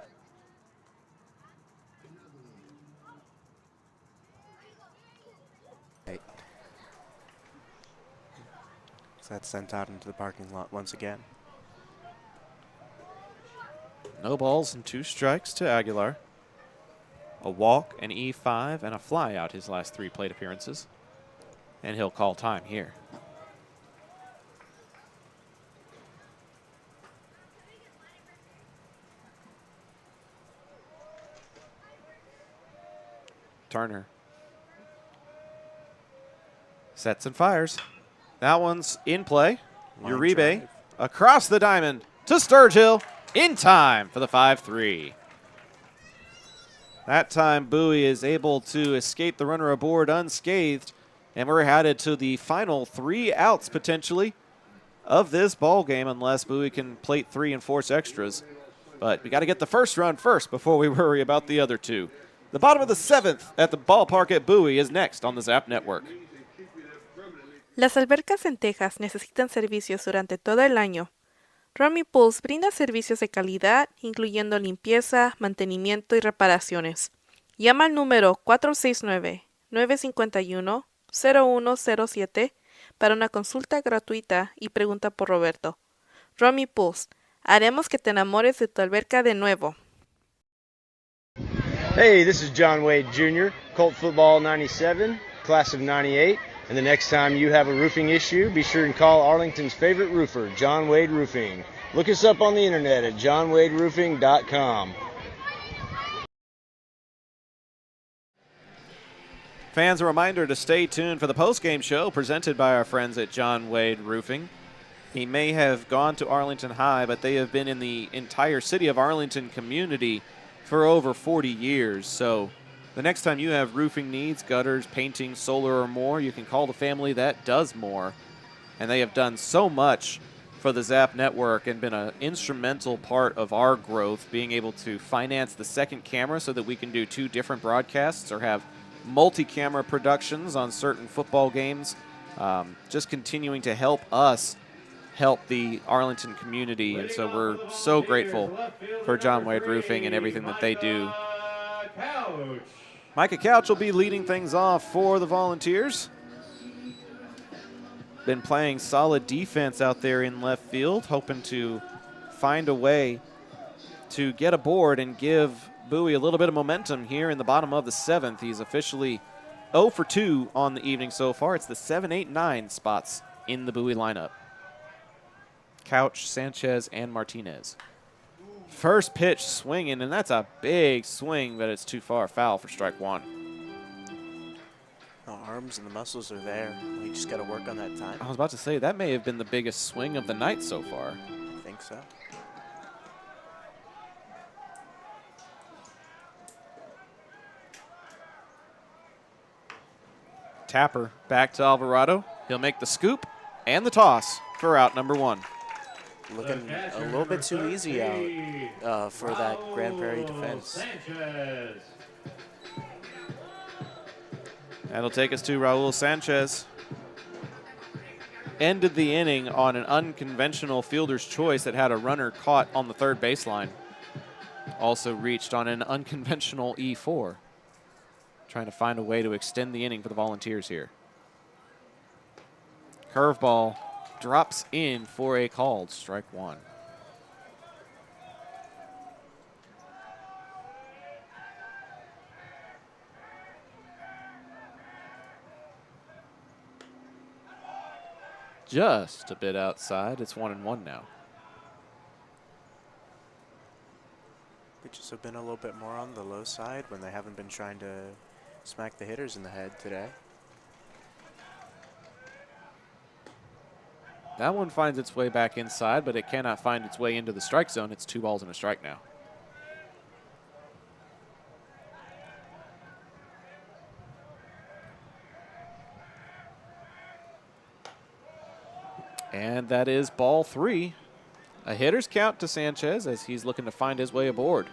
So that's sent out into the parking lot once again. No balls and 2 strikes to Aguilar. A walk, an E5, and a fly out his last 3 plate appearances. And he'll call time here. Turner sets and fires. That one's in play. Uribe across the diamond to Sturgill in time for the 5-3. That time Bowie is able to escape the runner aboard unscathed, and we're headed to the final 3 outs potentially of this ball game unless Bowie can plate 3 and force extras. But we got to get the first run first before we worry about the other 2. The bottom of the 7th at the ballpark at Bowie is next on the Zap Network. Las albercas en Texas necesitan servicios durante todo el año. Romy Pools brinda servicios de calidad, incluyendo limpieza, mantenimiento y reparaciones. Llama al número 469-951-0107 para una consulta gratuita y pregunta por Roberto. Romy Pools, haremos que te enamores de tu alberca de nuevo. Hey, this is John Wade Jr., Colt Football 97, class of 98. And the next time you have a roofing issue, be sure and call Arlington's favorite roofer, John Wade Roofing. Look us up on the internet at johnwaderoofing.com. Fans, a reminder to stay tuned for the postgame show presented by our friends at John Wade Roofing. He may have gone to Arlington High, but they have been in the entire city of Arlington community for over 40 years. So the next time you have roofing needs, gutters, painting, solar, or more, you can call the family that does more. And they have done so much for the Zap Network and been an instrumental part of our growth, being able to finance the second camera so that we can do 2 different broadcasts or have multi-camera productions on certain football games. Just continuing to help us help the Arlington community. And so we're so grateful for John Wade Roofing and everything that they do. Micah Couch will be leading things off for the Volunteers. Been playing solid defense out there in left field, hoping to find a way to get aboard and give Bowie a little bit of momentum here in the bottom of the 7th. He's officially 0 for 2 on the evening so far. It's the 7, 8, 9 spots in the Bowie lineup. Couch, Sanchez, and Martinez. First pitch swinging, and that's a big swing, but it's too far foul for strike 1. The arms and the muscles are there. We just got to work on that time. I was about to say, that may have been the biggest swing of the night so far. I think so. Tapper back to Alvarado. He'll make the scoop and the toss for out number 1. Looking a little bit too easy out for that Grand Prairie defense. That'll take us to Raul Sanchez. Ended the inning on an unconventional fielder's choice that had a runner caught on the third baseline. Also reached on an unconventional E4. Trying to find a way to extend the inning for the Volunteers here. Curveball drops in for a called strike 1. just a bit outside. It's 1-1 now. Pitches have been a little bit more on the low side when they haven't been trying to smack the hitters in the head today. That one finds its way back inside, but it cannot find its way into the strike zone. It's 2 balls and a strike now. And that is ball 3. A hitter's count to Sanchez as he's looking to find his way aboard.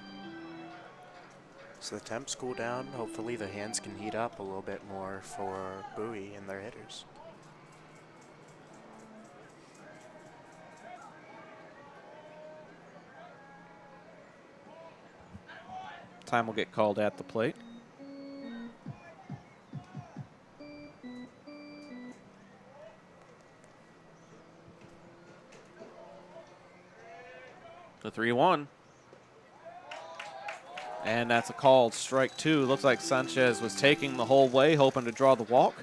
So the temps cool down. Hopefully the hands can heat up a little bit more for Bowie and their hitters. Time will get called at the plate. The 3-1. And that's a called strike 2. Looks like Sanchez was taking the whole way, hoping to draw the walk.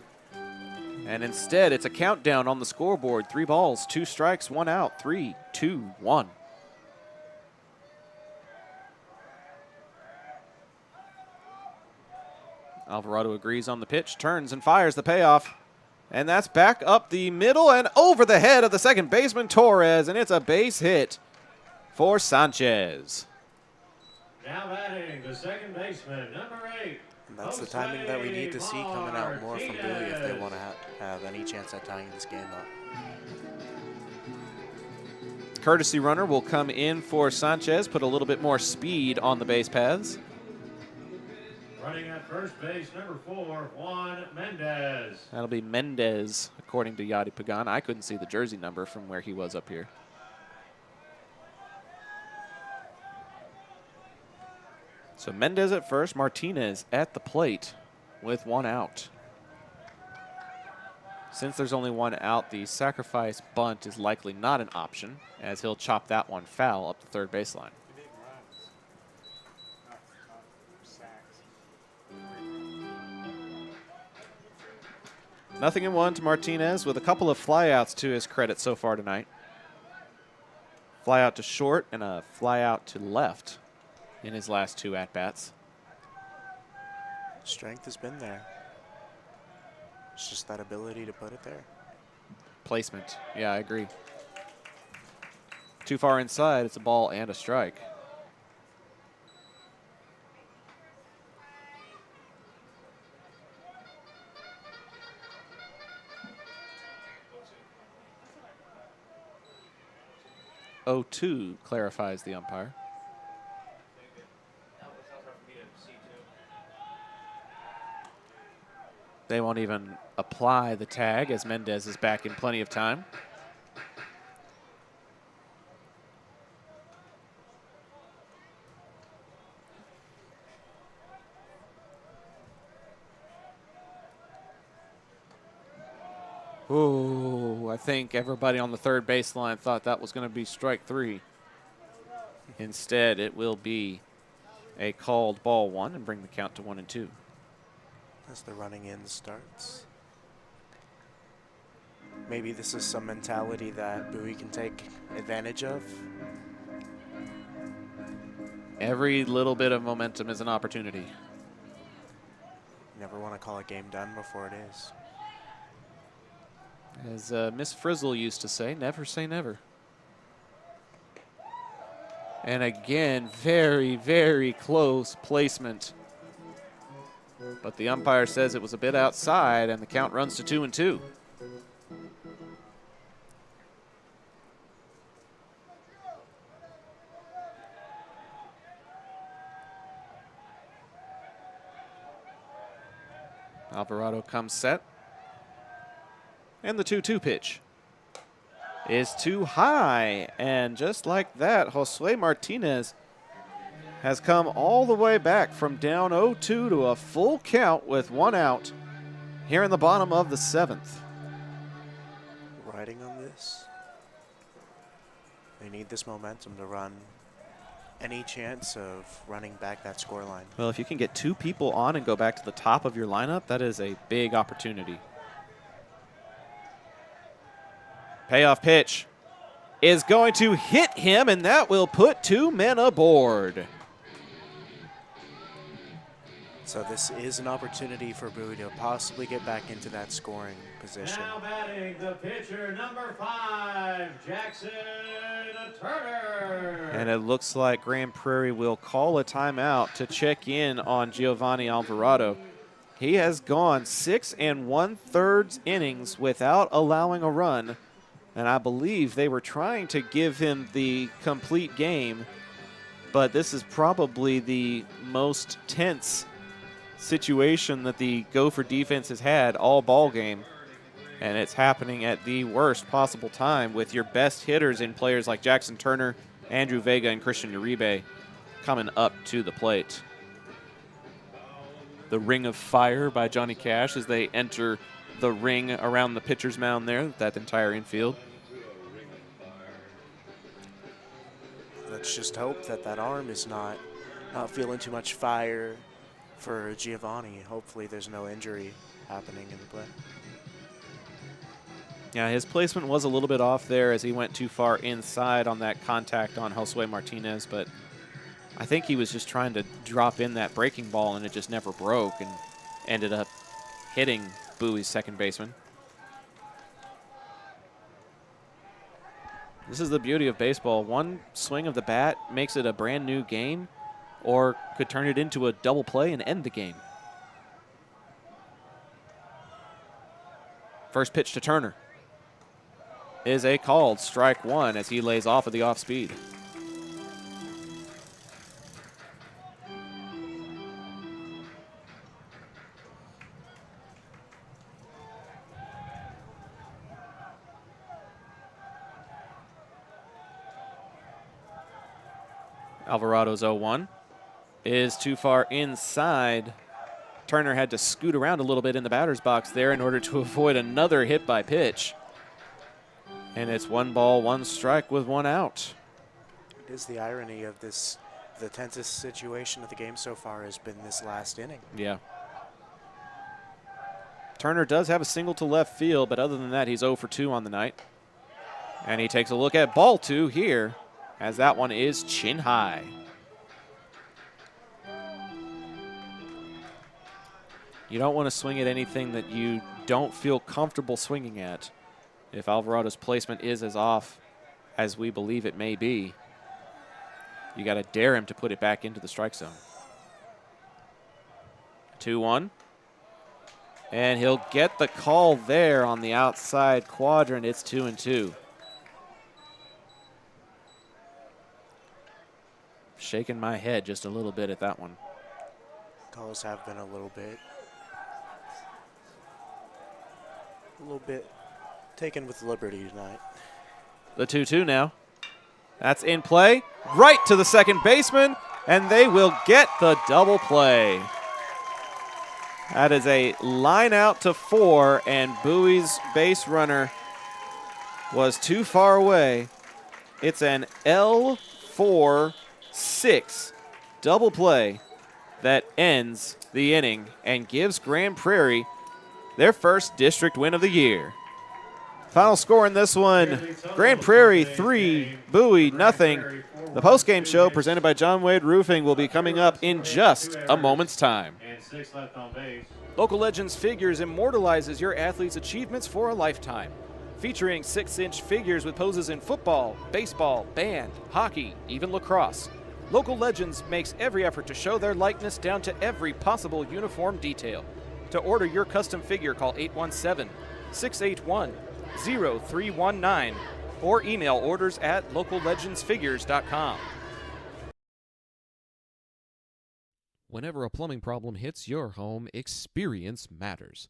And instead, it's a countdown on the scoreboard. 3 balls, 2 strikes, 1 out. 3, 2, 1. Alvarado agrees on the pitch, turns and fires the payoff. And that's back up the middle and over the head of the second baseman, Torres. And it's a base hit for Sanchez. Now batting the second baseman, number 8. And that's the timing that we need to see coming out more from Bowie if they want to have any chance at tying this game up. Courtesy runner will come in for Sanchez, put a little bit more speed on the base paths. Running at first base, number 4, Juan Mendez. That'll be Mendez, according to Yadi Pagan. I couldn't see the jersey number from where he was up here. So Mendez at first, Martinez at the plate with 1 out. Since there's only 1 out, the sacrifice bunt is likely not an option, as he'll chop that one foul up the third baseline. Nothing in 1 to Martinez with a couple of flyouts to his credit so far tonight. Fly out to short and a fly out to left in his last 2 at-bats. Strength has been there. It's just that ability to put it there. Placement. Yeah, I agree. Too far inside, it's a ball and a strike. "0-2" clarifies the umpire. They won't even apply the tag as Mendez is back in plenty of time. Ooh, I think everybody on the third baseline thought that was going to be strike 3. Instead, it will be a called ball 1 and bring the count to 1-2. As the running in starts. Maybe this is some mentality that Bowie can take advantage of. Every little bit of momentum is an opportunity. You never want to call a game done before it is. As Miss Frizzle used to say, never say never. And again, very, very close placement. But the umpire says it was a bit outside, and the count runs to 2-2. Alvarado comes set. And the 2-2 pitch is too high. And just like that, Josue Martinez has come all the way back from down 0-2 to a full count with 1 out here in the bottom of the 7th. Riding on this. They need this momentum to run any chance of running back that scoreline. Well, if you can get 2 people on and go back to the top of your lineup, that is a big opportunity. Payoff pitch is going to hit him, and that will put 2 men aboard. So this is an opportunity for Bowie to possibly get back into that scoring position. Now batting the pitcher, number 5, Jackson Turner. And it looks like Grand Prairie will call a timeout to check in on Giovanni Alvarado. He has gone 6 1/3 innings without allowing a run, and I believe they were trying to give him the complete game, but this is probably the most tense situation that the Gopher defense has had all ball game, and it's happening at the worst possible time with your best hitters in players like Jackson Turner, Andrew Vega, and Christian Uribe coming up to the plate. The Ring of Fire by Johnny Cash as they enter the ring around the pitcher's mound there, that entire infield. Let's just hope that that arm is not feeling too much fire for Giovanni. Hopefully there's no injury happening in the play. Yeah, his placement was a little bit off there as he went too far inside on that contact on Josue Martinez, but I think he was just trying to drop in that breaking ball and it just never broke and ended up hitting Bowie's second baseman. This is the beauty of baseball. One swing of the bat makes it a brand new game or could turn it into a double play and end the game. First pitch to Turner is a called strike one as he lays off of the off speed. Alvarado's 0-1 is too far inside. Turner had to scoot around a little bit in the batter's box there in order to avoid another hit by pitch. And it's 1 ball, 1 strike with 1 out. It is the irony of this, the tensest situation of the game so far has been this last inning. Yeah. Turner does have a single to left field, but other than that, he's 0 for 2 on the night. And he takes a look at ball 2 here, as that one is chin high. You don't want to swing at anything that you don't feel comfortable swinging at. If Alvarado's placement is as off as we believe it may be, you got to dare him to put it back into the strike zone. 2-1. And he'll get the call there on the outside quadrant. It's 2-2. Shaking my head just a little bit at that one. Calls have been a little bit taken with liberty tonight. The 2-2 now. That's in play. Right to the second baseman, and they will get the double play. That is a line out to 4, and Bowie's base runner was too far away. It's an L4-6 double play that ends the inning and gives Grand Prairie their first district win of the year. Final score in this one, Grand Prairie 3, Bowie nothing. The postgame show presented by John Wade Roofing will be coming up in just a moment's time. And 6 left on base. Local Legends Figures immortalizes your athlete's achievements for a lifetime. Featuring 6-inch figures with poses in football, baseball, band, hockey, even lacrosse. Local Legends makes every effort to show their likeness down to every possible uniform detail. To order your custom figure, call 817-681-0319 or email orders at locallegendsfigures.com. Whenever a plumbing problem hits your home, experience matters.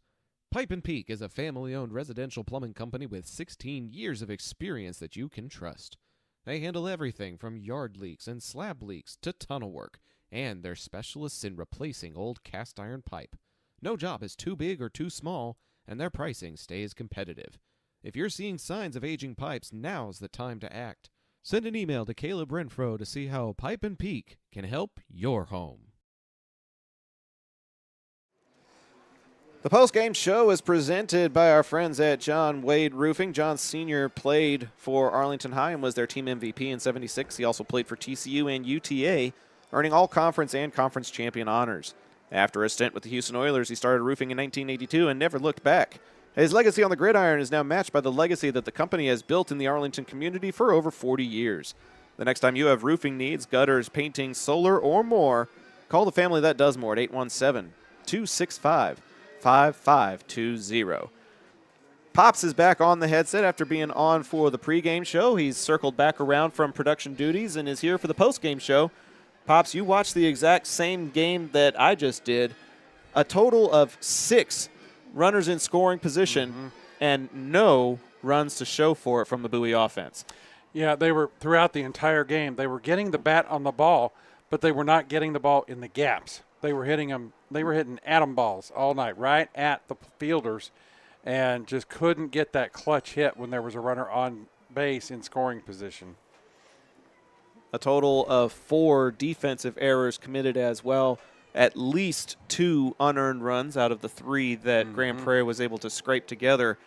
Pipe & Peak is a family-owned residential plumbing company with 16 years of experience that you can trust. They handle everything from yard leaks and slab leaks to tunnel work, and they're specialists in replacing old cast iron pipe. No job is too big or too small, and their pricing stays competitive. If you're seeing signs of aging pipes, now's the time to act. Send an email to Caleb Renfro to see how Pipe & Peak can help your home. The post-game show is presented by our friends at John Wade Roofing. John Sr. played for Arlington High and was their team MVP in '76. He also played for TCU and UTA, earning all conference and conference champion honors. After a stint with the Houston Oilers, he started roofing in 1982 and never looked back. His legacy on the gridiron is now matched by the legacy that the company has built in the Arlington community for over 40 years. The next time you have roofing needs, gutters, painting, solar, or more, call the family that does more at 817-265-5520. Pops is back on the headset after being on for the pregame show. He's circled back around from production duties and is here for the postgame show. Pops, you watched the exact same game that I just did. A total of 6 runners in scoring position and no runs to show for it from the Bowie offense. Yeah, they were throughout the entire game. They were getting the bat on the ball, but they were not getting the ball in the gaps. They were hitting them. They were hitting atom balls all night, right at the fielders, and just couldn't get that clutch hit when there was a runner on base in scoring position. A total of 4 defensive errors committed as well. At least 2 unearned runs out of the 3 that Grand Prairie was able to scrape together.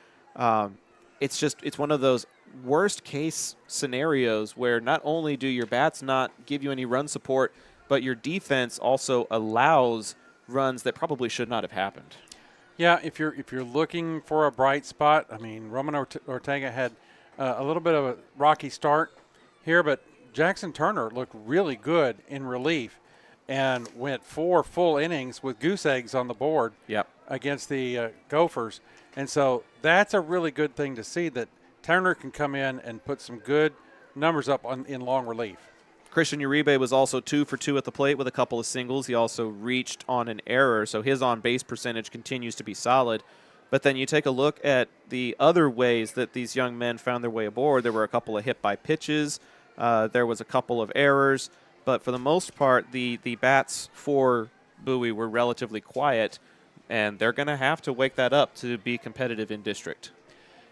It's one of those worst case scenarios where not only do your bats not give you any run support, but your defense also allows runs that probably should not have happened. Yeah, if you're looking for a bright spot, I mean, Roman Ortega had a little bit of a rocky start here, but Jackson Turner looked really good in relief and went 4 full innings with goose eggs on the board against the Gophers. And so that's a really good thing to see, that Turner can come in and put some good numbers up in long relief. Christian Uribe was also 2 for 2 at the plate with a couple of singles. He also reached on an error, so his on-base percentage continues to be solid. But then you take a look at the other ways that these young men found their way aboard. There were a couple of hit-by pitches. There was a couple of errors. But for the most part, the bats for Bowie were relatively quiet, and they're going to have to wake that up to be competitive in district.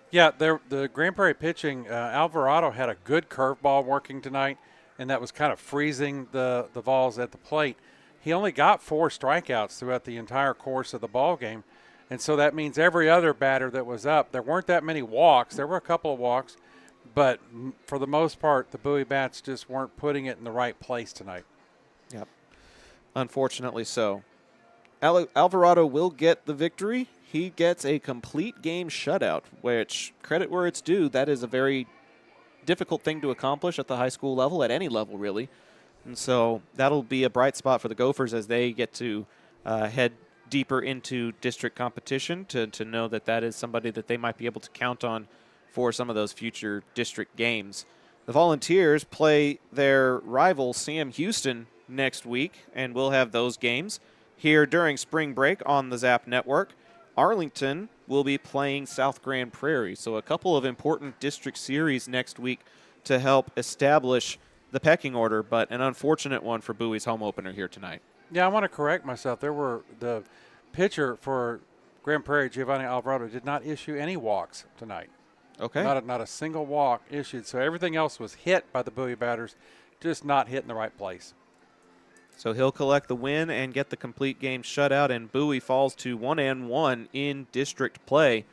Yeah, the Grand Prairie pitching, Alvarado had a good curveball working tonight, and that was kind of freezing the balls at the plate. He only got 4 strikeouts throughout the entire course of the ball game, and so that means every other batter that was up, there weren't that many walks. There were a couple of walks, but for the most part, the Bowie bats just weren't putting it in the right place tonight. Yep, unfortunately so. Alvarado will get the victory. He gets a complete game shutout, which, credit where it's due, that is a very difficult thing to accomplish at the high school level, at any level really. And so that'll be a bright spot for the Gophers as they get to head deeper into district competition to know that is somebody that they might be able to count on for some of those future district games. The Volunteers play their rival Sam Houston next week, and we'll have those games here during spring break on the Zap Network. Arlington will be playing South Grand Prairie, so a couple of important district series next week to help establish the pecking order, but an unfortunate one for Bowie's home opener here tonight. Yeah, I want to correct myself. The pitcher for Grand Prairie, Giovanni Alvarado, did not issue any walks tonight. Okay. Not a single walk issued, so everything else was hit by the Bowie batters, just not hit in the right place. So he'll collect the win and get the complete game shutout, and Bowie falls to 1-1 in district play.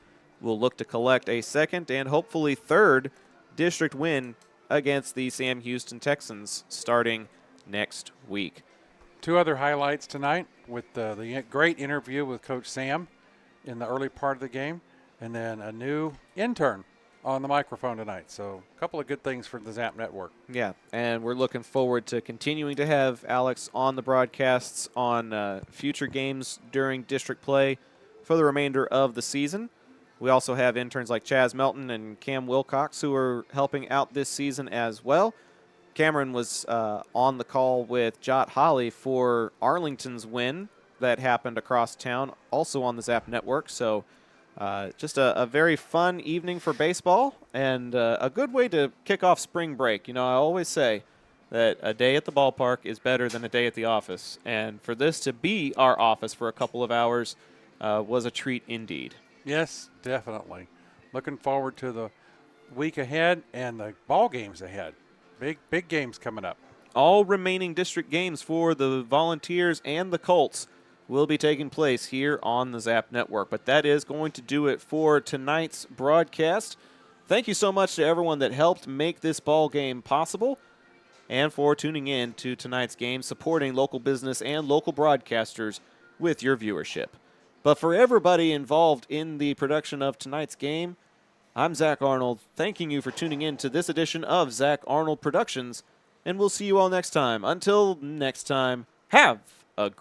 We'll look to collect a second and hopefully third district win against the Sam Houston Texans starting next week. 2 other highlights tonight with the great interview with Coach Sam in the early part of the game, and then a new intern on the microphone tonight. So a couple of good things for the Zap Network. Yeah, and we're looking forward to continuing to have Alex on the broadcasts on future games during district play for the remainder of the season. We also have interns like Chaz Melton and Cam Wilcox who are helping out this season as well. Cameron was on the call with Jot Holly for Arlington's win that happened across town, also on the Zap Network. So just a very fun evening for baseball and a good way to kick off spring break. You know, I always say that a day at the ballpark is better than a day at the office. And for this to be our office for a couple of hours was a treat indeed. Yes, definitely. Looking forward to the week ahead and the ball games ahead. Big games coming up. All remaining district games for the Volunteers and the Colts will be taking place here on the Zap Network. But that is going to do it for tonight's broadcast. Thank you so much to everyone that helped make this ball game possible and for tuning in to tonight's game, supporting local business and local broadcasters with your viewership. But for everybody involved in the production of tonight's game, I'm Zach Arnold, thanking you for tuning in to this edition of Zach Arnold Productions, and we'll see you all next time. Until next time, have a